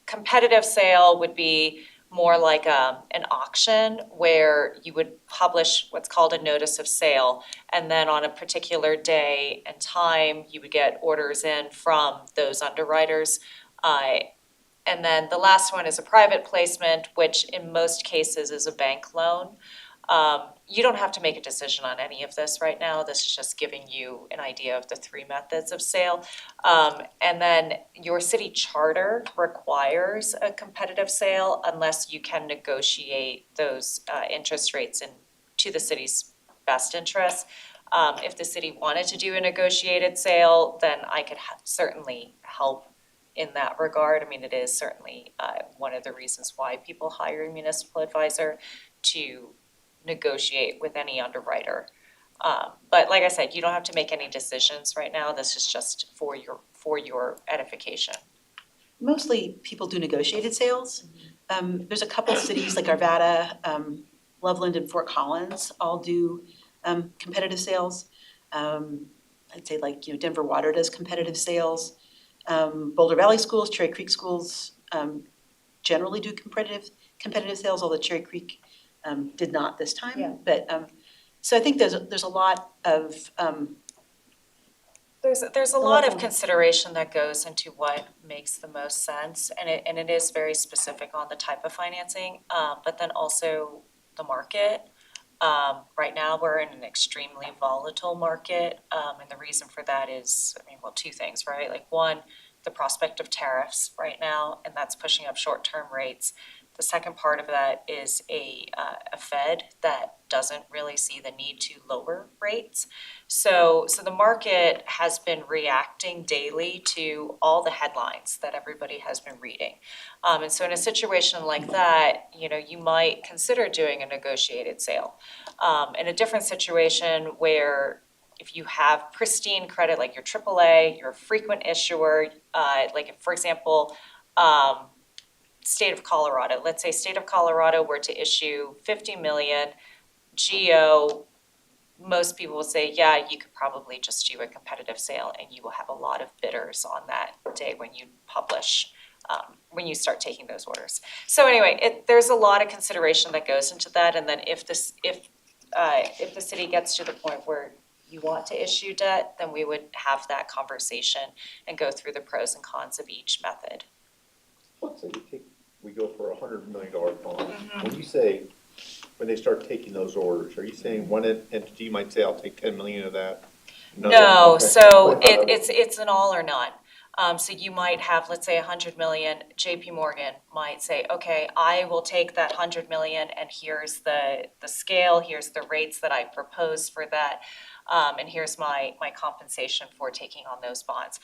Competitive sale would be more like an auction where you would publish what's called a notice of sale, and then on a particular day and time, you would get orders in from those underwriters. And then the last one is a private placement, which in most cases is a bank loan. You don't have to make a decision on any of this right now. This is just giving you an idea of the three methods of sale. And then your city charter requires a competitive sale unless you can negotiate those interest rates to the city's best interest. If the city wanted to do a negotiated sale, then I could certainly help in that regard. I mean, it is certainly one of the reasons why people hire a municipal advisor, to negotiate with any underwriter. But like I said, you don't have to make any decisions right now. This is just for your edification. Mostly people do negotiated sales. There's a couple cities like Arvada, Loveland, and Fort Collins all do competitive sales. I'd say Denver Water does competitive sales. Boulder Valley Schools, Cherry Creek Schools generally do competitive sales, although Cherry Creek did not this time. Yeah. But so I think there's a lot of There's a lot of consideration that goes into what makes the most sense, and it is very specific on the type of financing, but then also the market. Right now, we're in an extremely volatile market, and the reason for that is, two things, right? Like, one, the prospect of tariffs right now, and that's pushing up short-term rates. The second part of that is a Fed that doesn't really see the need to lower rates. So the market has been reacting daily to all the headlines that everybody has been reading. And so in a situation like that, you might consider doing a negotiated sale. In a different situation where if you have pristine credit, like your AAA, you're a frequent issuer, like if, for example, State of Colorado, let's say State of Colorado were to issue 50 million, GO, most people will say, yeah, you could probably just do a competitive sale and you will have a lot of bidders on that day when you publish, when you start taking those orders. So anyway, there's a lot of consideration that goes into that, and then if the city gets to the point where you want to issue debt, then we would have that conversation and go through the pros and cons of each method. Let's say we go for $100 million bond. When you say, when they start taking those orders, are you saying one entity might say, I'll take 10 million of that? No, Okay. so it's an all or none. So you might have, let's say, 100 million, JP Morgan might say, okay, I will take that 100 million and here's the scale, here's the rates that I propose for that. And here's my compensation for taking on those bonds.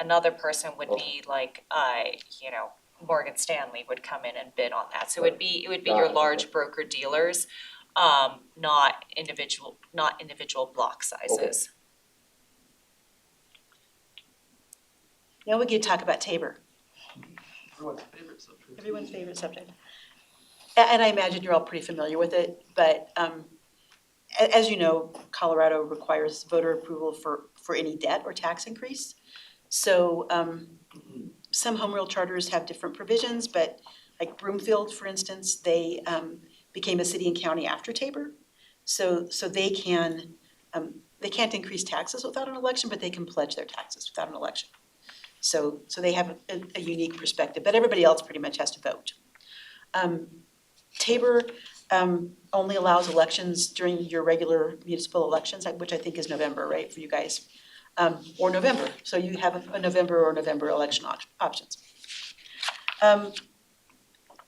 Another person would be like, Morgan Stanley would come in and bid on that. So it would be your large broker dealers, not individual block sizes. now we get to talk about Tabor, Everyone's favorite subject. everyone's favorite subject. And I imagine you're all pretty familiar with it, but as you know, Colorado requires voter approval for any debt or tax increase. So some home rule charters have different provisions, but like Broomfield, for instance, they became a city and county after Tabor. So they can't increase taxes without an election, but they can pledge their taxes without an election. So they have a unique perspective, but everybody else pretty much has to vote. Tabor only allows elections during your regular municipal elections, which I think is November, right, for you guys. or November. So you have a November or November election options.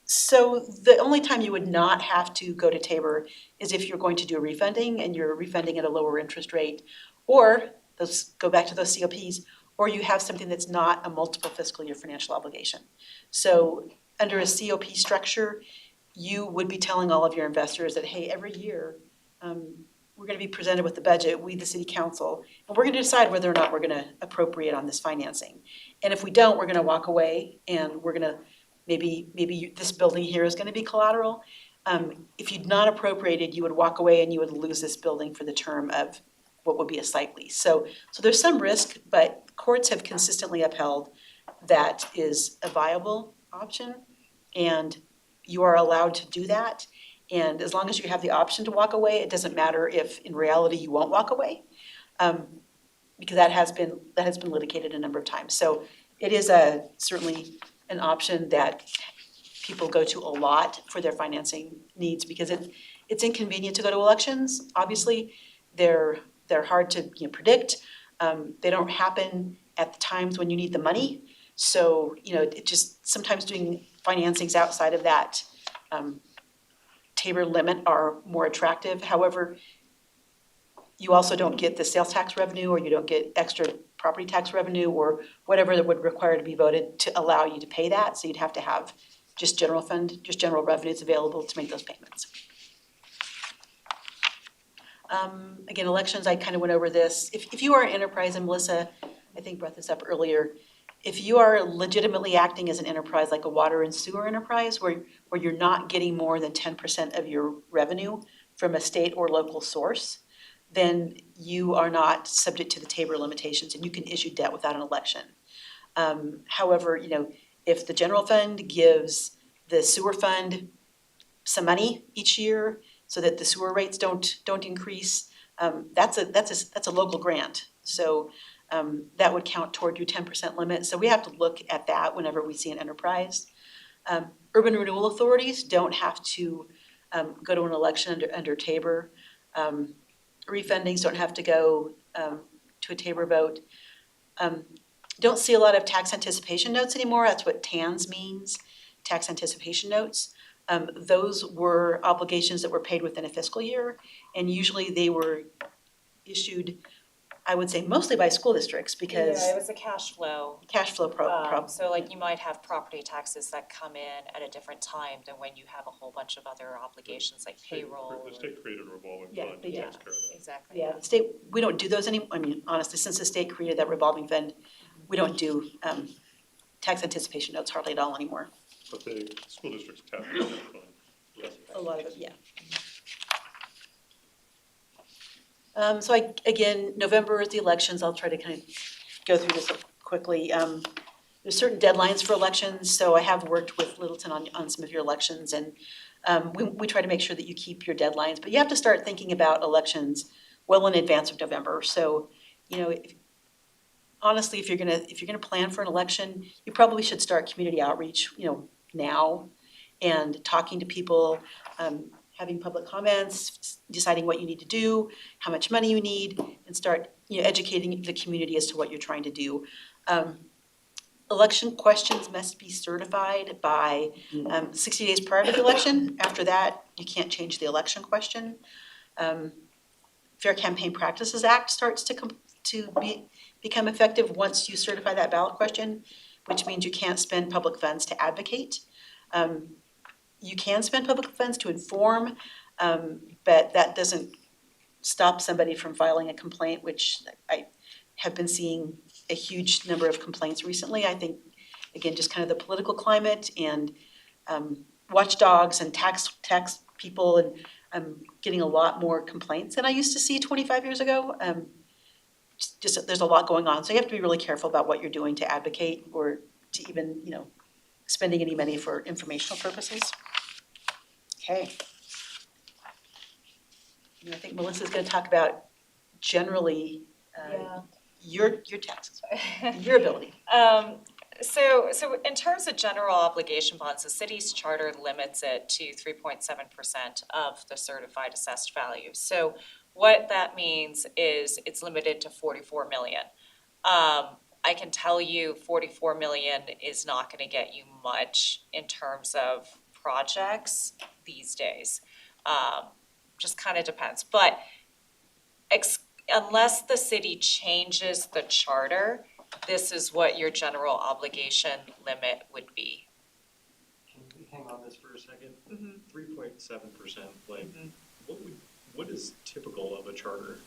So the only time you would not have to go to Tabor is if you're going to do a refunding and you're refunding at a lower interest rate, or go back to those COPs, or you have something that's not a multiple fiscal year financial obligation. So under a COP structure, you would be telling all of your investors that, hey, every year, we're gonna be presented with the budget, we, the city council, and we're gonna decide whether or not we're gonna appropriate on this financing. And if we don't, we're gonna walk away and we're gonna, maybe this building here is gonna be collateral. If you'd not appropriated, you would walk away and you would lose this building for the term of what would be a site lease. So there's some risk, but courts have consistently upheld that is a viable option, and you are allowed to do that. And as long as you have the option to walk away, it doesn't matter if in reality you won't walk away, because that has been litigated a number of times. So it is certainly an option that people go to a lot for their financing needs, because it's inconvenient to go to elections. Obviously, they're hard to predict. They don't happen at the times when you need the money. So, it just, sometimes doing financings outside of that Tabor limit are more attractive. However, you also don't get the sales tax revenue, or you don't get extra property tax revenue, or whatever that would require to be voted to allow you to pay that. So you'd have to have just general revenues available to make those payments. Again, elections, I kind of went over this. If you are an enterprise, and Melissa, I think brought this up earlier, if you are legitimately acting as an enterprise, like a water and sewer enterprise, where you're not getting more than 10% of your revenue from a state or local source, then you are not subject to the Tabor limitations, and you can issue debt without an election. However, if the general fund gives the sewer fund some money each year so that the sewer rates don't increase, that's a local grant. So that would count toward your 10% limit. So we have to look at that whenever we see an enterprise. Urban renewal authorities don't have to go to an election under Tabor. Refundings don't have to go to a Tabor vote. Don't see a lot of tax anticipation notes anymore. That's what TANs means, tax anticipation notes. Those were obligations that were paid within a fiscal year, and usually they were issued, I would say, mostly by school districts, because Yeah, it was a cash flow. problem. So like you might have property taxes that come in at a different time than when you have a whole bunch of other obligations like payroll. The state created a revolving Yeah, fund they to did. take care of that. Exactly. Yeah, the state, we don't do those anymore. I mean, honestly, since the state created that revolving fund, we don't do tax anticipation notes hardly at all anymore. But the school districts tap into that fund. A lot of it, yeah. So again, November is the elections. I'll try to kind of go through this quickly. There's certain deadlines for elections, so I have worked with Littleton on some of your elections, and we try to make sure that you keep your deadlines, but you have to start thinking about elections well in advance of November. So, honestly, if you're gonna plan for an election, you probably should start community outreach, now, and talking to people, having public comments, deciding what you need to do, how much money you need, and start, educating the community as to what you're trying to do. Election questions must be certified by 60 days prior to the election. After that, you can't change the election question. Fair Campaign Practices Act starts to become effective once you certify that ballot question, which means you can't spend public funds to advocate. You can spend public funds to inform, but that doesn't stop somebody from filing a complaint, which I have been seeing a huge number of complaints recently. I think, again, just kind of the political climate and watchdogs and tax people, and I'm getting a lot more complaints than I used to see 25 years ago. Just there's a lot going on, so you have to be really careful about what you're doing to advocate, or to even, spending any money for informational purposes. Okay. And I think Melissa's gonna talk about generally your taxes, your ability. So in terms of general obligation bonds, the city's charter limits it to 3.7% of the certified assessed value. So what that means is it's limited to 44 million. I can tell you 44 million is not gonna get you much in terms of projects these days. Just kind of depends, but unless the city changes the charter, this is what your general obligation limit would be. Can we hang on this for a second? Mhm. 3.7%, like, what is typical of a charter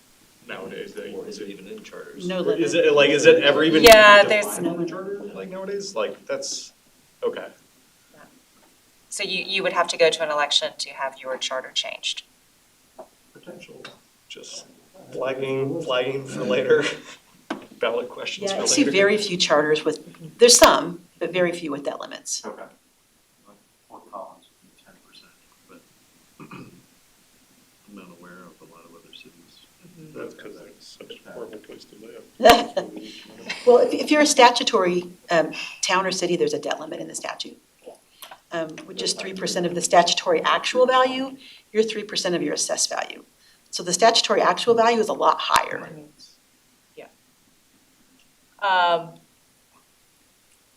nowadays? Or is it even in charters? No limit. Is it ever even Yeah, defined there's- in the charter, like nowadays? Like, that's, okay. So you would have to go to an election to have your charter changed. Potential, just flagging for later, ballot questions for Yeah, I later. see very few charters with, there's some, but very few with that limits. Okay. Fort Collins would be 10%, but I'm not aware of a lot of other cities. That's because it's such a horrible place to live. Well, if you're a statutory town or city, there's a debt limit in the statute. Which is 3% of the statutory actual value, you're 3% of your assessed value. So the statutory actual value is a lot higher.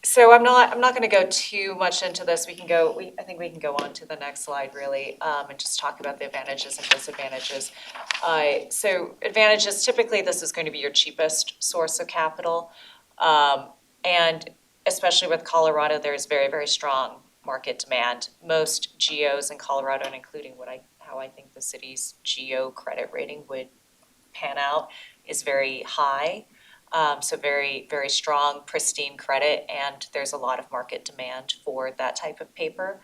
So I'm not gonna go too much into this, I think we can go on to the next slide really, and just talk about the advantages and disadvantages. So advantages, typically this is going to be your cheapest source of capital. And especially with Colorado, there's very, very strong market demand. Most geos in Colorado, and including how I think the city's geo credit rating would pan out, is very high. So very, very strong, pristine credit, and there's a lot of market demand for that type of paper.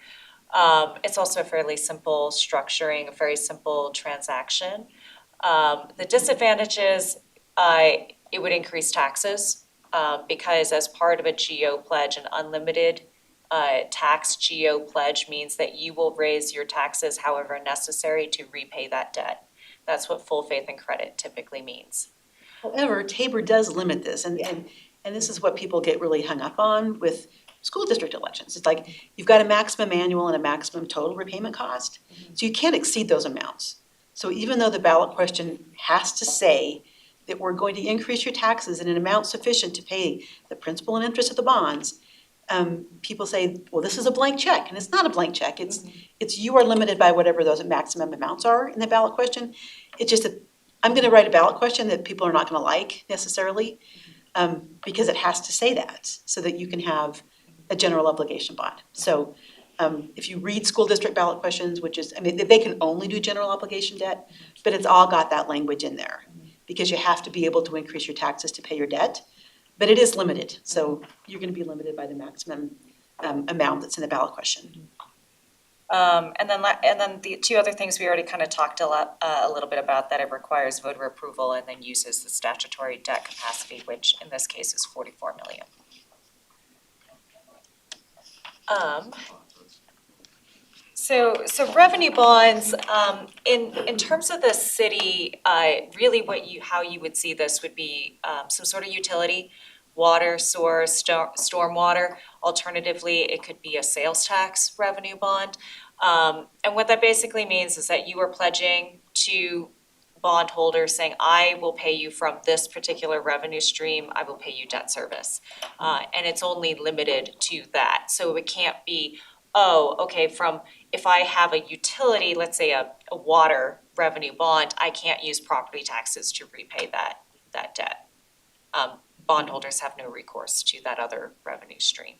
It's also a fairly simple structuring, a very simple transaction. The disadvantages, it would increase taxes, because as part of a geo pledge, an unlimited tax geo pledge means that you will raise your taxes however necessary to repay that debt. That's what full faith and credit typically means. However, Tabor does limit this, and this is what people get really hung up on with school district elections. It's like, you've got a maximum annual and a maximum total repayment cost, so you can't exceed those amounts. So even though the ballot question has to say that we're going to increase your taxes in an amount sufficient to pay the principal and interest of the bonds, people say, well, this is a blank check, and it's not a blank check. It's you are limited by whatever those maximum amounts are in the ballot question. It's just that I'm gonna write a ballot question that people are not gonna like necessarily, because it has to say that, so that you can have a general obligation bond. So if you read school district ballot questions, which is, I mean, they can only do general obligation debt, but it's all got that language in there, because you have to be able to increase your taxes to pay your debt, but it is limited, so you're gonna be limited by the maximum amount that's in the ballot question. And then the two other things we already kind of talked a little bit about, that it requires voter approval and then uses the statutory debt capacity, which in this case is 44 million. So revenue bonds, in terms of the city, really how you would see this would be some sort of utility, water, sewer, stormwater. Alternatively, it could be a sales tax revenue bond. And what that basically means is that you are pledging to bondholders saying, I will pay you from this particular revenue stream, I will pay you debt service. And it's only limited to that. So it can't be, if I have a utility, let's say a water revenue bond, I can't use property taxes to repay that debt. Bondholders have no recourse to that other revenue stream.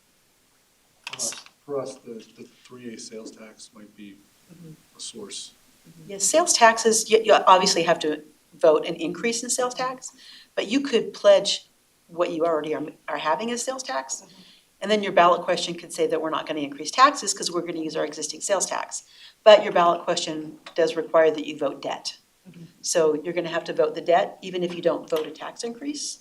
For us, the 3A sales tax might be a source. Yes, sales taxes, you obviously have to vote an increase in sales tax, but you could pledge what you already are having as sales tax. And then your ballot question could say that we're not gonna increase taxes because we're gonna use our existing sales tax. But your ballot question does require that you vote debt. So you're gonna have to vote the debt, even if you don't vote a tax increase.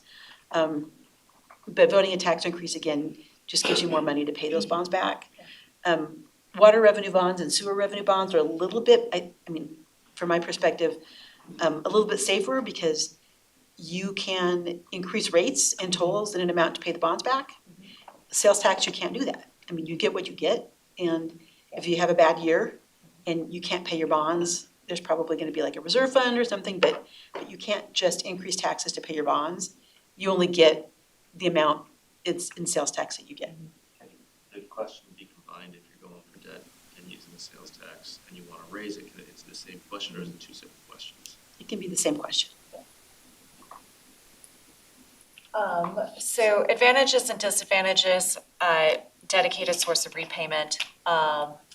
But voting a tax increase, again, just gives you more money to pay those bonds back. Water revenue bonds and sewer revenue bonds are a little bit, I mean, from my perspective, a little bit safer because you can increase rates and tolls in an amount to pay the bonds back. Sales tax, you can't do that. I mean, you get what you get, and if you have a bad year and you can't pay your bonds, there's probably gonna be like a reserve fund or something, but you can't just increase taxes to pay your bonds you only get the amount it's in sales tax that you get. The question would be combined if you're going for debt and using the sales tax and you want to raise it, it's the same question or is it two separate questions? It can be the same question. So advantages and disadvantages, dedicated source of repayment.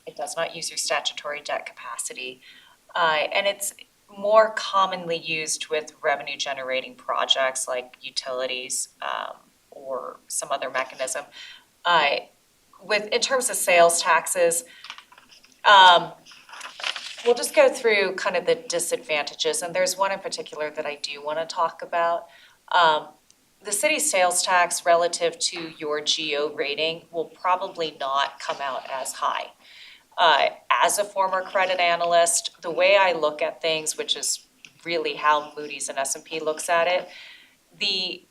It does not use your statutory debt capacity. And it's more commonly used with revenue generating projects like utilities, or some other mechanism. In terms of sales taxes, we'll just go through kind of the disadvantages, and there's one in particular that I do want to talk about. The city's sales tax relative to your GO rating will probably not come out as high. As a former credit analyst, the way I look at things, which is really how Moody's and S&P looks at it, the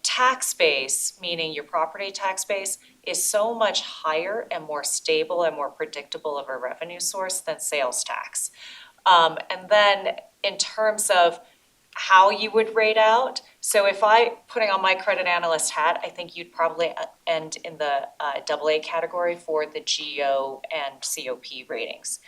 tax base, meaning your property tax base, is so much higher and more stable and more predictable of a revenue source than sales tax. And then in terms of how you would rate out, so if putting on my credit analyst hat, I think you'd probably end in the AA category for the GO and COP ratings.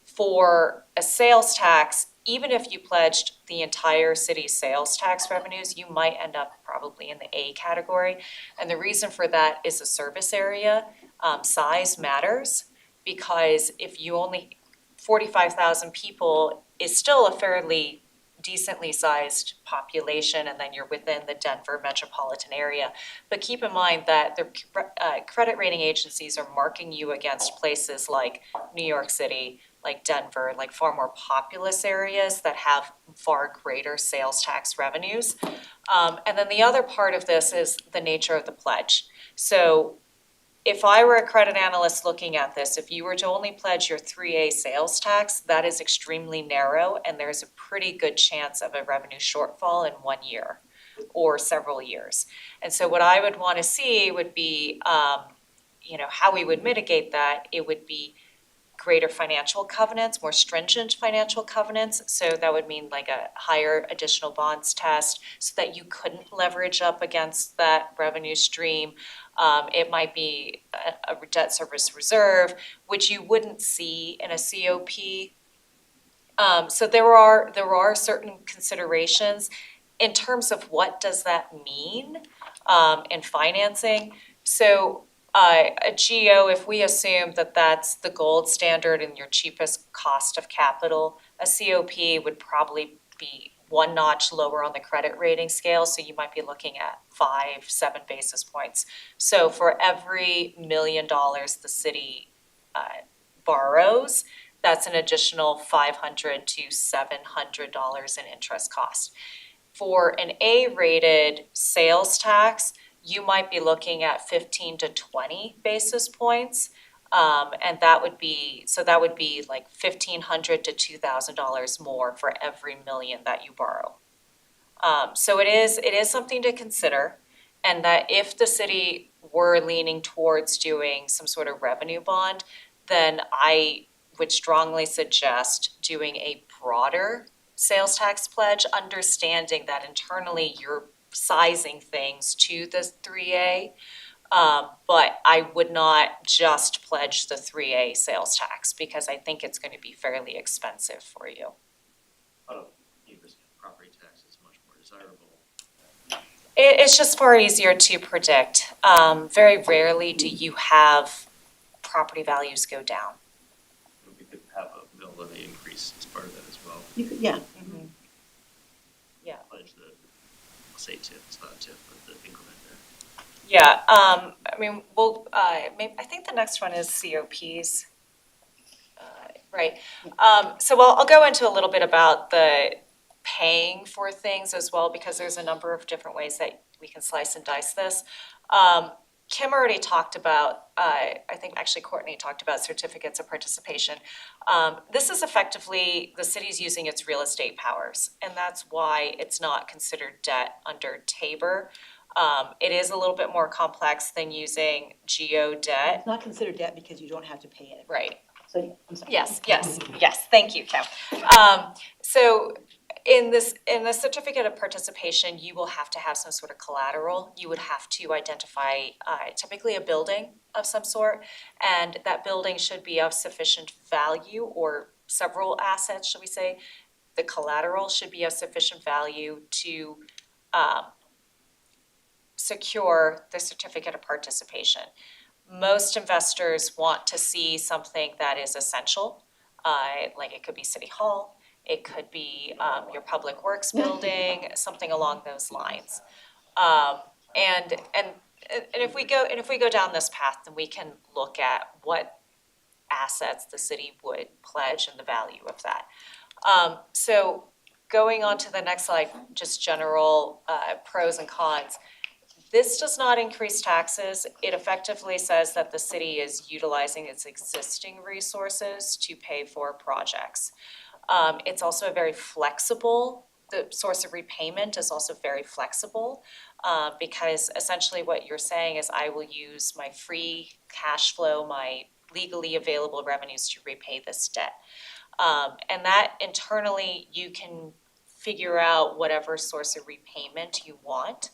For a sales tax, even if you pledged the entire city's sales tax revenues, you might end up probably in the A category. And the reason for that is the service area. Size matters, because if you only, 45,000 people is still a fairly decently sized population, and then you're within the Denver metropolitan area. But keep in mind that the credit rating agencies are marking you against places like New York City, like Denver, like far more populous areas that have far greater sales tax revenues. And then the other part of this is the nature of the pledge. So if I were a credit analyst looking at this, if you were to only pledge your 3A sales tax, that is extremely narrow, and there's a pretty good chance of a revenue shortfall in 1 year or several years. And so what I would want to see would be, how we would mitigate that. It would be greater financial covenants, more stringent financial covenants. So that would mean like a higher additional bonds test so that you couldn't leverage up against that revenue stream. It might be a debt service reserve, which you wouldn't see in a COP. So there are certain considerations in terms of what does that mean in financing. So a GO, if we assume that that's the gold standard and your cheapest cost of capital, a COP would probably be one notch lower on the credit rating scale, so you might be looking at 5-7 basis points. So for every $1 million the city borrows, that's an additional $500 to $700 in interest cost. For an A-rated sales tax, you might be looking at 15 to 20 basis points. And that would be like $1,500 to $2,000 more for every million that you borrow. So it is something to consider, and that if the city were leaning towards doing some sort of revenue bond, then I would strongly suggest doing a broader sales tax pledge, understanding that internally you're sizing things to the 3A. But I would not just pledge the 3A sales tax because I think it's going to be fairly expensive for you. Property tax is much more desirable. It's just far easier to predict. Very rarely do you have property values go down. We could have a mill levy increase as part of that as well. You could, yeah. Mm-hmm. Yeah. Pledge I'll say TIF, it's not TIF, but the increment there. Yeah, I mean, I think the next one is COPs. Right. So I'll go into a little bit about the paying for things as well, because there's a number of different ways that we can slice and dice this. Kim already talked about, I think actually Courtney talked about certificates of participation. This is effectively the city's using its real estate powers, and that's why it's not considered debt under Tabor. It is a little bit more complex than using GO debt. It's not considered debt because you don't have to pay it. Right. So, I'm sorry. Yes, thank you, Kim. So in the certificate of participation, you will have to have some sort of collateral. You would have to identify typically a building of some sort, and that building should be of sufficient value, or several assets, should we say. The collateral should be of sufficient value to secure the certificate of participation. Most investors want to see something that is essential, like it could be City Hall, it could be your Public Works building, something along those lines. And if we go down this path, then we can look at what assets the city would pledge and the value of that. So going on to the next slide, just general pros and cons. This does not increase taxes. It effectively says that the city is utilizing its existing resources to pay for projects. It's also very flexible. The source of repayment is also very flexible, because essentially what you're saying is I will use my free cash flow, my legally available revenues to repay this debt. And that internally, you can figure out whatever source of repayment you want.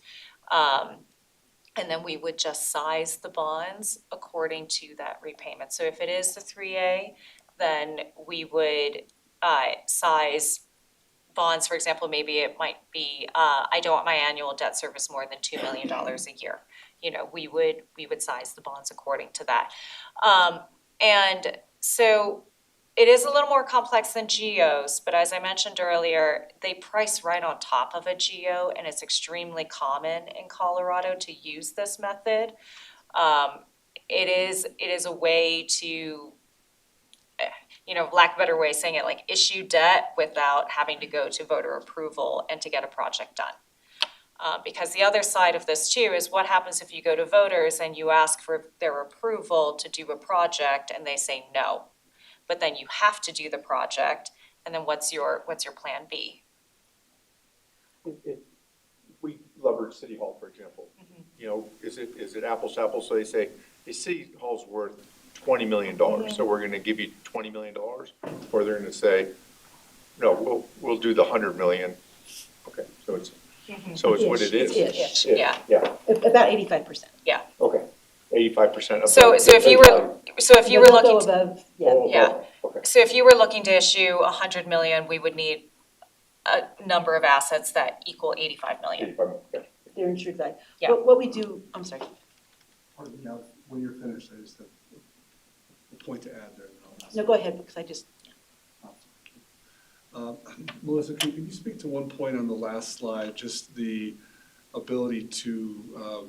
And then we would just size the bonds according to that repayment. So if it is the 3A, then we would size bonds, for example, maybe it might be, I don't want my annual debt service more than $2 million a year. You know, we would size the bonds according to that. And so it is a little more complex than GOs, but as I mentioned earlier, they price right on top of a GO, and it's extremely common in Colorado to use this method. It is a way to, lack of a better way of saying it, like issue debt without having to go to voter approval and to get a project done. Because the other side of this too is what happens if you go to voters and you ask for their approval to do a project and they say no. But then you have to do the project, and then what's your plan B? If we leverage City Hall, for example, is it apples to apples? So they say, City Hall's worth $20 million, so we're gonna give you $20 million? Or they're gonna say, no, we'll do the $100 million. Okay, so it's what it is. Ish. Yeah. Yeah, About 85%. Yeah. okay, 85% of. So if you were looking to, above, yeah. Okay. So if you were looking to issue $100 million, we would need a number of assets that equal $85 million. 85, okay. They're insured value. Yeah. But what we do, I'm sorry. Pardon me, when you're finished, I just have a point to add there. No, go ahead, because I just, Melissa, can you speak to one point on the last slide, just the ability to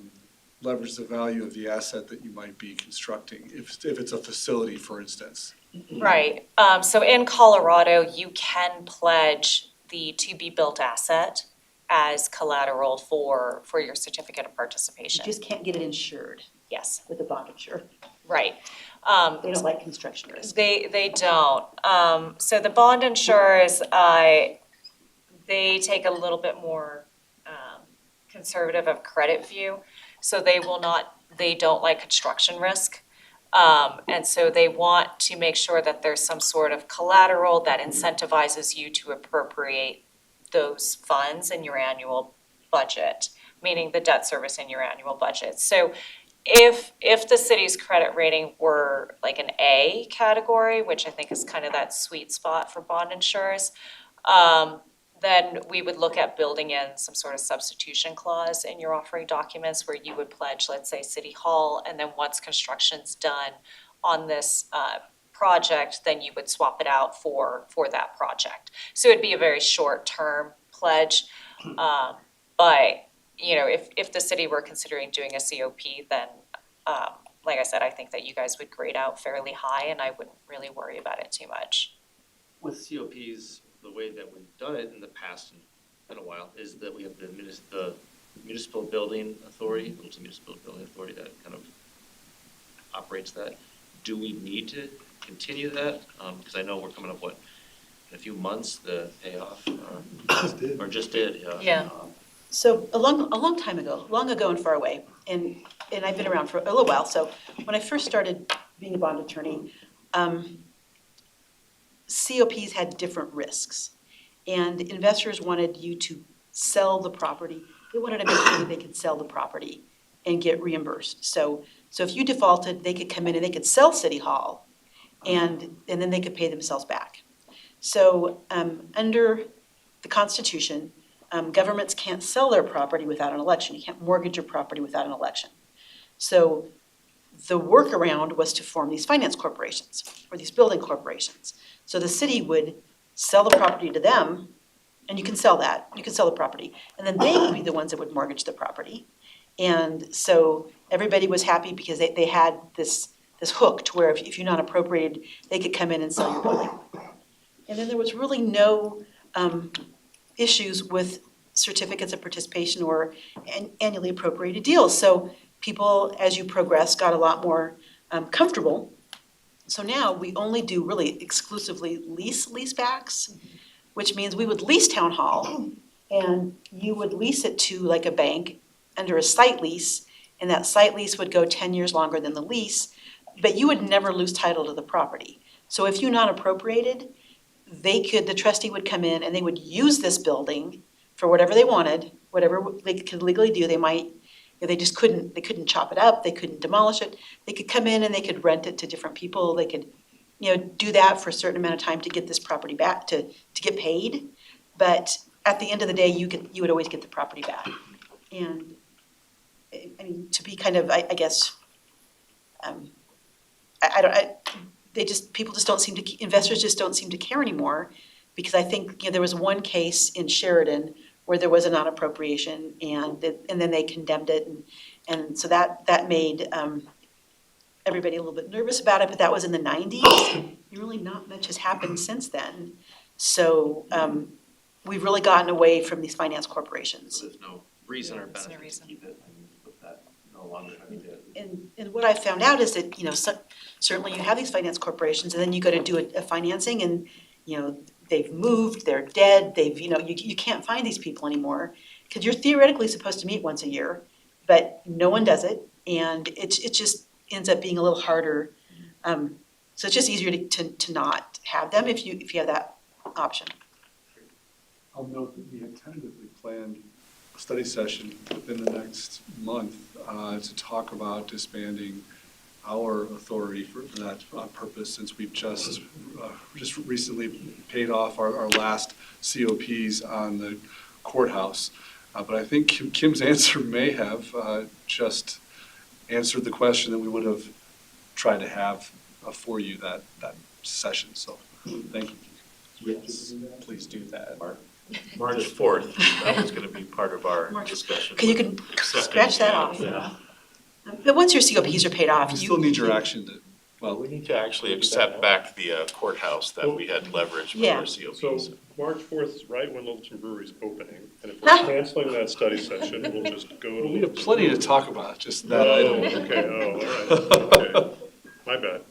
leverage the value of the asset that you might be constructing, if it's a facility, for instance? Right. So in Colorado, you can pledge the to-be-built asset as collateral for your certificate of you participation. just can't get it insured Yes, with a bond insurer. right. They don't like construction risk. They don't. So the bond insurers, they take a little bit more conservative of credit view. So they don't like construction risk. And so they want to make sure that there's some sort of collateral that incentivizes you to appropriate those funds in your annual budget, meaning the debt service in your annual budget. So if the city's credit rating were like an A category, which I think is kind of that sweet spot for bond insurers, then we would look at building in some sort of substitution clause in your offering documents where you would pledge, let's say, City Hall, and then once construction's done on this project, then you would swap it out for that project. So it'd be a very short-term pledge, but if the city were considering doing a COP, then like I said, I think that you guys would grade out fairly high, and I wouldn't really worry about it too much. With COPs, the way that we've done it in the past, and been a while, is that we have the municipal building authority, Littleton Municipal Building Authority, that kind of operates that. Do we need to continue that? Because I know we're coming up, in a few months, the payoff, just did, yeah. Yeah. So a long time ago, long ago and far away, and I've been around for a little while, so when I first started being a bond attorney, COPs had different risks. And investors wanted you to sell the property. They wanted to make sure that they could sell the property and get reimbursed. So if you defaulted, they could come in and they could sell City Hall and then they could pay themselves back. So under the Constitution, governments can't sell their property without an election. You can't mortgage your property without an election. So the workaround was to form these finance corporations or these building corporations. So the city would sell the property to them, and you can sell that, you can sell the property, and then they would be the ones that would mortgage the property. And so everybody was happy because they had this hook to where if you're not appropriated, they could come in and sell your building. And then there was really no issues with certificates of participation or annually appropriated deals. So people, as you progress, got a lot more comfortable. So now we only do really exclusively leasebacks, which means we would lease Town Hall and you would lease it to like a bank under a site lease, and that site lease would go 10 years longer than the lease, but you would never lose title to the property. So if you're not appropriated, the trustee would come in and they would use this building for whatever they wanted, whatever they could legally do. They might, they couldn't chop it up, they couldn't demolish it. They could come in and they could rent it to different people. They could, do that for a certain amount of time to get this property back, to get paid. But at the end of the day, you would always get the property back. And I mean, to be kind of, I guess, investors just don't seem to care anymore, because I think, there was one case in Sheridan where there was a non-appropriation and then they condemned it, and so that made everybody a little bit nervous about it, but that was in the 90s. And really not much has happened since then. So we've really gotten away from these finance corporations. There's no reason or benefit to keep it with that no longer having to. And what I found out is that, certainly you have these finance corporations and then you go to do a financing and, they've moved, they're dead, you can't find these people anymore. Because you're theoretically supposed to meet once a year, but no one does it. And it just ends up being a little harder. So it's just easier to not have them if you have that option. I'll note that we had tentatively planned a study session within the next month to talk about disbanding our authority for that purpose, since we've just recently paid off our last COPs on the courthouse. But I think Kim's answer may have just answered the question that we would have tried to have for you that session. So thank you. Yes, please do that. March 4th, that was gonna be part of our discussion. You can scratch that off. Yeah. But once your COPs are paid off, We still need your action to, We need to actually accept back the courthouse that we had leveraged with our COPs. So March 4th is right when Littleton Brewery's opening, and if we're canceling that study session, we'll just go to. we have plenty to talk about, just that item. Okay, all right, okay. My bad.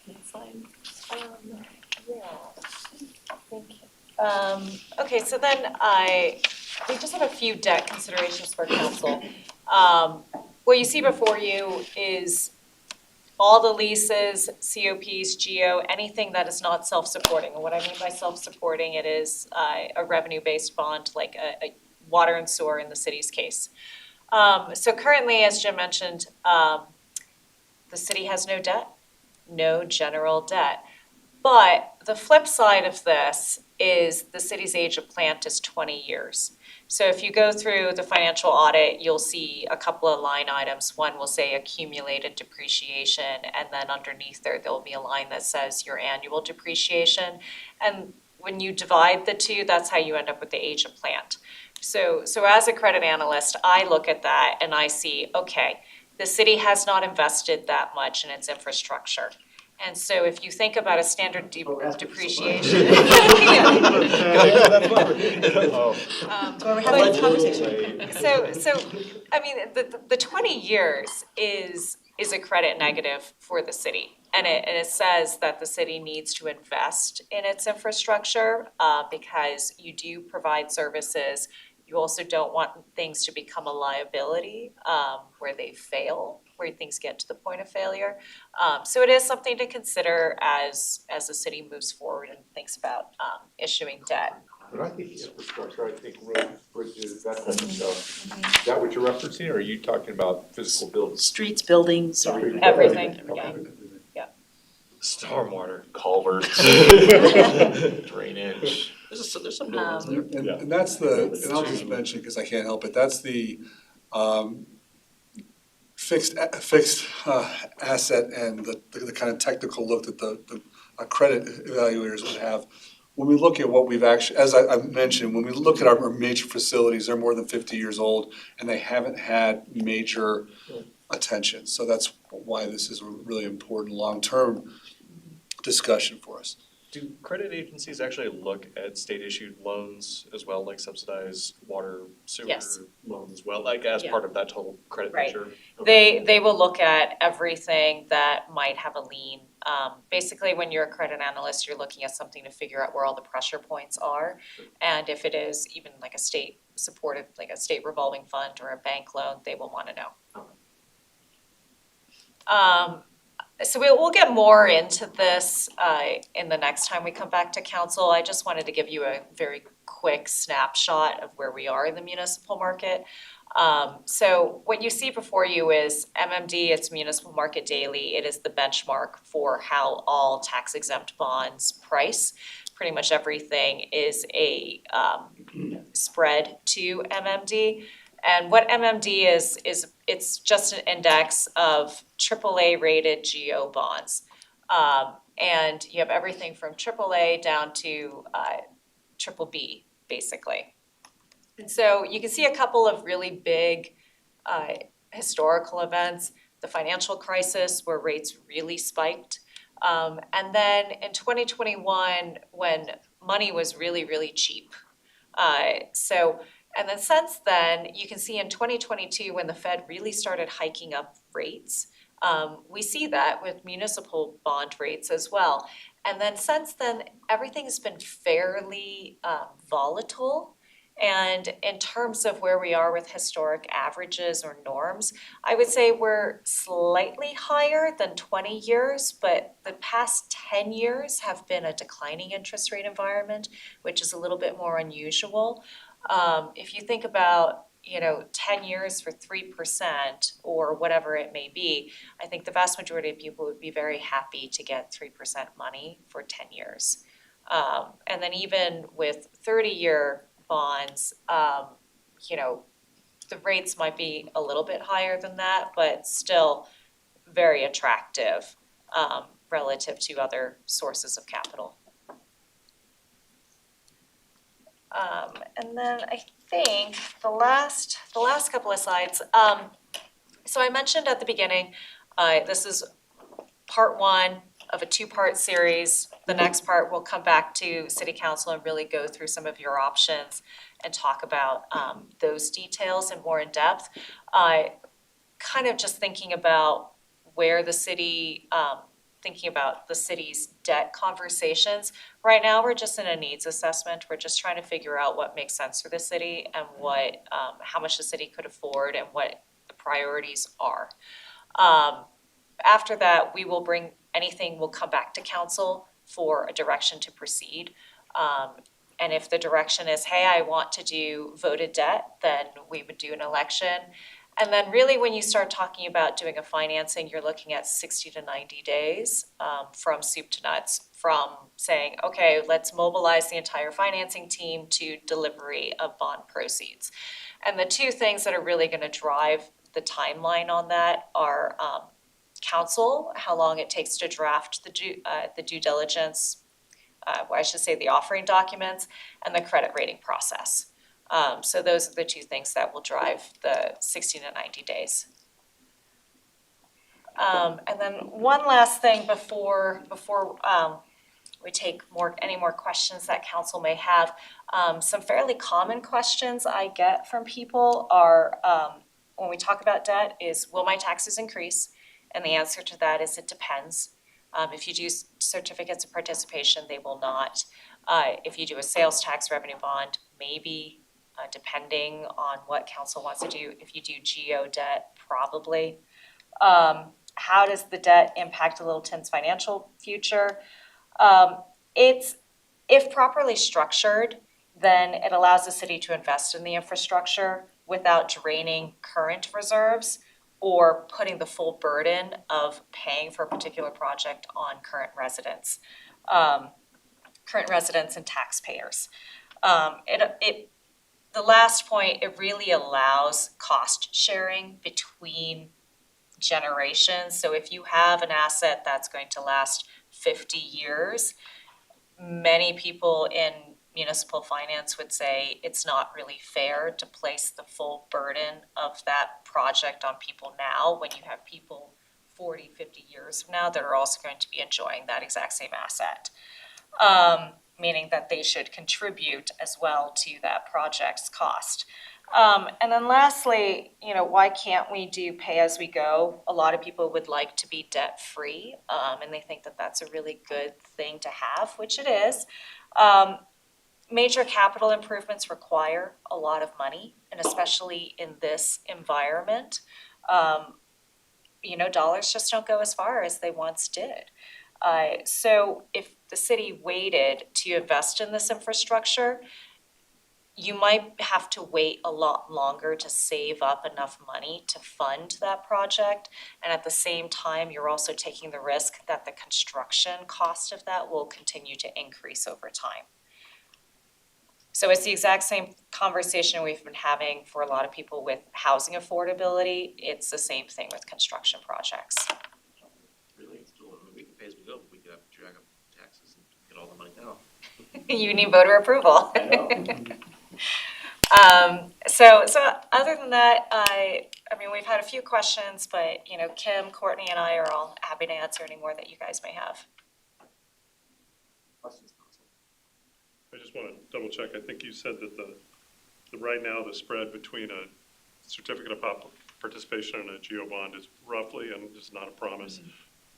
Next slide. Thank you. Okay, so then we just have a few debt considerations for council. What you see before you is all the leases, COPs, GO, anything that is not self-supporting. And what I mean by self-supporting, it is a revenue-based bond, like a water and sewer in the city's case. So currently, as Jim mentioned, the city has no debt, no general debt. But the flip side of this is the city's age of plant is 20 years. So if you go through the financial audit, you'll see a couple of line items. One will say accumulated depreciation, and then underneath there'll be a line that says your annual depreciation. And when you divide the two, that's how you end up with the age of plant. So as a credit analyst, I look at that and I see, okay, the city has not invested that much in its infrastructure. And so if you think about a standard depreciation. So I mean, the 20 years is a credit negative for the city. And it says that the city needs to invest in its infrastructure because you do provide services, You also don't want things to become a liability, where they fail, where things get to the point of failure. So it is something to consider as the city moves forward and thinks about, issuing debt. But I think infrastructure, I think roads, bridges, that type of stuff. Is that what you're referencing, or are you talking about physical buildings? Streets, buildings, Everything, Okay. yeah. Stormwater. Culverts, drainage. There's some new ones there. And that's and I'll just mention, because I can't help it, that's the fixed asset and the kind of technical look that the credit evaluators would have. When we look at what we've actually, as I mentioned, when we look at our major facilities, they're more than 50 years old and they haven't had major attention. So that's why this is a really important long-term discussion for us. Do credit agencies actually look at state-issued loans as well, like subsidized water, sewer Yes. loans as well, like as Yeah. part of that total credit Right. picture? They will look at everything that might have a lien. Basically, when you're a credit analyst, you're looking at something to figure out where all the pressure points are. And if it is even like a state supported, like a state revolving fund or a bank loan, they will wanna know. So we'll get more into this in the next time we come back to council. I just wanted to give you a very quick snapshot of where we are in the municipal market. So what you see before you is MMD, it's Municipal Market Daily. It is the benchmark for how all tax exempt bonds price. Pretty much everything is a spread to MMD. And what MMD is it's just an index of AAA rated GO bonds. And you have everything from AAA down to triple B, basically. And so you can see a couple of really big historical events. The financial crisis where rates really spiked. And then in 2021, when money was really, really cheap. And then since then, you can see in 2022, when the Fed really started hiking up rates, we see that with municipal bond rates as well. And then since then, everything's been fairly volatile. And in terms of where we are with historic averages or norms, I would say we're slightly higher than 20 years, but the past 10 years have been a declining interest rate environment, which is a little bit more unusual. If you think about, 10 years for 3% or whatever it may be, I think the vast majority of people would be very happy to get 3% money for 10 years. And then even with 30-year bonds, the rates might be a little bit higher than that, but still very attractive relative to other sources of capital. And then I think the last couple of slides, so I mentioned at the beginning, this is part one of a two-part series. The next part we'll come back to City Council and really go through some of your options and talk about those details and more in depth. Kind of just thinking about where the city, thinking about the city's debt conversations. Right now, we're just in a needs assessment. We're just trying to figure out what makes sense for the city and what, how much the city could afford and what the priorities are. After that, we will bring anything, will come back to council for a direction to proceed. And if the direction is, hey, I want to do voted debt, then we would do an election. And then really when you start talking about doing a financing, you're looking at 60 to 90 days from soup to nuts, from saying, okay, let's mobilize the entire financing team to delivery of bond proceeds. And the two things that are really gonna drive the timeline on that are council, how long it takes to draft the due diligence, I should say the offering documents, and the credit rating process. So those are the two things that will drive the 60 to 90 days. And then one last thing before we take any more questions that council may have. Some fairly common questions I get from people are, when we talk about debt, is will my taxes increase? And the answer to that is it depends. If you do certificates of participation, they will not. If you do a sales tax revenue bond, maybe depending on what council wants to do. If you do GO debt, probably. How does the debt impact Littleton's financial future? If properly structured, then it allows the city to invest in the infrastructure without draining current reserves or putting the full burden of paying for a particular project on current residents and taxpayers. The last point, it really allows cost sharing between generations. So if you have an asset that's going to last 50 years, many people in municipal finance would say it's not really fair to place the full burden of that project on people now when you have people 40, 50 years from now that are also going to be enjoying that exact same asset. Meaning that they should contribute as well to that project's cost. And then lastly, why can't we do pay as we go? A lot of people would like to be debt free, and they think that that's a really good thing to have, which it is. Major capital improvements require a lot of money, and especially in this environment, dollars just don't go as far as they once did. So if the city waited to invest in this infrastructure, you might have to wait a lot longer to save up enough money to fund that project. And at the same time, you're also taking the risk that the construction cost of that will continue to increase over time. So it's the exact same conversation we've been having for a lot of people with housing affordability. It's the same thing with construction projects. Really, it's still, we can pay as we go, we could have to drag up taxes and get all the money down. You need voter approval. So other than that, I mean, we've had a few questions, but Kim, Courtney, and I are all happy to answer any more that you guys may have. Questions, council? I just want to double check. I think you said that the right now, the spread between a certificate of participation and a GO bond is roughly, and it's not a promise,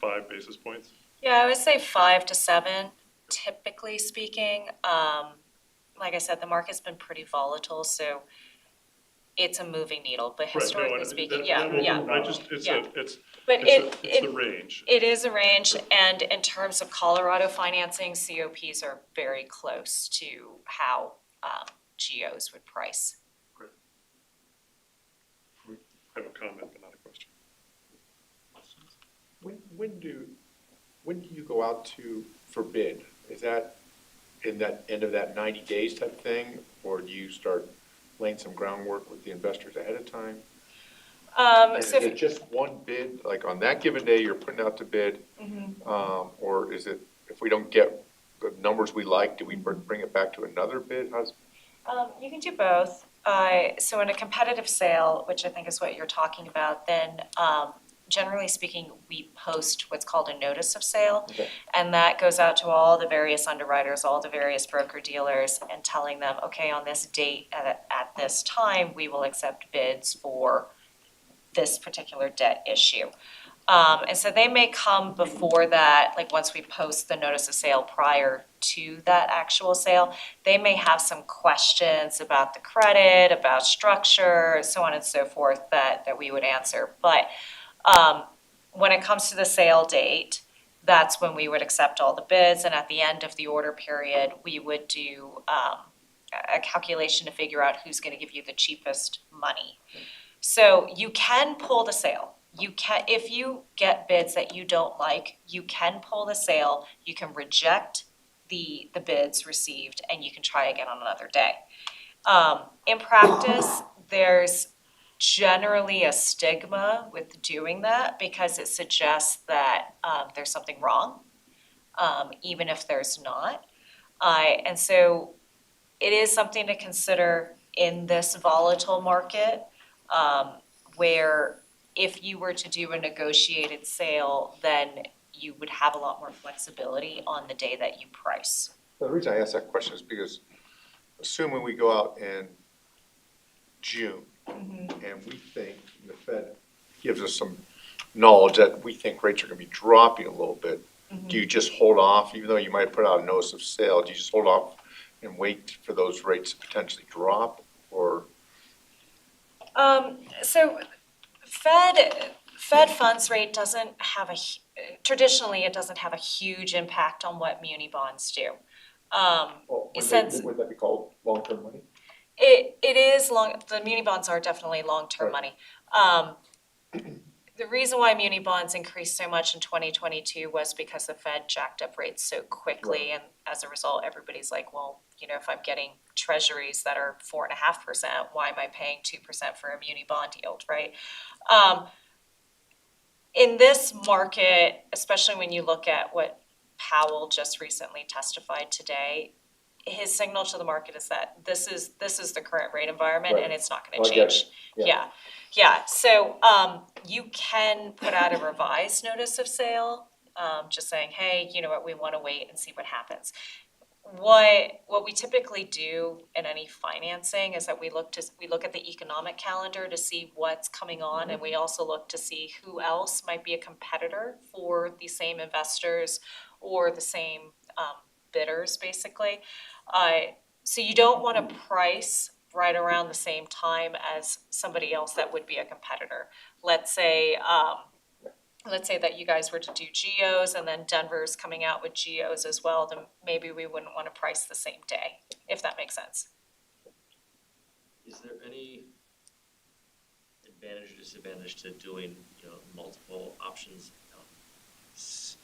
5 basis points? Yeah, I would say 5 to 7, typically speaking. Like I said, the market's been pretty volatile, so it's a moving needle, but historically speaking, But it's the range. It is a range, and in terms of Colorado financing, COPs are very close to how GOs would price. Great. I have a comment, but not a question. When do you go out for bid? Is that in that end of that 90 days type thing, or do you start laying some groundwork with the investors ahead of time? Is it just one bid, like on that given day you're putting out to bid? Or is it, if we don't get the numbers we like, do we bring it back to another bid? You can do both. So in a competitive sale, which I think is what you're talking about, then generally speaking, we post what's called a notice of sale. Okay. And that goes out to all the various underwriters, all the various broker dealers, and telling them, okay, on this date, at this time, we will accept bids for this particular debt issue. And so they may come before that, like once we post the notice of sale prior to that actual sale, they may have some questions about the credit, about structure, so on and so forth that we would answer. But when it comes to the sale date, that's when we would accept all the bids, and at the end of the order period, we would do a calculation to figure out who's gonna give you the cheapest money. So you can pull the sale. You can, if you get bids that you don't like, you can pull the sale, you can reject the bids received, and you can try again on another day. In practice, there's generally a stigma with doing that because it suggests that there's something wrong, even if there's not. And so it is something to consider in this volatile market, where if you were to do a negotiated sale, then you would have a lot more flexibility on the day that you price. The reason I ask that question is because assuming we go out in June and we think the Fed gives us some knowledge that we think rates are gonna be dropping a little bit, do you just hold off, even though you might put out a notice of sale, do you just hold off and wait for those rates to potentially drop? So Fed funds rate doesn't have traditionally, it doesn't have a huge impact on what muni bonds do. Would that be called long-term money? It is the muni bonds are definitely long-term money. The reason why muni bonds increased so much in 2022 was because the Fed jacked up rates so quickly, and as a result, everybody's like, well, you know, if I'm getting treasuries that are 4.5%, why am I paying 2% for a muni bond yield, right? In this market, especially when you look at what Powell just recently testified today, his signal to the market is that this is the current rate environment and it's not gonna change. Yeah, so you can put out a revised notice of sale, just saying, hey, you know what, we wanna wait and see what happens. What we typically do in any financing is that we look at the economic calendar to see what's coming on, and we also look to see who else might be a competitor for the same investors or the same bidders, basically. So you don't wanna price right around the same time as somebody else that would be a competitor. Let's say that you guys were to do geos and then Denver's coming out with geos as well, then maybe we wouldn't wanna price the same day, if that makes sense. Is there any advantage or disadvantage to doing, you know, multiple options,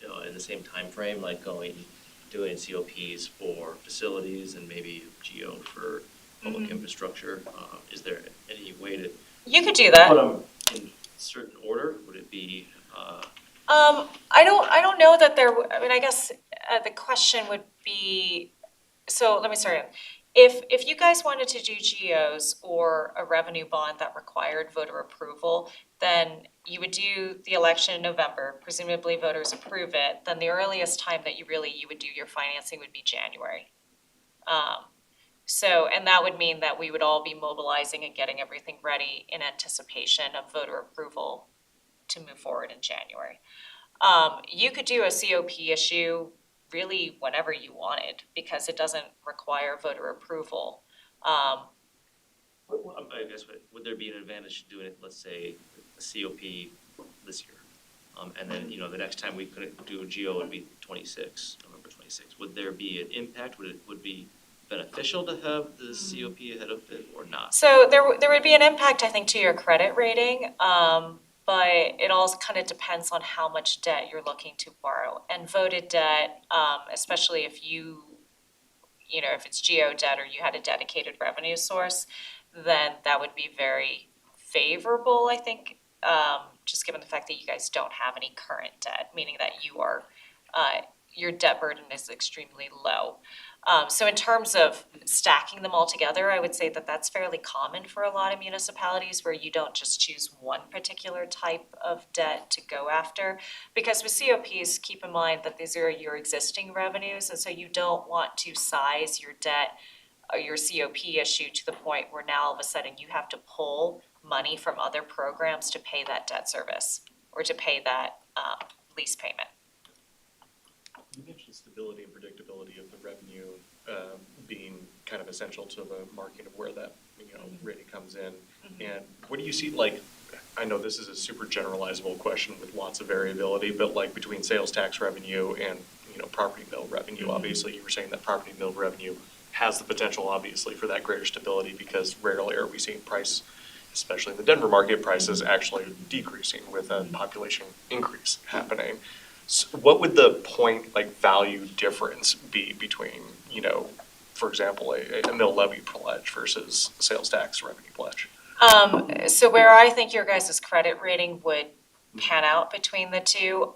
you know, in the same time frame, like doing COPs for facilities and maybe geo for public infrastructure? Is there any way to You could do that. put them in certain order? Would it be I don't know that I mean, I guess the question would be, so let me start. If you guys wanted to do geos or a revenue bond that required voter approval, then you would do the election in November, presumably voters approve it, then the earliest time that you would do your financing would be January. And that would mean that we would all be mobilizing and getting everything ready in anticipation of voter approval to move forward in January. You could do a COP issue really whenever you wanted, because it doesn't require voter approval. I guess, would there be an advantage to doing it, let's say, a COP this year? And then, you know, the next time we couldn't do a geo would be November 26. Would there be an impact? Would it be beneficial to have the COP ahead of it or not? So there would be an impact, I think, to your credit rating, but it all kind of depends on how much debt you're looking to borrow. And voted debt, especially if if it's geo debt or you had a dedicated revenue source, then that would be very favorable, I think, just given the fact that you guys don't have any current debt, meaning that your debt burden is extremely low. So in terms of stacking them all together, I would say that that's fairly common for a lot of municipalities where you don't just choose one particular type of debt to go after. Because with COPs, keep in mind that these are your existing revenues, and so you don't want to size your debt or your COP issue to the point where now all of a sudden you have to pull money from other programs to pay that debt service or to pay that lease payment. You mentioned stability and predictability of the revenue being kind of essential to the market of where that, rating comes in. And what do you see, like, I know this is a super generalizable question with lots of variability, but like between sales tax revenue and, property mill revenue, obviously you were saying that property mill revenue has the potential, obviously, for that greater stability because rarely are we seeing price, especially in the Denver market, prices actually decreasing with a population increase happening. So what would the point, value difference be between, for example, a mill levy pledge versus a sales tax revenue pledge? So where I think your guys' credit rating would pan out between the two,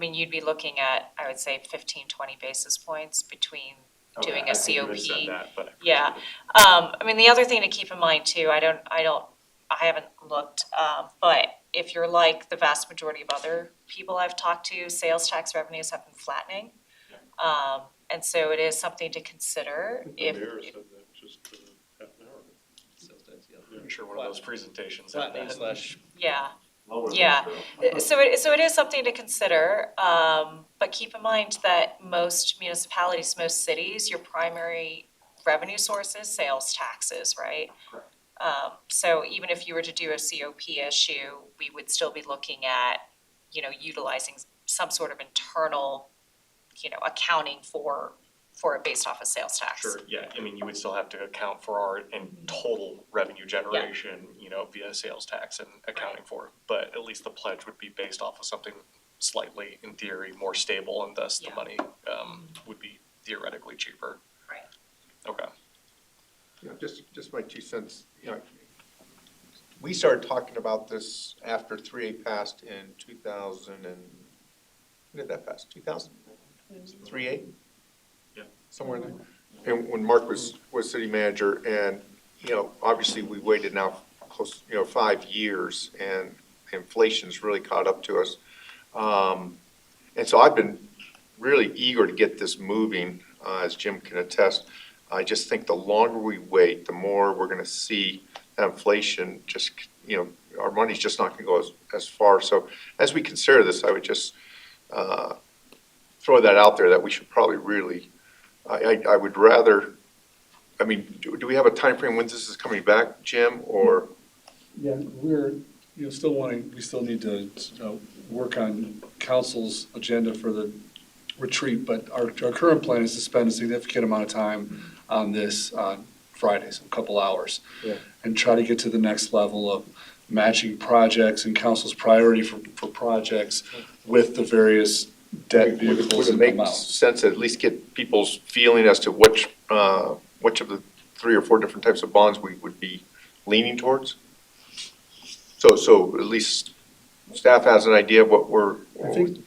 you'd be looking at, I would say 15, 20 basis points between doing a COP. Yeah. The other thing to keep in mind too, I haven't looked, but if you're like the vast majority of other people I've talked to, sales tax revenues have been flattening. And so it is something to consider if. The mayor said that just half an hour ago. Sales tax, I'm sure one of those presentations. Flattening slash. Yeah. Yeah, so it is something to consider, but keep in mind that most municipalities, most cities, your primary revenue source is sales taxes, right? So even if you were to do a COP issue, we would still be looking at, utilizing some sort of internal, accounting for it based off of sales tax. Sure, yeah, I mean, you would still have to account for our total revenue generation, via sales tax and accounting for it. But at least the pledge would be based off of something slightly, in theory, more stable, and thus the money would be theoretically cheaper. Right. Okay. Just my 2 cents, we started talking about this after 3A passed in 2000 and, when did that pass, 2000? 3A? Yeah. Somewhere in there. And when Mark was city manager, and, obviously we waited now close, 5 years, and inflation's really caught up to us. And so I've been really eager to get this moving, as Jim can attest. I just think the longer we wait, the more we're gonna see that inflation just, our money's just not gonna go as far. So as we consider this, I would just throw that out there, that we should probably really, I would rather, I mean, do we have a time frame when this is coming back, Jim, or? Yeah, we're, still wanting, we still need to work on council's agenda for the retreat, but our current plan is to spend a significant amount of time on this on Fridays, a couple hours. Yeah. And try to get to the next level of matching projects and council's priority for projects with the various debt vehicles Would it and make amounts. sense to at least get people's feeling as to which of the 3 or 4 different types of bonds we would be leaning towards? So at least staff has an idea of what we're, I think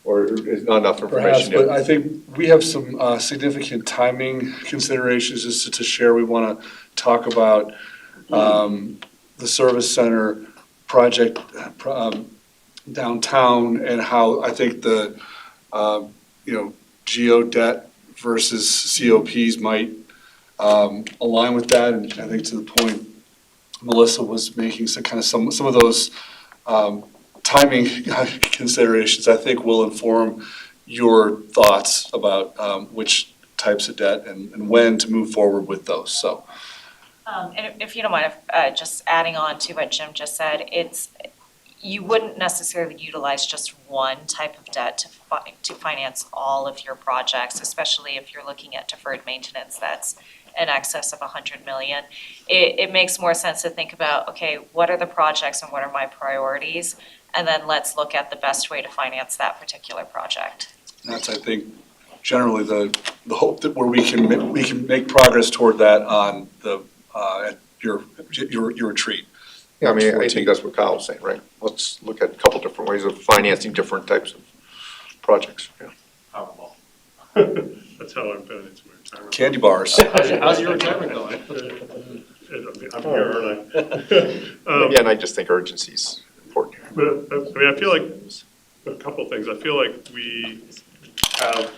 or is not enough perhaps, information but yet? I think we have some significant timing considerations just to share. We want to talk about the service center project downtown, and how I think the, geo debt versus COPs might align with that. And I think to the point Melissa was making, some of those timing considerations, I think, will inform your thoughts about which types of debt and when to move forward with those, so. And if you don't mind, just adding on to what Jim just said, you wouldn't necessarily utilize just one type of debt to finance all of your projects, especially if you're looking at deferred maintenance that's in excess of 100 million. It makes more sense to think about, okay, what are the projects and what are my priorities? And then let's look at the best way to finance that particular project. That's, I think, generally the hope that where we can make progress toward that on the, at your retreat. Yeah, I mean, I think that's what Kyle was saying, right? Let's look at a couple different ways of financing different types of projects, yeah. Powerball. That's how I'm planning to my retirement. Candy bars. How's your retirement going? I'm here, aren't I? Again, I just think urgency is important here. But, I feel like, a couple of things. I feel like we have,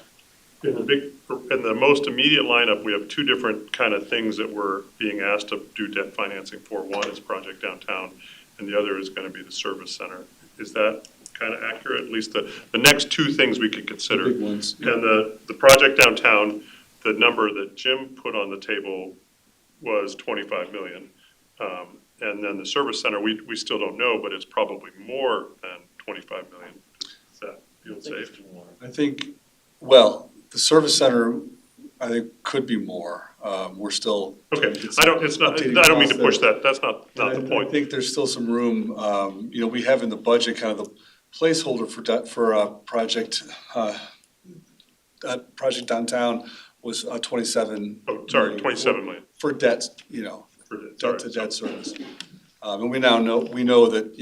in the most immediate lineup, we have 2 different kind of things that we're being asked to do debt financing for. One is Project Downtown, and the other is gonna be the service center. Is that kind of accurate? At least the next 2 things we could consider. The big ones. And the Project Downtown, the number that Jim put on the table was 25 million. And then the service center, we still don't know, but it's probably more than 25 million. Does that feel safe? I think, well, the service center, I think, could be more. We're still. Okay, I don't mean to push that, that's not the point. I think there's still some room, we have in the budget kind of the placeholder for project downtown was 27. Oh, sorry, 27 million. For debt, For debt, debt to sorry. debt service. And we know that,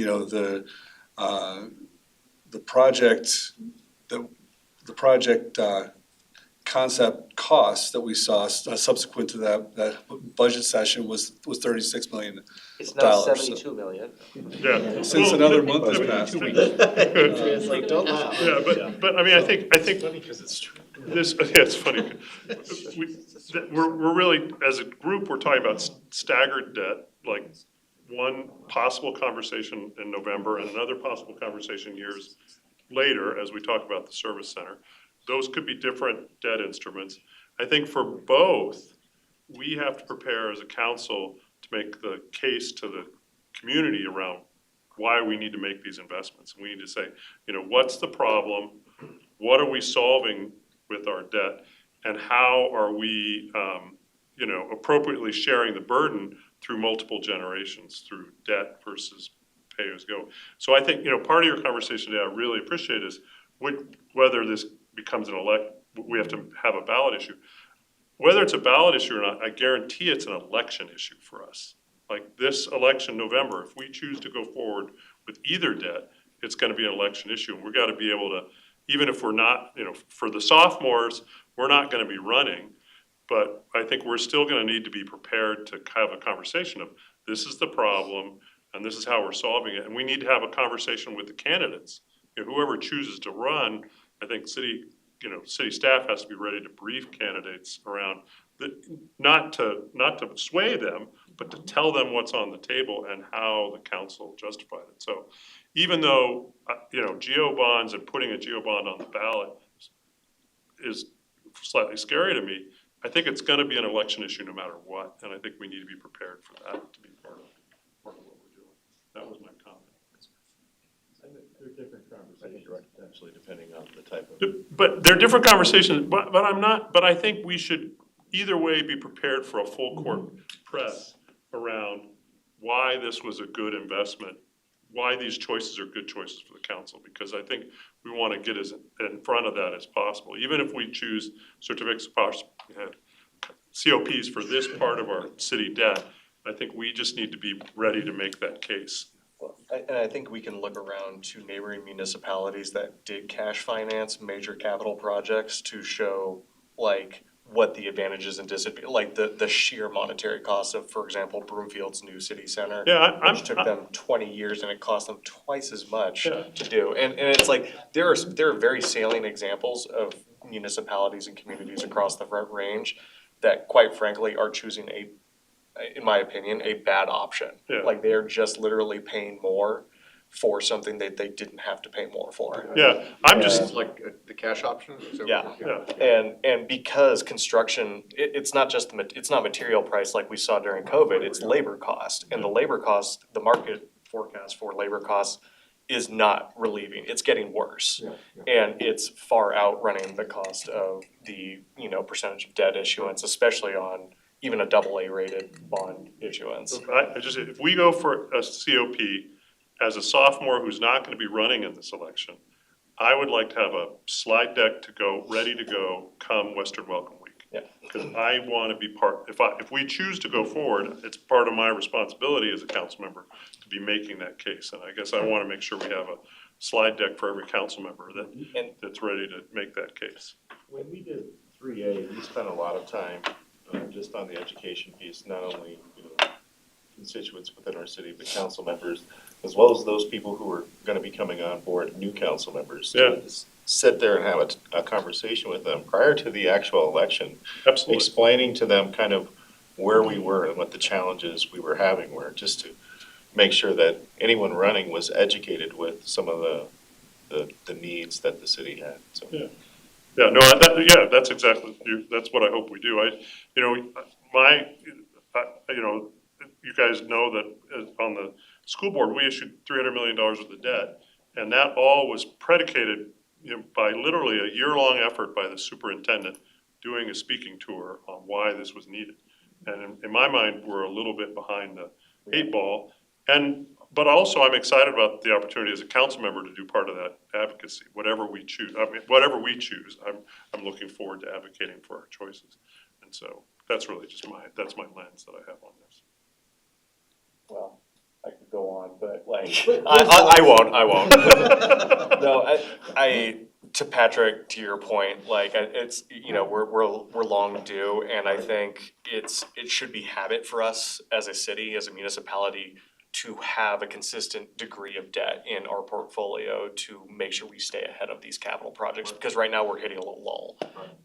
the project concept cost that we saw subsequent to that budget session was $36 million. It's now 72 million. Yeah. Since another month has passed. Translate, don't laugh. Yeah, but I mean, I think It's true. this, yeah, it's funny. We're really, as a group, we're talking about staggered debt, like one possible conversation in November and another possible conversation years later as we talk about the service center. Those could be different debt instruments. I think for both, we have to prepare as a council to make the case to the community around why we need to make these investments. We need to say, you know, what's the problem? What are we solving with our debt? And how are we, you know, appropriately sharing the burden through multiple generations, through debt versus pay-as-go? So I think, you know, part of your conversation today I really appreciate is whether this becomes we have to have a ballot issue. Whether it's a ballot issue or not, I guarantee it's an election issue for us. Like this election November, if we choose to go forward with either debt, it's gonna be an election issue. And we've gotta be able to, even if we're not, you know, for the sophomores, we're not gonna be running. But I think we're still gonna need to be prepared to have a conversation of, this is the problem, and this is how we're solving it. And we need to have a conversation with the candidates. You know, whoever chooses to run, I think city staff has to be ready to brief candidates around, not to sway them, but to tell them what's on the table and how the council justified it. So even though, you know, GO bonds and putting a GO bond on the ballot is slightly scary to me, I think it's gonna be an election issue no matter what, and I think we need to be prepared for that to be part of what we're doing. That was my comment. They're different conversations, potentially, depending on the type of. But they're different conversations, but I think we should either way be prepared for a full court press around why this was a good investment, why these choices are good choices for the council, because I think we want to get as in front of that as possible. Even if we choose certificates of COPs for this part of our city debt, I think we just need to be ready to make that case. And I think we can look around to neighboring municipalities that did cash finance major capital projects to show like what the advantages and disadvantages, like the sheer monetary cost of, for example, Broomfield's new city center. Yeah, which took them 20 years and it cost them twice as much Yeah. to do. And it's like, there are very salient examples of municipalities and communities across the Front Range that quite frankly are choosing in my opinion, a bad option. Yeah. Like they're just literally paying more for something that they didn't have to pay more for. Yeah, I'm just, It's like the cash option? Is that what- Yeah. And because construction, it's not just, it's not material price like we saw during COVID, it's labor cost. And the labor cost, the market forecast for labor costs is not relieving, it's getting worse. And it's far outrunning the cost of the, you know, percentage of debt issuance, especially on even a AA rated bond issuance. if we go for a COP as a sophomore who's not gonna be running in this election, I would like to have a slide deck to go, ready to go come Western Welcome Week. Yeah. Cause I wanna be if we choose to go forward, it's part of my responsibility as a council member to be making that case. And I guess I wanna make sure we have a slide deck for every council member that's ready to make that case. When we did 3A, we spent a lot of time just on the education piece, not only, you know, constituents within our city, but council members, as well as those people who are gonna be coming on board, new council members. Yeah. To sit there and have a conversation with them prior to the actual election. Absolutely. Explaining to them kind of where we were and what the challenges we were having were, just to make sure that anyone running was educated with some of the needs that the city had, so. Yeah. Yeah, no, that's exactly, that's what I hope we do. You guys know that on the school board, we issued $300 million worth of debt. And that all was predicated, you know, by literally a year-long effort by the superintendent doing a speaking tour on why this was needed. And in my mind, we're a little bit behind the 8 ball. But also I'm excited about the opportunity as a council member to do part of that advocacy, whatever we choose. I'm looking forward to advocating for our choices. And so that's really just my lens that I have on this. Well, I could go on, but like, I won't. No, to Patrick, to your point, like, it's, you know, we're long due, and I think it should be habit for us as a city, as a municipality, to have a consistent degree of debt in our portfolio to make sure we stay ahead of these capital projects, because right now we're hitting a little lull.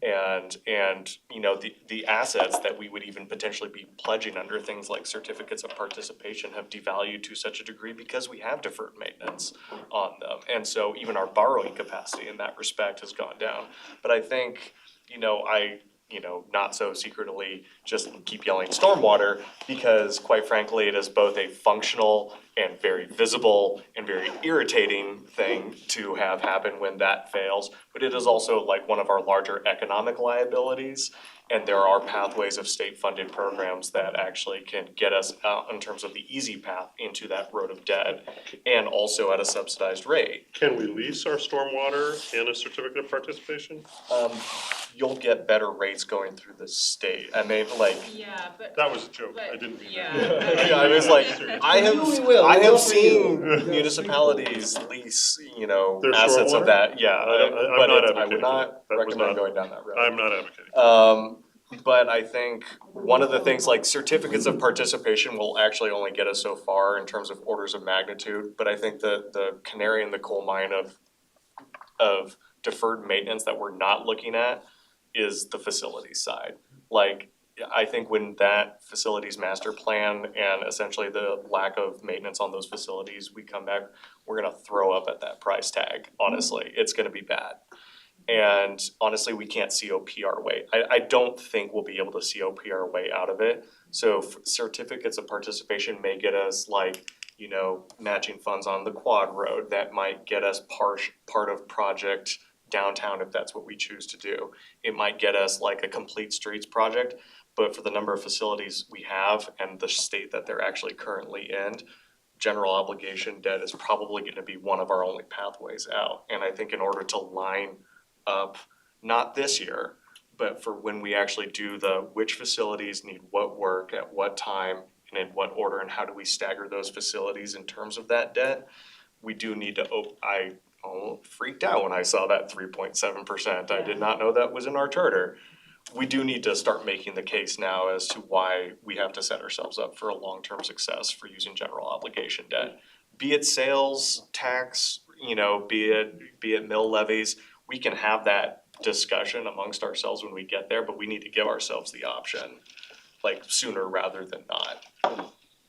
And you know, the assets that we would even potentially be pledging under things like certificates of participation have devalued to such a degree because we have deferred maintenance on them. And so even our borrowing capacity in that respect has gone down. But I think, you know, not so secretly just keep yelling stormwater, because quite frankly, it is both a functional and very visible and very irritating thing to have happen when that fails. But it is also like one of our larger economic liabilities. And there are pathways of state-funded programs that actually can get us out in terms of the easy path into that road of debt, and also at a subsidized rate. Can we lease our stormwater and a certificate of participation? You'll get better rates going through the state. I mean, like, Yeah, but. That was a joke, I didn't mean that. yeah, I was like, I have seen municipalities lease, Their assets of stormwater? that, yeah. I'm But not I advocating would not that. That was recommend not- going down that road. I'm not advocating. But I think one of the things, like certificates of participation will actually only get us so far in terms of orders of magnitude. But I think the canary in the coal mine of deferred maintenance that we're not looking at is the facilities side. Like, I think when that facilities master plan and essentially the lack of maintenance on those facilities, we come back, we're gonna throw up at that price tag, honestly, it's gonna be bad. And honestly, we can't COP our way. I don't think we'll be able to COP our way out of it. So certificates of participation may get us like, matching funds on the quad road. That might get us part of project downtown if that's what we choose to do. It might get us like a complete streets project, but for the number of facilities we have and the state that they're actually currently in, general obligation debt is probably gonna be one of our only pathways out. And I think in order to line up, not this year, but for when we actually do which facilities need what work at what time and in what order, and how do we stagger those facilities in terms of that debt, we do need to I freaked out when I saw that 3.7%. I did not know that was in our charter. We do need to start making the case now as to why we have to set ourselves up for a long-term success for using general obligation debt. Be it sales tax, be it mill levies, we can have that discussion amongst ourselves when we get there, but we need to give ourselves the option, like sooner rather than not.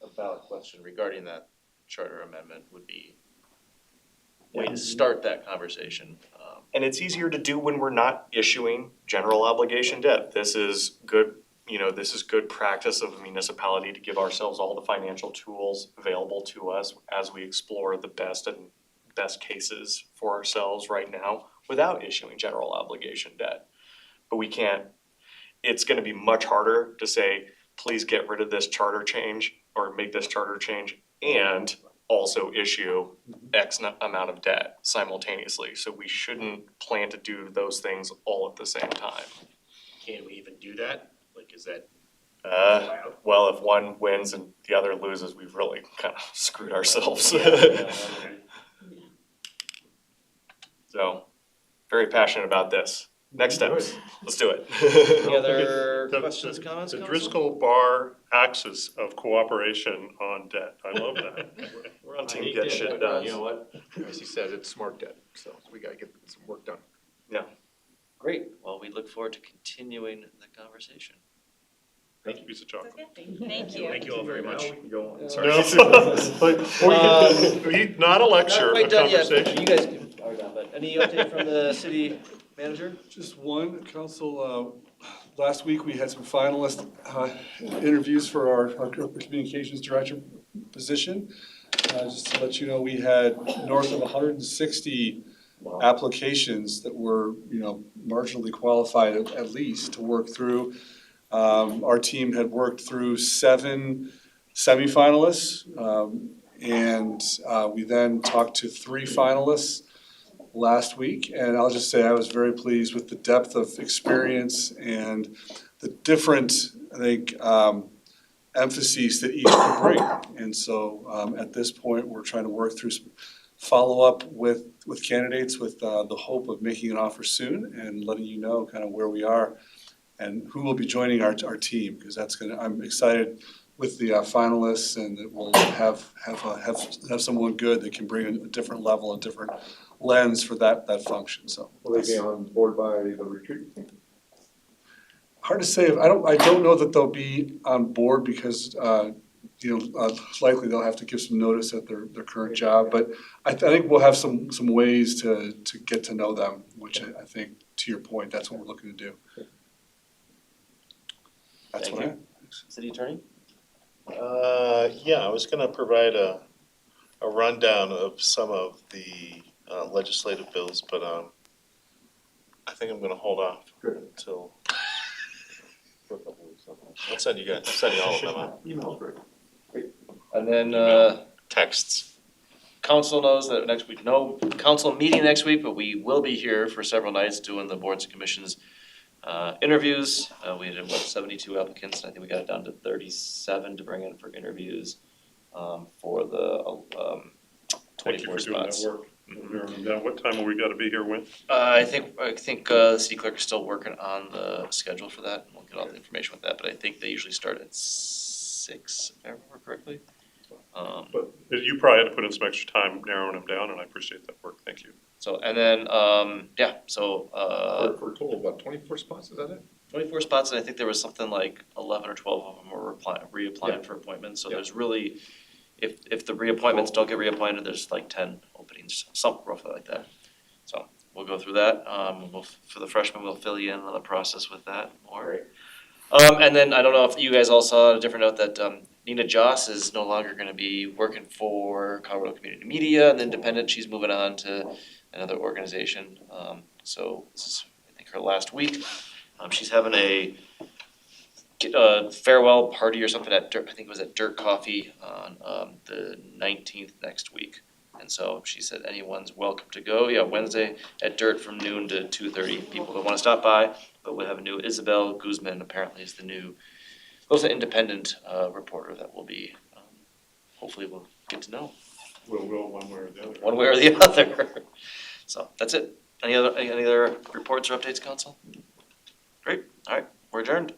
A valid question regarding that charter amendment would be way to start that conversation. And it's easier to do when we're not issuing general obligation debt. This is good, this is good practice of a municipality to give ourselves all the financial tools available to us as we explore the best cases for ourselves right now without issuing general obligation debt. But we can't, it's gonna be much harder to say, please get rid of this charter change or make this charter change and also issue X amount of debt simultaneously. So we shouldn't plan to do those things all at the same time. Can we even do that? Like, is that? Well, if one wins and the other loses, we've really kind of screwed ourselves. So, very passionate about this. Next steps, let's do it. Any other The- questions, comments, The council? Driscoll Bar axis of cooperation on debt, I love that. We're on team get shit done. You know what, as he said, it's smart debt, so we gotta get some work done. Great, well, we look forward to continuing the conversation. Thank you, piece of chocolate. Thank you. Thank you all very much. No, not a lecture, Not a quite done yet, conversation. you guys are done, but any update from the city manager? Just one, council, last week we had some finalist interviews for our communications director position. Just to let you know, we had north of 160 applications that were, marginally qualified at least to work through. Our team had worked through 7 semifinalists, and we then talked to 3 finalists last week, and I'll just say I was very pleased with the depth of experience and the different, I think, emphases that each could bring. And so at this point, we're trying to work through some follow-up with candidates with the hope of making an offer soon and letting you know kind of where we are and who will be joining our team, because I'm excited with the finalists, and that we'll have someone good that can bring a different level, a different lens for that function, so. Will they be on board by the retreat? Hard to say, I don't know that they'll be on board because, likely they'll have to give some notice at their current job, but I think we'll have some ways to get to know them, which I think, to your point, that's what we're looking to do. That's Thank what I you. have. City Attorney? Yeah, I was gonna provide a rundown of some of the legislative bills, but I think I'm gonna hold off until for a couple weeks. I'll send you all of them out. Email's great. And then, Texts. council knows that next week, no council meeting next week, but we will be here for several nights doing the boards and commissions interviews. We had, 72 applicants, and I think we got it down to 37 to bring in for interviews for the Thank you 24 for doing that spots. work. Now, what time will we gotta be here when? I think the city clerk is still working on the schedule for that. We'll get all the information with that, but I think they usually start at 6, if I remember correctly. But you probably had to put in some extra time narrowing them down, and I appreciate that work, thank you. So, and then, For a total of about 24 spots, is that it? 24 spots, and I think there was something like 11 or 12 of them were reapplying for appointments, so there's really, if the reappointments don't get reappointed, there's like 10 openings, something roughly like that. So, we'll go through that, for the freshmen, we'll fill you in on the process with that more. And then, I don't know if you guys all saw a different note that, Nina Joss is no longer gonna be working for Colorado Community Media, and Independent, she's moving on to another organization, so this is, I think, her last week. She's having a farewell party or something at Dirt, I think it was at Dirt Coffee on the 19th next week. And so she said anyone's welcome to go, Wednesday at Dirt from noon to 2:30, people that wanna stop by. But we'll have a new Isabel Guzman apparently is the new, also independent reporter that will be, hopefully we'll get to know. We'll go one way or the other. One way or the other. So that's it. Any other reports or updates, council? Great, all right, we're adjourned.